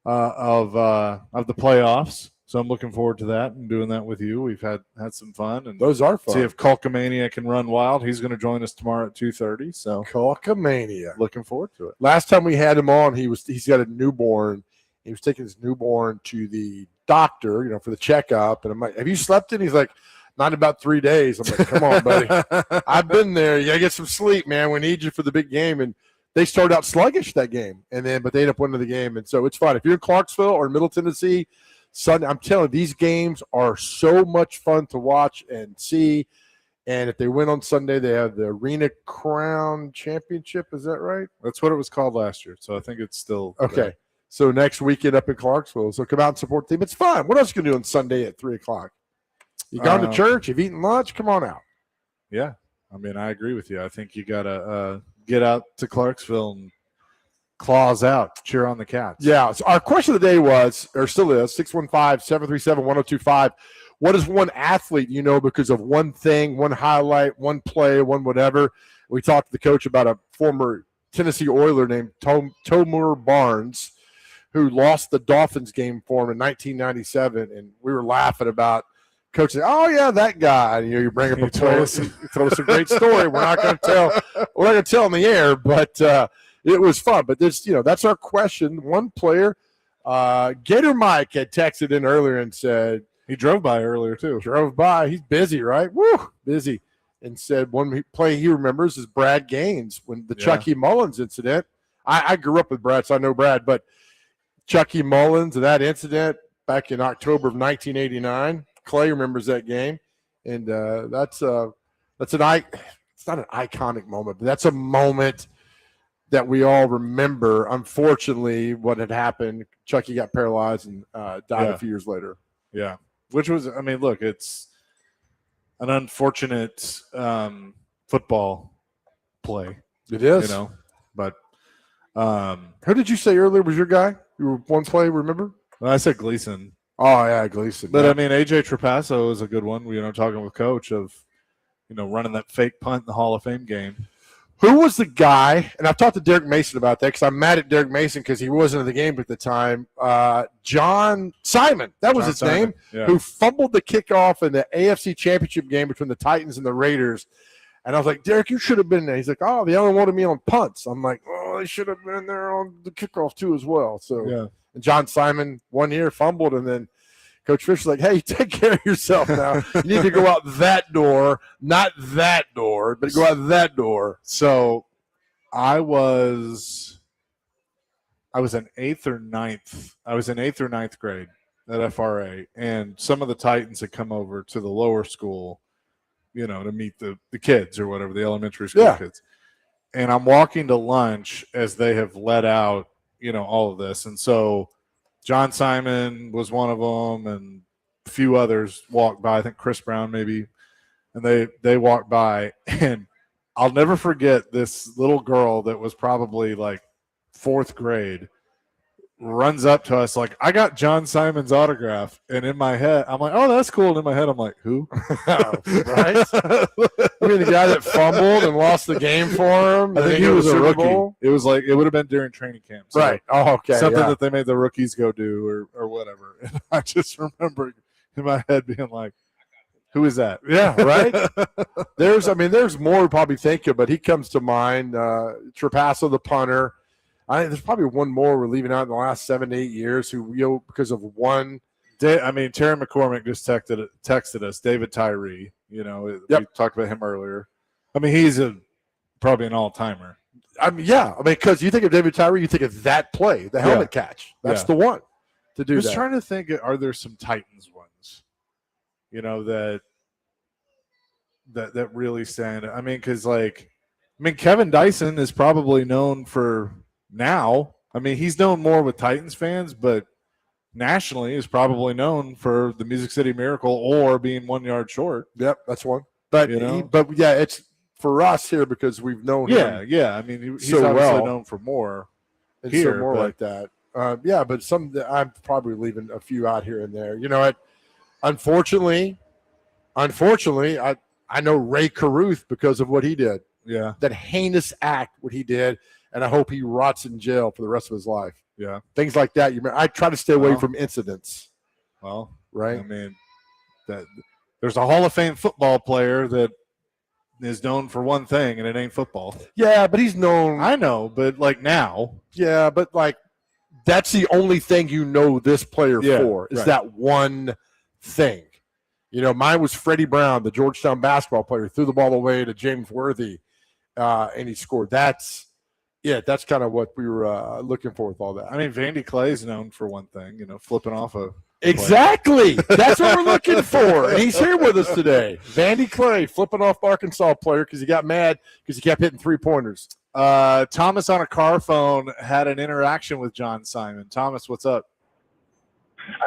of the playoffs. So I'm looking forward to that and doing that with you. We've had some fun, and those are fun. See if Culkamania can run wild. He's going to join us tomorrow at 2:30. So Culkamania, looking forward to it. Last time we had him on, he's got a newborn. He was taking his newborn to the doctor, you know, for the checkup. And I'm like, "Have you slept in?" He's like, "Not in about 3 days." I'm like, "Come on, buddy. I've been there. You gotta get some sleep, man. We need you for the big game." And they started out sluggish that game, but they ended up winning the game. And so it's fun. If you're in Clarksville or in Middle Tennessee, Sunday, I'm telling you, these games are so much fun to watch and see. And if they win on Sunday, they have the Arena Crown Championship. Is that right? That's what it was called last year. So I think it's still okay. there. So next weekend up in Clarksville. So come out and support the team. It's fun. What else you can do on Sunday at 3:00? You gone to church? You've eaten lunch? Come on out. Yeah. I mean, I agree with you. I think you got to get out to Clarksville and claws out, cheer on the Cats. Yeah. So our question of the day was, or still is, 615-737-1025. What is one athlete you know because of one thing, one highlight, one play, one whatever? We talked to the coach about a former Tennessee Oiler named Tomur Barnes, who lost the Dolphins game for him in 1997, and we were laughing about coach saying, "Oh yeah, that guy." And, you bring up a play, told us a great story. We're not going to tell on the air, but it was fun. But this, that's our question. One player, Gator Mike had texted in earlier and said he drove by earlier too. Drove by. He's busy, right? Woo, busy. And said one play he remembers is Brad Gaines when the Chucky Mullins incident. I grew up with Brad, so I know Brad, but Chucky Mullins and that incident back in October of 1989. Clay remembers that game, and it's not an iconic moment, but that's a moment that we all remember. Unfortunately, what had happened, Chucky got paralyzed and died a few years later. Yeah, which was, I mean, look, it's an unfortunate football play. It is, but who did you say earlier was your guy? You were one play, remember? I said Gleason. Oh yeah, Gleason. But I mean, AJ Trapasso is a good one. Talking with Coach of, running that fake punt in the Hall of Fame game. Who was the guy? And I've talked to Derek Mason about that because I'm mad at Derek Mason because he wasn't in the game at the time. John Simon, that was his name, who fumbled the kickoff in the AFC Championship game between the Titans and the Raiders. And I was like, Derek, you should have been there. He's like, oh, they only wanted me on punts. I'm like, oh, they should have been there on the kickoff too as well. So, and John Simon 1 year fumbled, and then Coach Fisher's like, hey, take care of yourself now. You need to go out that door, not that door, but go out that door. So I was in eighth or ninth. I was in 8th or 9th grade at FRA, and some of the Titans had come over to the lower school, to meet the kids or whatever, the elementary school kids. And I'm walking to lunch as they have let out, all of this. And so John Simon was one of them, and a few others walked by. I think Chris Brown maybe. And they walked by, and I'll never forget this little girl that was probably like 4th grade runs up to us like, I got John Simon's autograph. And in my head, I'm like, oh, that's cool. And in my head, I'm like, who? Right? I mean, the guy that fumbled and lost the game for him. I think he was a rookie. It was like, it would have been during training camp. So right. Oh, okay. Something that they made the rookies go do or whatever. And I just remember in my head being like, who is that? Yeah, right? There's more we probably think of, but he comes to mind. Trapasso, the punter. There's probably one more we're leaving out in the last 7 to 8 years who, because of one. Terry McCormick just texted us, David Tyree. We talked about him earlier. I mean, he's probably an all-timer. Because you think of David Tyree, you think of that play, the helmet catch. That's the one to do that. I was trying to think, are there some Titans ones, that that really stand. I mean, because Kevin Dyson is probably known for now. I mean, he's known more with Titans fans, but nationally is probably known for the Music City Miracle or being 1 yard short. Yep, that's one. But yeah, it's for us here because we've known him. Yeah. I mean, he's so obviously well. known for more. And here, so more like that. Yeah, but I'm probably leaving a few out here and there. You know what? Unfortunately, I know Ray Caruth because of what he did. Yeah. That heinous act, what he did, and I hope he rots in jail for the rest of his life. Yeah. Things like that. I try to stay away from incidents. Well, right. I mean, there's a Hall of Fame football player that is known for one thing, and it ain't football. Yeah, but he's known. I know, but now. Yeah, but that's the only thing you know this player for is that one thing. Mine was Freddie Brown, the Georgetown basketball player, threw the ball away to James Worthy, and he scored. That's kind of what we were looking for with all that. I mean, Vandy Clay's known for one thing, flipping off a exactly. That's what we're looking for. And he's here with us today. Vandy Clay flipping off the Arkansas player because he got mad because he kept hitting 3-pointers. Thomas on a car phone had an interaction with John Simon. Thomas, what's up?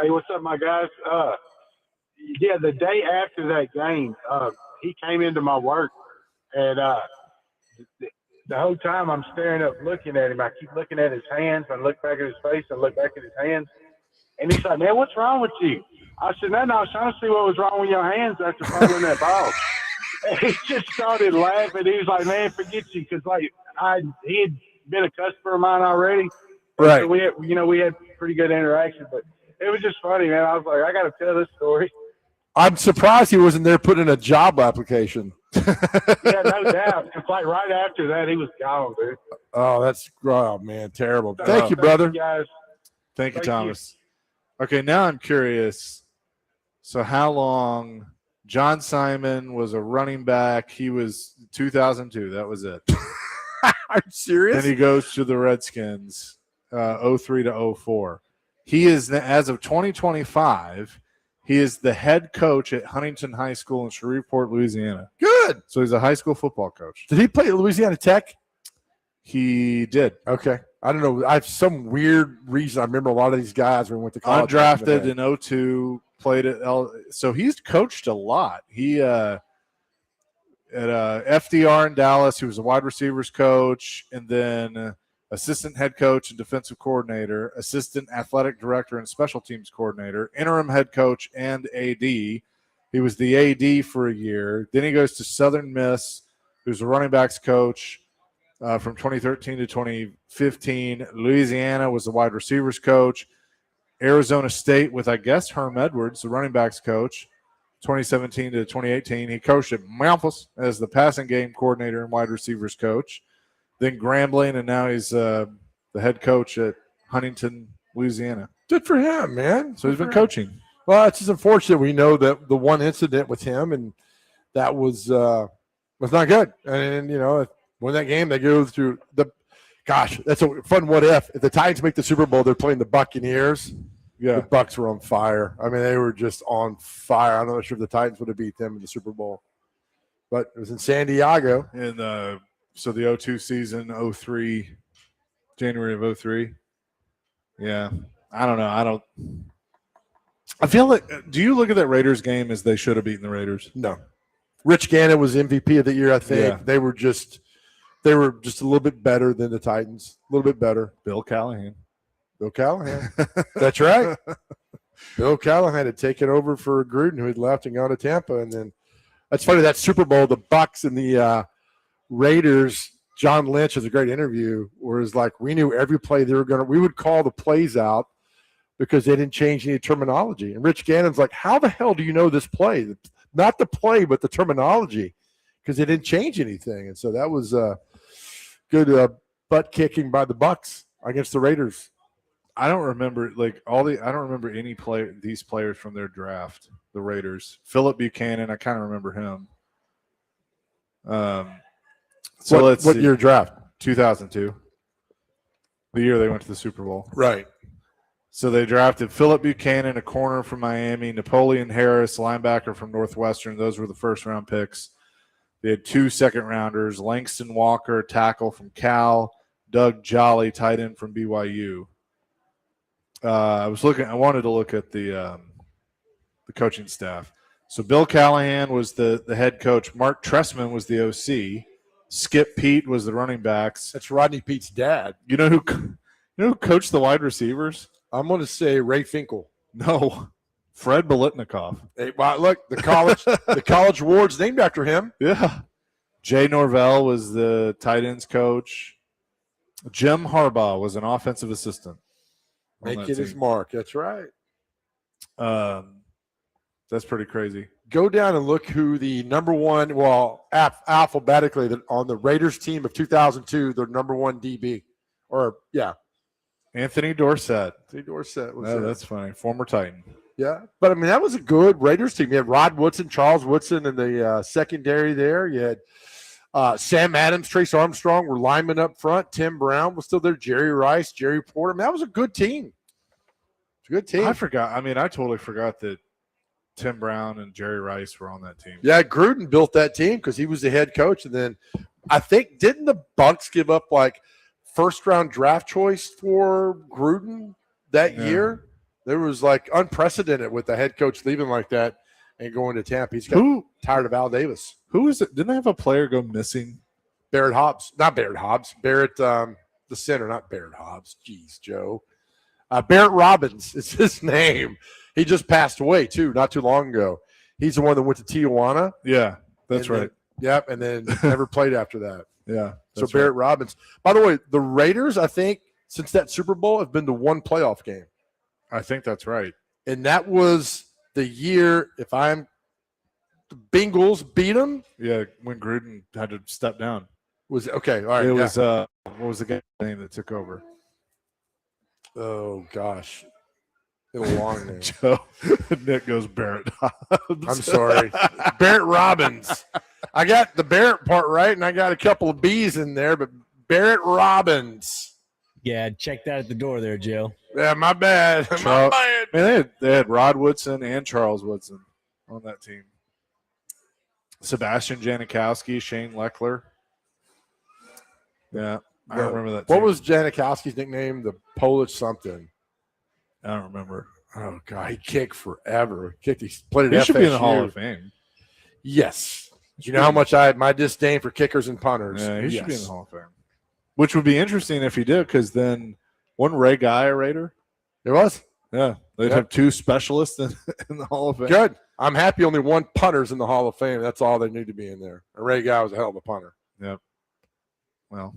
Hey, what's up, my guys? Yeah, the day after that game, he came into my work, and the whole time I'm staring up looking at him. I keep looking at his hands. I look back at his face. I look back at his hands. And he's like, man, what's wrong with you? I said, no, I was trying to see what was wrong with your hands after fumbling that ball. And he just started laughing. He was like, man, forget you. Because, he had been a customer of mine already. Right. So we had pretty good interaction. But it was just funny, man. I was like, I got to tell this story. I'm surprised he wasn't there putting in a job application. Yeah, no doubt. It's right after that, he was gone, dude. Oh, man, terrible. Thank you, brother. Thank you, guys. Thank you, Thomas. Okay, now I'm curious. So how long John Simon was a running back? He was 2002. That was it. Are you serious? Then he goes to the Redskins, 03 to 04. He is, as of 2025, he is the head coach at Huntington High School in Shreveport, Louisiana. Good. So he's a high school football coach. Did he play at Louisiana Tech? He did. Okay. I don't know. I have some weird reason. I remember a lot of these guys when we went to college. Undrafted in 02, played at so he's coached a lot. He at FDR in Dallas, he was a wide receivers coach, and then assistant head coach and defensive coordinator, assistant athletic director and special teams coordinator, interim head coach and AD. He was the AD for a year. Then he goes to Southern Miss, who's a running backs coach from 2013 to 2015. Louisiana was the wide receivers coach. Arizona State with, I guess, Herm Edwards, the running backs coach, 2017 to 2018. He coached at Memphis as the passing game coordinator and wide receivers coach. Then Grambling, and now he's the head coach at Huntington, Louisiana. Good for him, man. So he's been coaching. Well, it's just unfortunate. We know that the one incident with him, and that was not good. And when that game, they go through the – gosh, that's a fun what if. If the Titans make the Super Bowl, they're playing the Buccaneers. Yeah. The Bucs were on fire. I mean, they were just on fire. I'm not sure if the Titans would have beat them in the Super Bowl. But it was in San Diego. And so the 02 season, 03, January of 03. Yeah. I don't know. I feel like – do you look at that Raiders game as they should have beaten the Raiders? No. Rich Gannon was MVP of the year, I think. Yeah. They were just a little bit better than the Titans. A little bit better. Bill Callahan. That's right. Bill Callahan had taken over for Gruden, who had left and gone to Tampa. And then that's funny, that Super Bowl, the Bucs and the Raiders, John Lynch has a great interview where it's like we knew every play they were going to – we would call the plays out because they didn't change any terminology. And Rich Gannon's like, how the hell do you know this play? Not the play, but the terminology, because they didn't change anything. And so that was good butt kicking by the Bucs against the Raiders. I don't remember I don't remember any these players from their draft, the Raiders. Philip Buchanan, I kind of remember him. So what year draft? 2002. The year they went to the Super Bowl. Right. So they drafted Philip Buchanan, a corner from Miami, Napoleon Harris, linebacker from Northwestern. Those were the first-round picks. They had 2 second-rounders, Langston Walker, tackle from Cal, Doug Jolly, tight end from BYU. I wanted to look at the coaching staff. So Bill Callahan was the head coach. Mark Tressman was the OC. Skip Pete was the running backs. That's Rodney Pete's dad. You know who coached the wide receivers? I'm going to say Ray Finkel. No, Fred Bolitnikoff. Hey, well, look, the college award's named after him. Yeah. Jay Norvell was the tight ends coach. Jim Harbaugh was an offensive assistant. Making his mark. That's right. That's pretty crazy. Go down and look who the number one, well, alphabetically on the Raiders team of 2002, their number one DB. Anthony Dorsett. Anthony Dorsett was that's funny. Former Titan. Yeah. But, I mean, that was a good Raiders team. You had Rod Woodson, Charles Woodson in the secondary there. You had Sam Adams, Trace Armstrong were linemen up front. Tim Brown was still there. Jerry Rice, Jerry Porter. I mean, that was a good team. It's a good team. I forgot. I mean, I totally forgot that Tim Brown and Jerry Rice were on that team. Yeah, Gruden built that team because he was the head coach. And then I think, didn't the Bucs give up like first-round draft choice for Gruden that year? There was like unprecedented with the head coach leaving like that and going to Tampa. He's tired of Al Davis. Who is it? Didn't they have a player go missing? Barrett Hobbs. Not Barrett Hobbs. Barrett, the center, not Barrett Hobbs. Jeez, Joe. Barrett Robbins is his name. He just passed away, too, not too long ago. He's the one that went to Tijuana. Yeah, that's right. Yep, and then never played after that. Yeah. So Barrett Robbins. By the way, the Raiders, I think, since that Super Bowl, have been to one playoff game. I think that's right. And that was the year, the Bengals beat them. Yeah, when Gruden had to step down. Was okay, all right. It was what was the guy's name that took over? Oh gosh. A long name. Joe. Nick goes Barrett Hobbs. I'm sorry. Barrett Robbins. I got the Barrett part right, and I got a couple of B's in there, but Barrett Robbins. Yeah, check that at the door there, Joe. Yeah, my bad. My bad. Man, they had Rod Woodson and Charles Woodson on that team. Sebastian Janikowski, Shane Leckler. Yeah, I don't remember that team. What was Janikowski's nickname? The Polish something. I don't remember. Oh, God, he kicked forever. He played at He FSU. should be in the Hall of Fame. Yes. You know how much I had my disdain for kickers and punters. Yeah, he should be in the Hall of Fame. Which would be interesting if he did, because then wasn't Ray Guy a Raider? It was. Yeah, they'd have 2 specialists in the Hall of Fame. Good. I'm happy only 1 punter's in the Hall of Fame. That's all they need to be in there. Ray Guy was a hell of a punter. Yep. Well,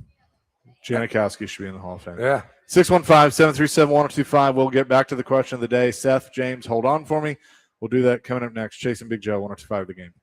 Janikowski should be in the Hall of Fame. Yeah. 615-737-1025. We'll get back to the question of the day. Seth, James, hold on for me. We'll do that coming up next. Chasing Big Joe, 1025 The Game.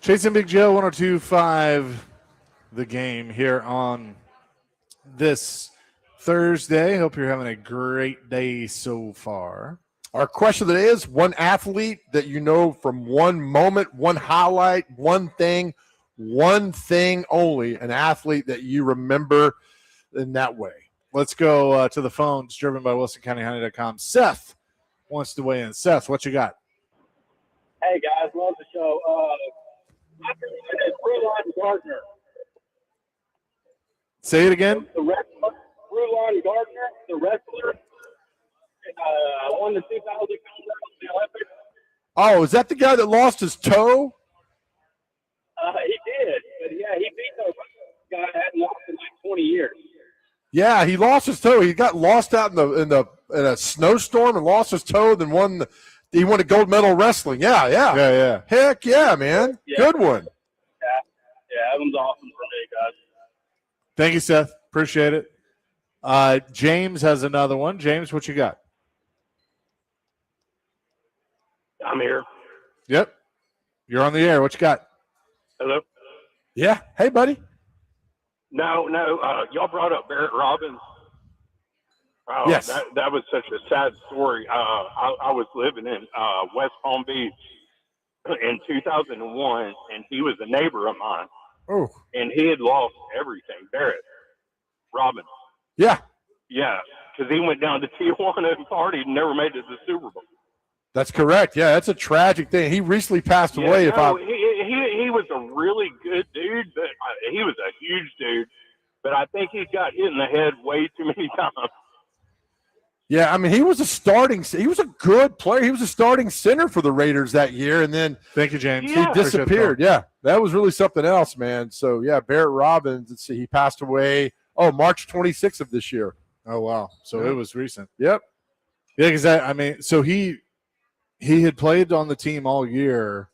Chasing Big Joe, 102.5 The Game here on this Thursday. Hope you're having a great day so far. Our question today is one athlete that you know from one moment, one highlight, one thing only, an athlete that you remember in that way. Let's go to the phones, driven by WilsonCountyHoney.com. Seth wants to weigh in. Seth, what you got? Hey, guys, love the show. My favorite is Brulon Gardner. Say it again. The wrestler, Brulon Gardner, the wrestler, won the 2000 the Olympics. Oh, is that the guy that lost his toe? He did, but yeah, he beat the guy that hadn't lost in like 20 years. Yeah, he lost his toe. He got lost out in a snowstorm and lost his toe. Then he won a gold medal wrestling. Yeah. Heck yeah, man. Yeah. Good one. Yeah, that one's awesome for me, guys. Thank you, Seth. Appreciate it. James has another one. James, what you got? I'm here. Yep. You're on the air. What you got? Hello. Yeah. Hey, buddy. No. Y'all brought up Barrett Robbins. Oh, Yes. That was such a sad story. I was living in West Palm Beach in 2001, and he was a neighbor of mine. Oh. And he had lost everything. Barrett Robbins. Yeah. Yeah, because he went down to Tijuana and partied and never made it to the Super Bowl. That's correct. Yeah, that's a tragic thing. He recently passed away. He was a really good dude, but he was a huge dude. But I think he got hit in the head way too many times. Yeah, I mean, he was a good player. He was a starting center for the Raiders that year, and then thank you, James. He disappeared. Yeah, that was really something else, man. So yeah, Barrett Robbins. Let's see, he passed away. Oh, March 26th of this year. Oh wow, so it was recent. Yep. Yeah, because so he had played on the team all year,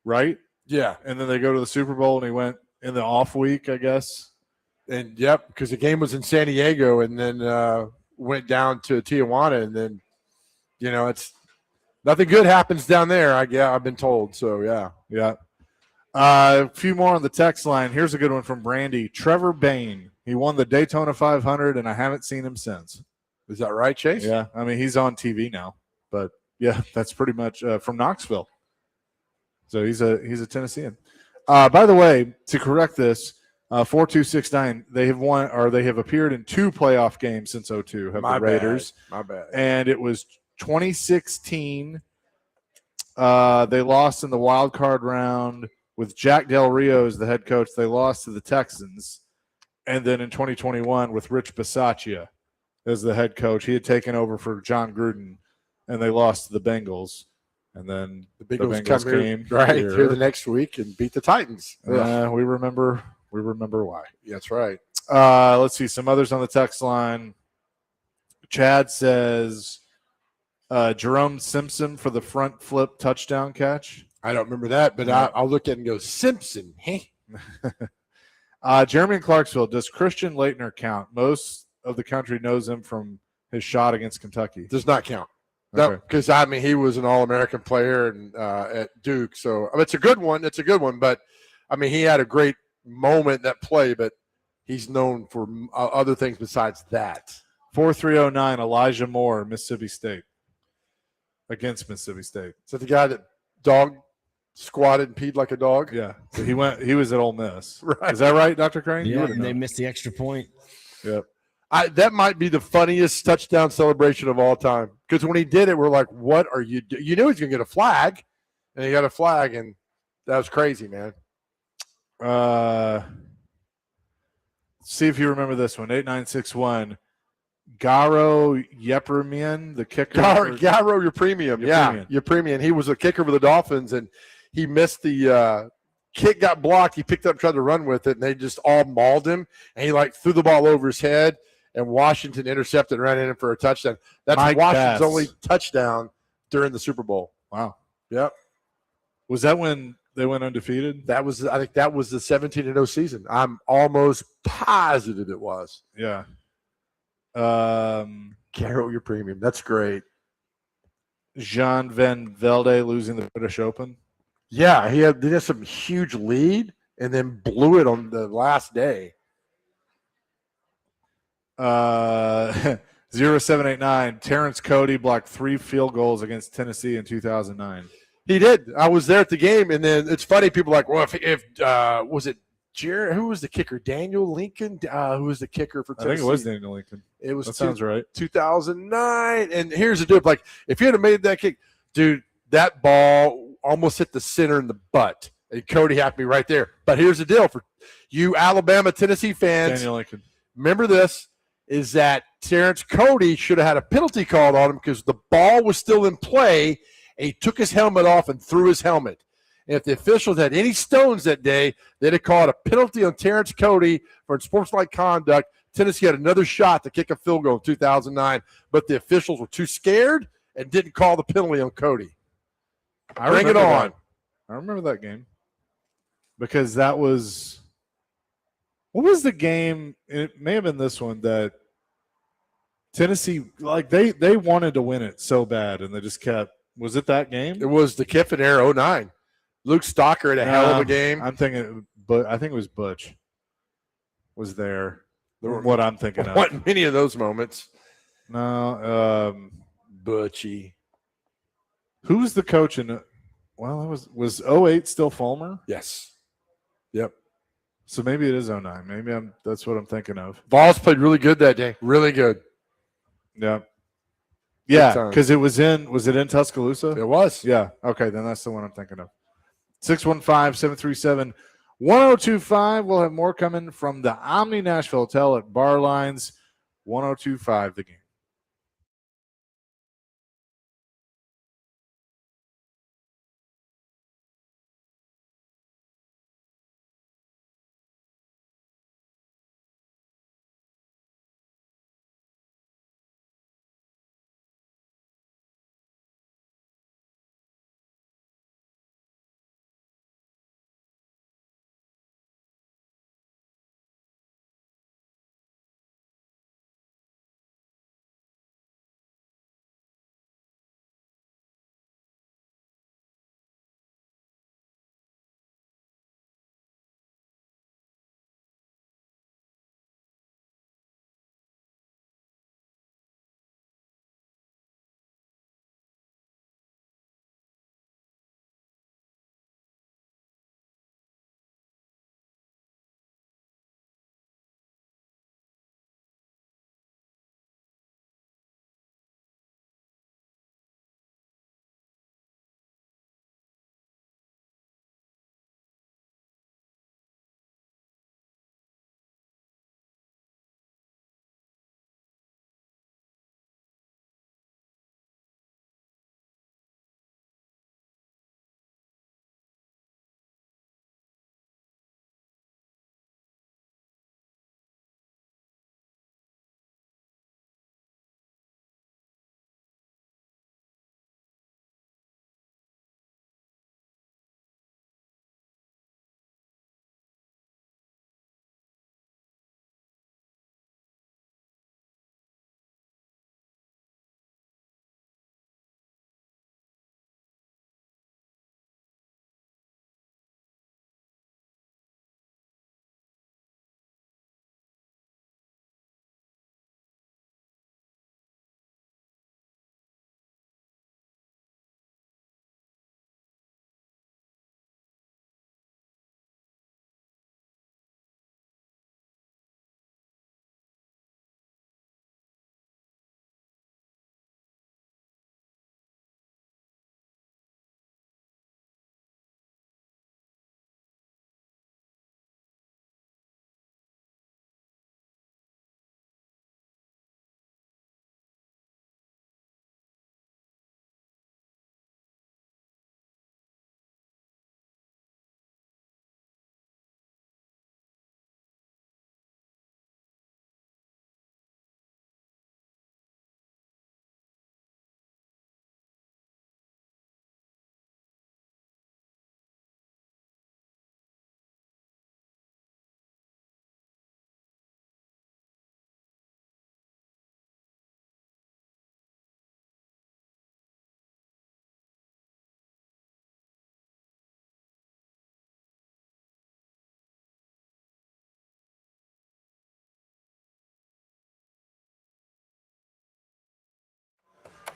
right? Yeah, and then they go to the Super Bowl, and he went in the off week, I guess. And yep, because the game was in San Diego, and then went down to Tijuana, and then it's nothing good happens down there. I've been told. So yeah. A few more on the text line. Here's a good one from Brandy. Trevor Bain. He won the Daytona 500, and I haven't seen him since. Is that right, Chase? Yeah. I mean, he's on TV now, but yeah, that's pretty much from Knoxville. So he's a Tennessean. By the way, to correct this, 4269, they have appeared in 2 playoff games since 2002. Have the Raiders? My bad. And it was 2016. They lost in the wild card round with Jack Del Rio as the head coach. They lost to the Texans. And then in 2021 with Rich Bisaccia as the head coach, he had taken over for John Gruden, and they lost to the Bengals. And then the Bengals came here the next week and beat the Titans. We remember why. That's right. Let's see some others on the text line. Chad says Jerome Simpson for the front flip touchdown catch. I don't remember that, but I'll look at it and go, Simpson, hey. Jeremy in Clarksville, does Christian Laettner count? Most of the country knows him from his shot against Kentucky. Does not count. No, because he was an All-American player and at Duke. So it's a good one. It's a good one, but he had a great moment that play, but he's known for other things besides that. 4309 Elijah Moore, Mississippi State, against Mississippi State. Is that the guy that dog squatted and peed like a dog? Yeah. So he was at Ole Miss. Right. Is that right, Dr. Crane? Yeah, and they missed the extra point. Yep. That might be the funniest touchdown celebration of all time. Because when he did it, we're like, what are you doing? You knew he was going to get a flag, and he got a flag, and that was crazy, man. See if you remember this one. 8961. Garo Yepremian, the kicker. Garo your premium. Yeah, your premium. He was a kicker for the Dolphins, and he missed the kick, got blocked. He picked up, tried to run with it, and they just all mauled him. And he threw the ball over his head, and Washington intercepted and ran in for a touchdown. That's Mike Washington's Bass. only touchdown during the Super Bowl. Wow. Yep. Was that when they went undefeated? I think that was the 17-0 season. I'm almost positive it was. Yeah. Carol, your premium. That's great. Jean Van Velde losing the British Open. Yeah, they had some huge lead and then blew it on the last day. 0789. Terrence Cody blocked 3 field goals against Tennessee in 2009. He did. I was there at the game, and then it's funny. People are like, well, if was it Jared? Who was the kicker? Daniel Lincoln? Who was the kicker for Tennessee? I think it was Daniel Lincoln. It was. That sounds right. 2009. And here's the deal: like, if he had made that kick, dude, that ball almost hit the center in the butt, and Cody had to be right there. But here's the deal for you, Alabama, Tennessee fans. Daniel Lincoln. Remember this. Is that Terrence Cody should have had a penalty called on him because the ball was still in play, and he took his helmet off and threw his helmet. And if the officials had any stones that day, they'd have called a penalty on Terrence Cody for unsportsmanlike conduct. Tennessee had another shot to kick a field goal in 2009, but the officials were too scared and didn't call the penalty on Cody. Bring it on. That. I remember that game because that was – what was the game? It may have been this one that Tennessee, like they wanted to win it so bad, and they just kept. Was it that game? It was the Kiffin era 09. Luke Stocker had a hell of a game. I'm thinking, but I think it was Butch. Was there? What I'm thinking of. What many of those moments? No, Butchie. Who was the coach in? Well, it was 08 still Fulmer? Yes. Yep. So maybe it is 09. Maybe that's what I'm thinking of. Vols played really good that day. Really good. Yeah. Yeah, because was it in Tuscaloosa? It was. Yeah. Okay, then that's the one I'm thinking of. 615-737-1025. We'll have more coming from the Omni Nashville Hotel at Barlines. 1025 the game.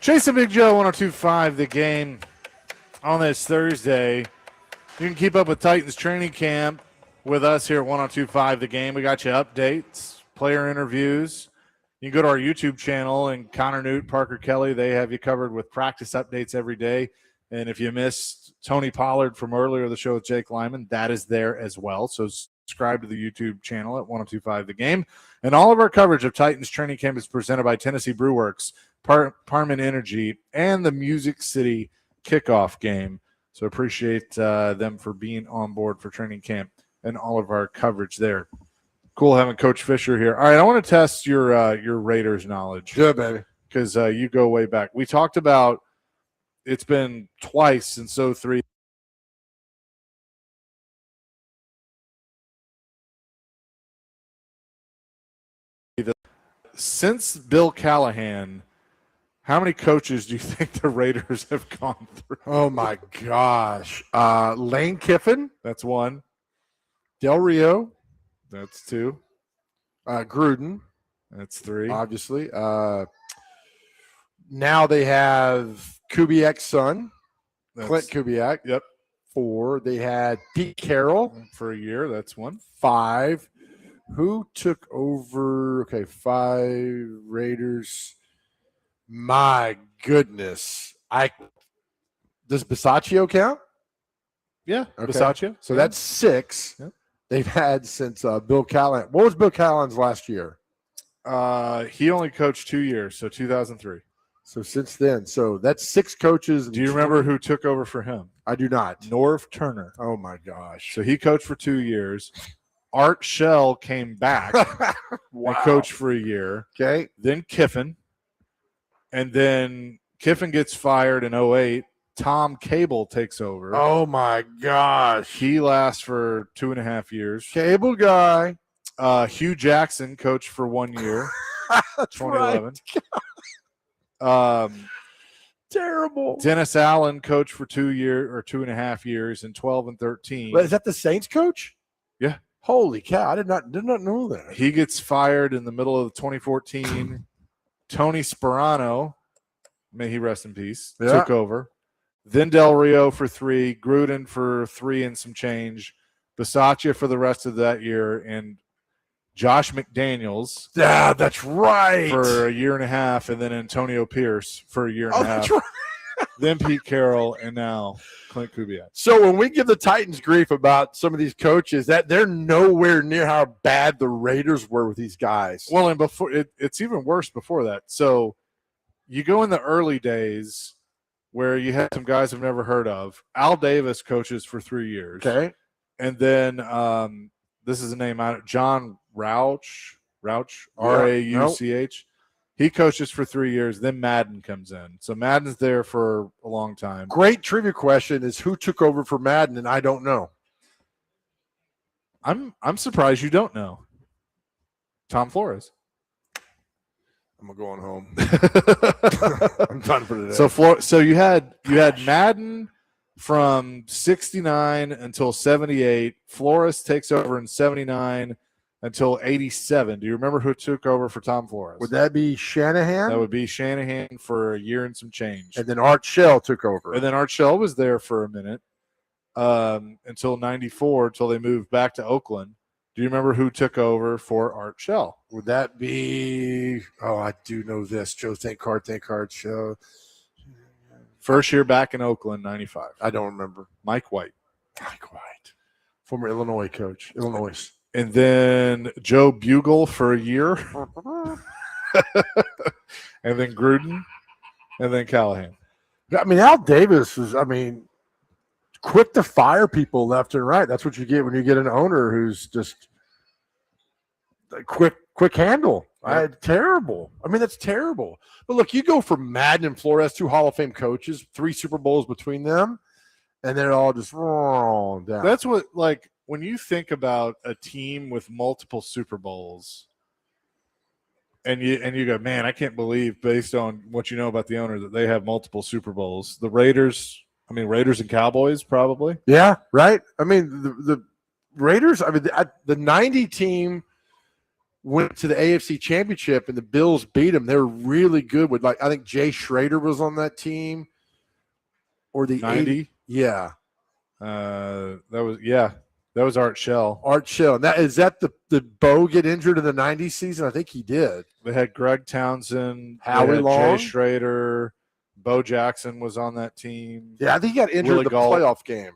Chase and Big Joe 102.5 The Game on this Thursday. You can keep up with Titans training camp with us here at 102.5 The Game. We got you updates, player interviews. You can go to our YouTube channel, and Connor Newt, Parker Kelly, they have you covered with practice updates every day. And if you missed Tony Pollard from earlier the show with Jake Lyman, that is there as well. So subscribe to the YouTube channel at 102.5 The Game. And all of our coverage of Titans training camp is presented by Tennessee Brew Works, Parman Energy, and the Music City kickoff game. So appreciate them for being on board for training camp and all of our coverage there. Cool having Coach Fisher here. All right, I want to test your Raiders knowledge. Good, baby. Because you go way back. We talked about it's been twice since 03. Since Bill Callahan, how many coaches do you think the Raiders have gone through? Oh, my gosh. Lane Kiffin. That's one. Del Rio. That's two. Gruden. That's three. Obviously. Now they have Kubiak's son, Clint Kubiak. Yep. 4. They had Pete Carroll. For a year. That's 1. 5. Who took over? Okay, 5 Raiders. My goodness. Does Bisaccio count? Yeah, Okay. Bisaccio. So Yeah. that's 6 Yep. they've had since Bill Callahan. What was Bill Callahan's last year? He only coached 2 years, so 2003. So since then. So that's 6 coaches. Do you remember who took over for him? I do not. Norv Turner. Oh, my gosh. So he coached for 2 years. Art Shell came back Wow. and coached for a year. Okay. Then Kiffin. And then Kiffin gets fired in 08. Tom Cable takes over. Oh, my gosh. He lasts for 2.5 years. Cable guy. Hugh Jackson coached for 1 year. That's 2011. Terrible. Dennis Allen coached for 2 years or 2.5 years in 12 and 13. But is that the Saints coach? Yeah. Holy cow. I did not know that. He gets fired in the middle of 2014. Tony Sperano, may he rest in peace, took over. Then Del Rio for 3, Gruden for 3 and some change, Bisaccia for the rest of that year, and Josh McDaniels. Yeah, that's right. For a year and a half, and then Antonio Pierce for a year and a half. That's right. Then Pete Carroll, and now Clint Kubiak. So when we give the Titans grief about some of these coaches, that they're nowhere near how bad the Raiders were with these guys. Well, and before it's even worse before that. So you go in the early days where you had some guys I've never heard of. Al Davis coaches for 3 years. Okay. And then this is a name out of John Rauch, R-A-U-C-H. He coaches for 3 years. Then Madden comes in. So Madden's there for a long time. Great trivia question is who took over for Madden, and I don't know. I'm surprised you don't know. Tom Flores. I'm going home. I'm done for today. So you had Madden from 69 until 78. Flores takes over in 79 until 87. Do you remember who took over for Tom Flores? Would that be Shanahan? That would be Shanahan for a year and some change. And then Art Shell took over. And then Art Shell was there for a minute until 94, until they moved back to Oakland. Do you remember who took over for Art Shell? Would that be – oh, I do know this. Joe, thank Art Shell. First year back in Oakland, 95. I don't remember. Mike White. Former Illinois coach. Illinois. And then Joe Bugle for a year. And then Gruden. And then Callahan. I mean, Al Davis was, quick to fire people left and right. That's what you get when you get an owner who's just a quick handle. Yep. Terrible. that's terrible. But look, you go from Madden and Flores, 2 Hall of Fame coaches, 3 Super Bowls between them, and they're all just down. That's what, like, when you think about a team with multiple Super Bowls, and you go, man, I can't believe, based on what you know about the owner, that they have multiple Super Bowls. The Raiders and Cowboys probably. Yeah, right. The Raiders, the 90 team went to the AFC Championship, and the Bills beat them. They were really good with, like, I think Jay Schrader was on that team, or the 90. Yeah, That was Art Shell. Art Shell. And is that the Bo get injured in the '90s season? I think he did. They had Greg Townsend, Howie they had Long. Jay Schrader, Bo Jackson was on that team. Yeah, I think he got injured in the playoff game.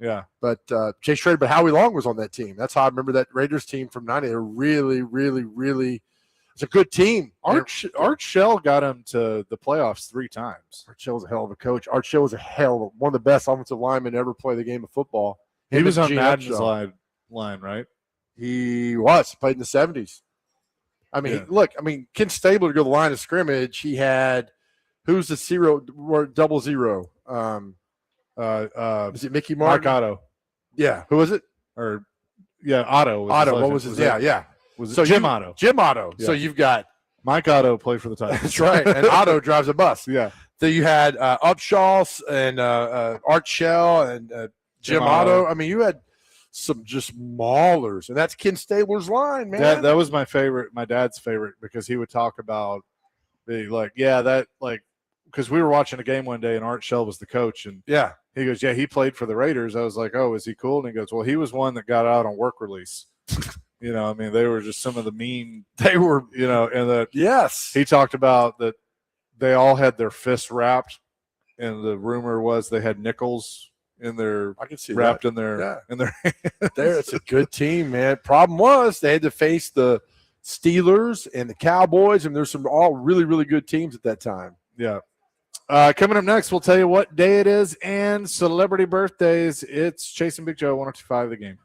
Yeah, but Jay Schrader, but Howie Long was on that team. That's how I remember that Raiders team from '90. They're really, really, really. It's a good team. Art Shell got him to the playoffs 3 times. Art Shell was a hell of a coach. Art Shell was one of the best offensive linemen to ever play the game of football. He was on Madden's line, right? He was. Played in the 70s. I mean, look, Ken Stabler to go to the line of scrimmage. He had, who's the 000? Is it Mickey Martin? Mark Otto. Yeah. Who was it? Otto. Otto. What was his? Yeah. Was it Jim Otto? Jim Otto. Yeah. So you've got Mike Otto played for the Titans. That's right. And Otto drives a bus. Yeah. So you had Upshaw and Art Shell and Jim Otto. I mean, you had some just maulers, and that's Ken Stabler's line, man. That was my favorite, my dad's favorite, because he would talk about because we were watching a game one day and Art Shell was the coach, and he goes, he played for the Raiders. I was like, oh, is he cool? And he goes, well, he was one that got out on work release. They were just some of the mean. They were, and that. Yes. He talked about that they all had their fists wrapped, and the rumor was they had nickels in their. I can see wrapped that. in their hands. It's a good team, man. Problem was they had to face the Steelers and the Cowboys, and there's some all really, really good teams at that time. Yeah. Coming up next, we'll tell you what day it is and celebrity birthdays. It's Chasing Big Joe, 102.5 The Game.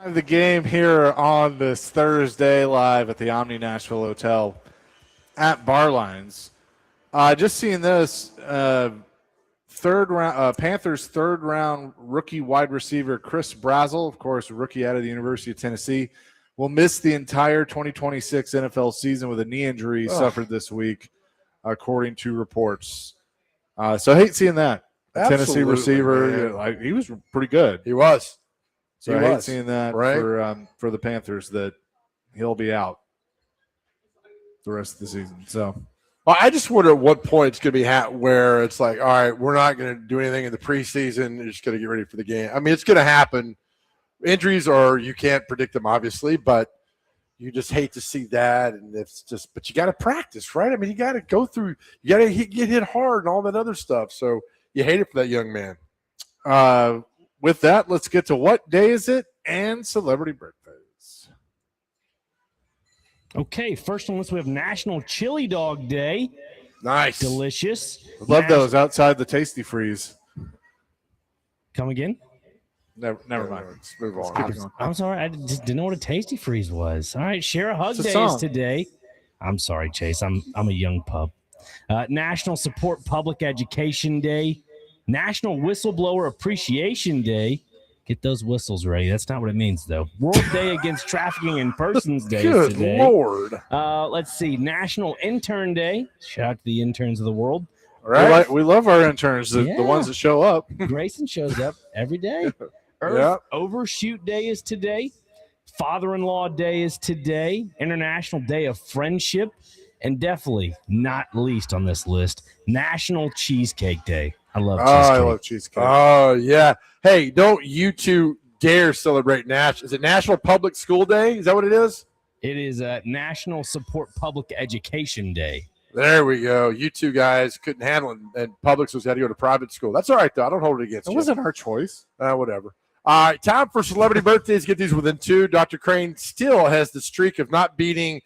The game here on this Thursday live at the Omni Nashville Hotel at Barlines. Just seeing this third round Panthers third round rookie wide receiver Chris Brazel, of course, rookie out of the University of Tennessee, will miss the entire 2026 NFL season with a knee injury suffered this week, according to reports. So I hate seeing that. Tennessee receiver, he was pretty good. He was. So I hate seeing that for the Panthers, that he'll be out the rest of the season. So I just wonder at what point it's going to be where it's like, all right, we're not going to do anything in the preseason. You're just going to get ready for the game. I mean, it's going to happen. Injuries you can't predict them, obviously, but you just hate to see that. And it's just, but you got to practice, right? I mean, you got to go through, you got to get hit hard and all that other stuff. So you hate it for that young man. With that, let's get to what day is it and celebrity birthdays. Okay, first on this, we have National Chili Dog Day. Nice. Delicious. Love those outside the Tasty Freeze. Come again? Never mind. Let's move on. I'm sorry. I just didn't know what a Tasty Freeze was. All right, Share a Hug It's a Day song. is today. I'm sorry, Chase. I'm a young pup. National Support Public Education Day. National Whistleblower Appreciation Day. Get those whistles ready. That's not what it means, though. World Day Against Trafficking in Persons Day is Good today. Lord. Let's see. National Intern Day. Shout out to the interns of the world. All right. We love our interns, the ones that show up. Grayson shows up every day. Earth Overshoot Day is today. Father-in-Law Day is today. International Day of Friendship. And definitely, not least on this list, National Cheesecake Day. I love cheesecake. I love cheesecake. Oh, yeah. Hey, don't you two dare celebrate Is it National Public School Day? Is that what it is? It is National Support Public Education Day. There we go. You two guys couldn't handle it, and Publix was had to go to private school. That's all right, though. I don't hold it against you. It wasn't our choice. Whatever. All right, time for celebrity birthdays. Get these within two. Dr. Crane still has the streak of not beating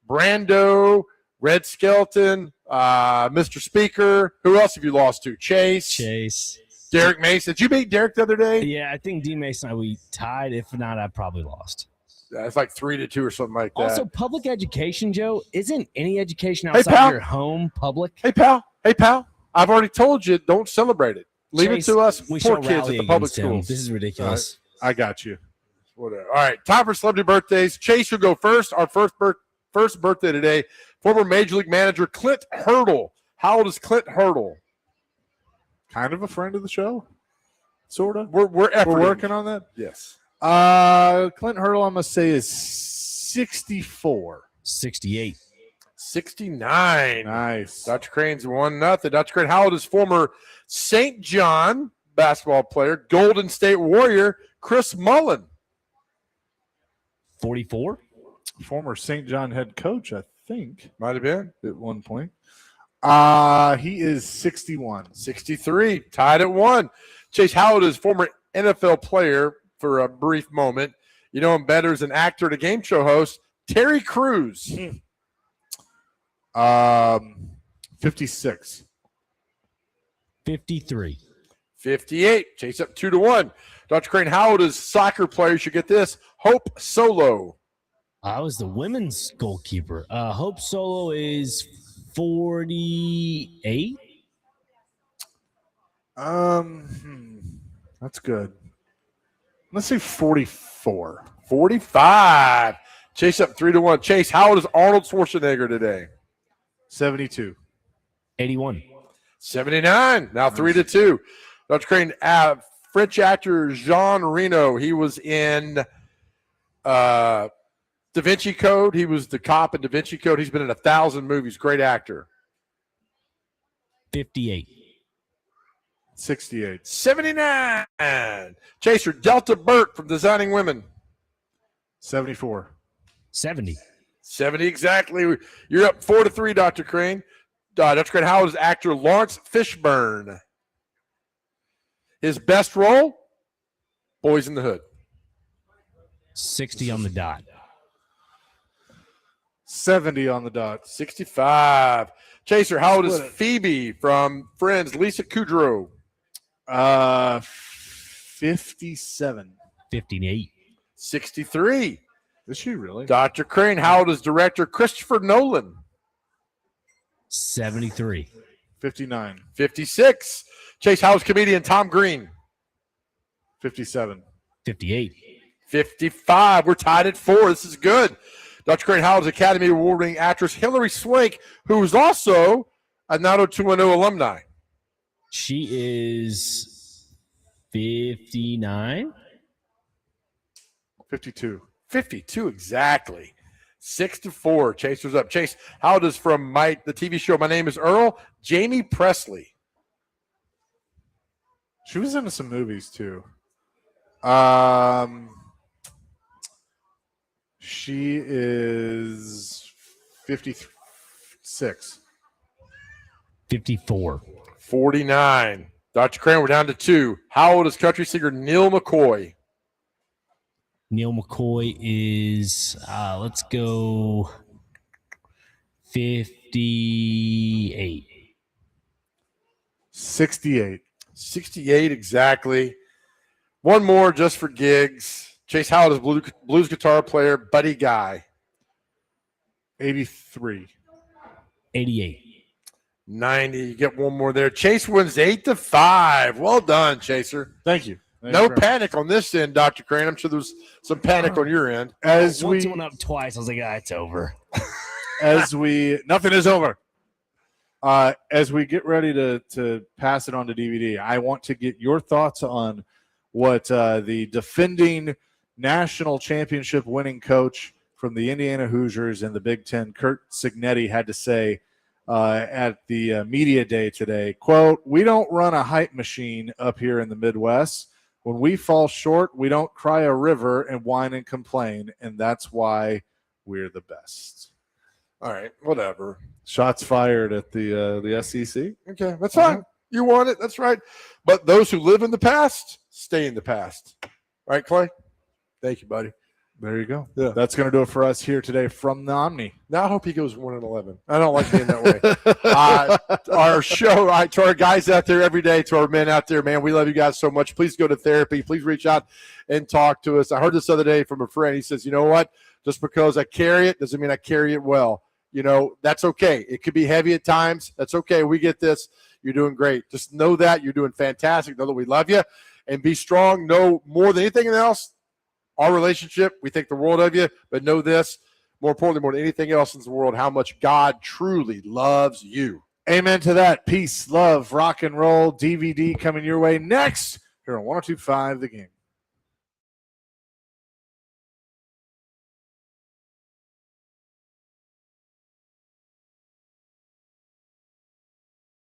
Brando, Red Skelton, Mr. Speaker. Who else have you lost to? Chase. Derek Mason. Did you beat Derek the other day? Yeah, I think D. Mason and I, we tied. If not, I probably lost. It's like 3-2 or something like that. Also, public education, Joe, isn't any education outside your home public? Hey, pal. I've already told you, don't celebrate it. Leave Chase, it to us we poor shall kids rally at the public against him. schools. This is ridiculous. I got you. Whatever. All right, time for celebrity birthdays. Chase will go first. Our first birthday today, former Major League manager Clint Hurdle. How old is Clint Hurdle? Kind of a friend of the show, sort of. We're working on that. Yes. Clint Hurdle, I must say, is 64. 68. 69. Nice. Dr. Crane's 1-0. Dr. Crane, how old is former St. John basketball player, Golden State Warrior, Chris Mullen? 44. Former St. John head coach, I think. Might have been. At one point. He is 61. 63. Tied at 1. Chase, how old is former NFL player for a brief moment? You know him better as an actor and a game show host, Terry Crews. 56. 53. 58. Chase up 2-1. Dr. Crane, how old is soccer player? You should get this. Hope Solo. I was the women's goalkeeper. Hope Solo is 48. That's good. Let's say 44. 45. Chase up 3-1. Chase, how old is Arnold Schwarzenegger today? 72. 81. 79. Now 3-2. Dr. Crane, French actor Jean Reno. He was in Da Vinci Code. He was the cop in Da Vinci Code. He's been in 1,000 movies. Great actor. 58. 68. 79. Chaser, Delta Burt from Designing Women. 74. 70. 70 exactly. You're up 4-3, Dr. Crane. Dr. Crane, how old is actor Lawrence Fishburne? His best role? Boys in the Hood. 60 on the dot. 70 on the dot. 65. Chaser, how old is Phoebe from Friends? Lisa Kudrow. 57. 58. 63. Is she really? Dr. Crane, how old is director Christopher Nolan? 73. 59. 56. Chase, how old is comedian Tom Green? 57. 58. 55. We're tied at 4. This is good. Dr. Crane, how old is Academy Award-winning actress Hilary Swank, who is also a 90210 alumni? She is 59. 52. 52 exactly. 6-4. Chaser's up. Chase, how old is from the TV show My Name is Earl, Jamie Presley? She was into some movies too. She is 56. 54. 49. Dr. Crane, we're down to 2. How old is country singer Neil McCoy? Neil McCoy is, let's go 58. 68. 68 exactly. One more just for gigs. Chase, how old is blues guitar player Buddy Guy? 83. 88. 90. You get one more there. Chase wins 8-5. Well done, Chaser. Thank you. No panic on this end, Dr. Crane. I'm sure there's some panic on your end. Once it went up twice, I was like, it's over. Nothing is over. As we get ready to pass it on to DVD, I want to get your thoughts on what the defending national championship winning coach from the Indiana Hoosiers and the Big Ten, Kurt Signetti, had to say at the media day today. Quote, "We don't run a hype machine up here in the Midwest. When we fall short, we don't cry a river and whine and complain, and that's why we're the best." All right, whatever. Shots fired at the SEC. Okay, that's fine. You want it. That's right. But those who live in the past, stay in the past. Right, Clay? Thank you, buddy. There you go. Yeah. That's going to do it for us here today from the Omni. Now I hope he goes 1-11. I don't like being that way. Our show, to our guys out there every day, to our men out there, man, we love you guys so much. Please go to therapy. Please reach out and talk to us. I heard this other day from a friend. He says, you know what? Just because I carry it doesn't mean I carry it well. You know, that's okay. It could be heavy at times. That's okay. We get this. You're doing great. Just know that you're doing fantastic. Know that we love you. And be strong. Know more than anything else, our relationship, we think the world of you, but know this, more importantly, more than anything else in the world, how much God truly loves you. Amen to that. Peace, love, rock and roll. DVD coming your way next here on 102.5 The Game.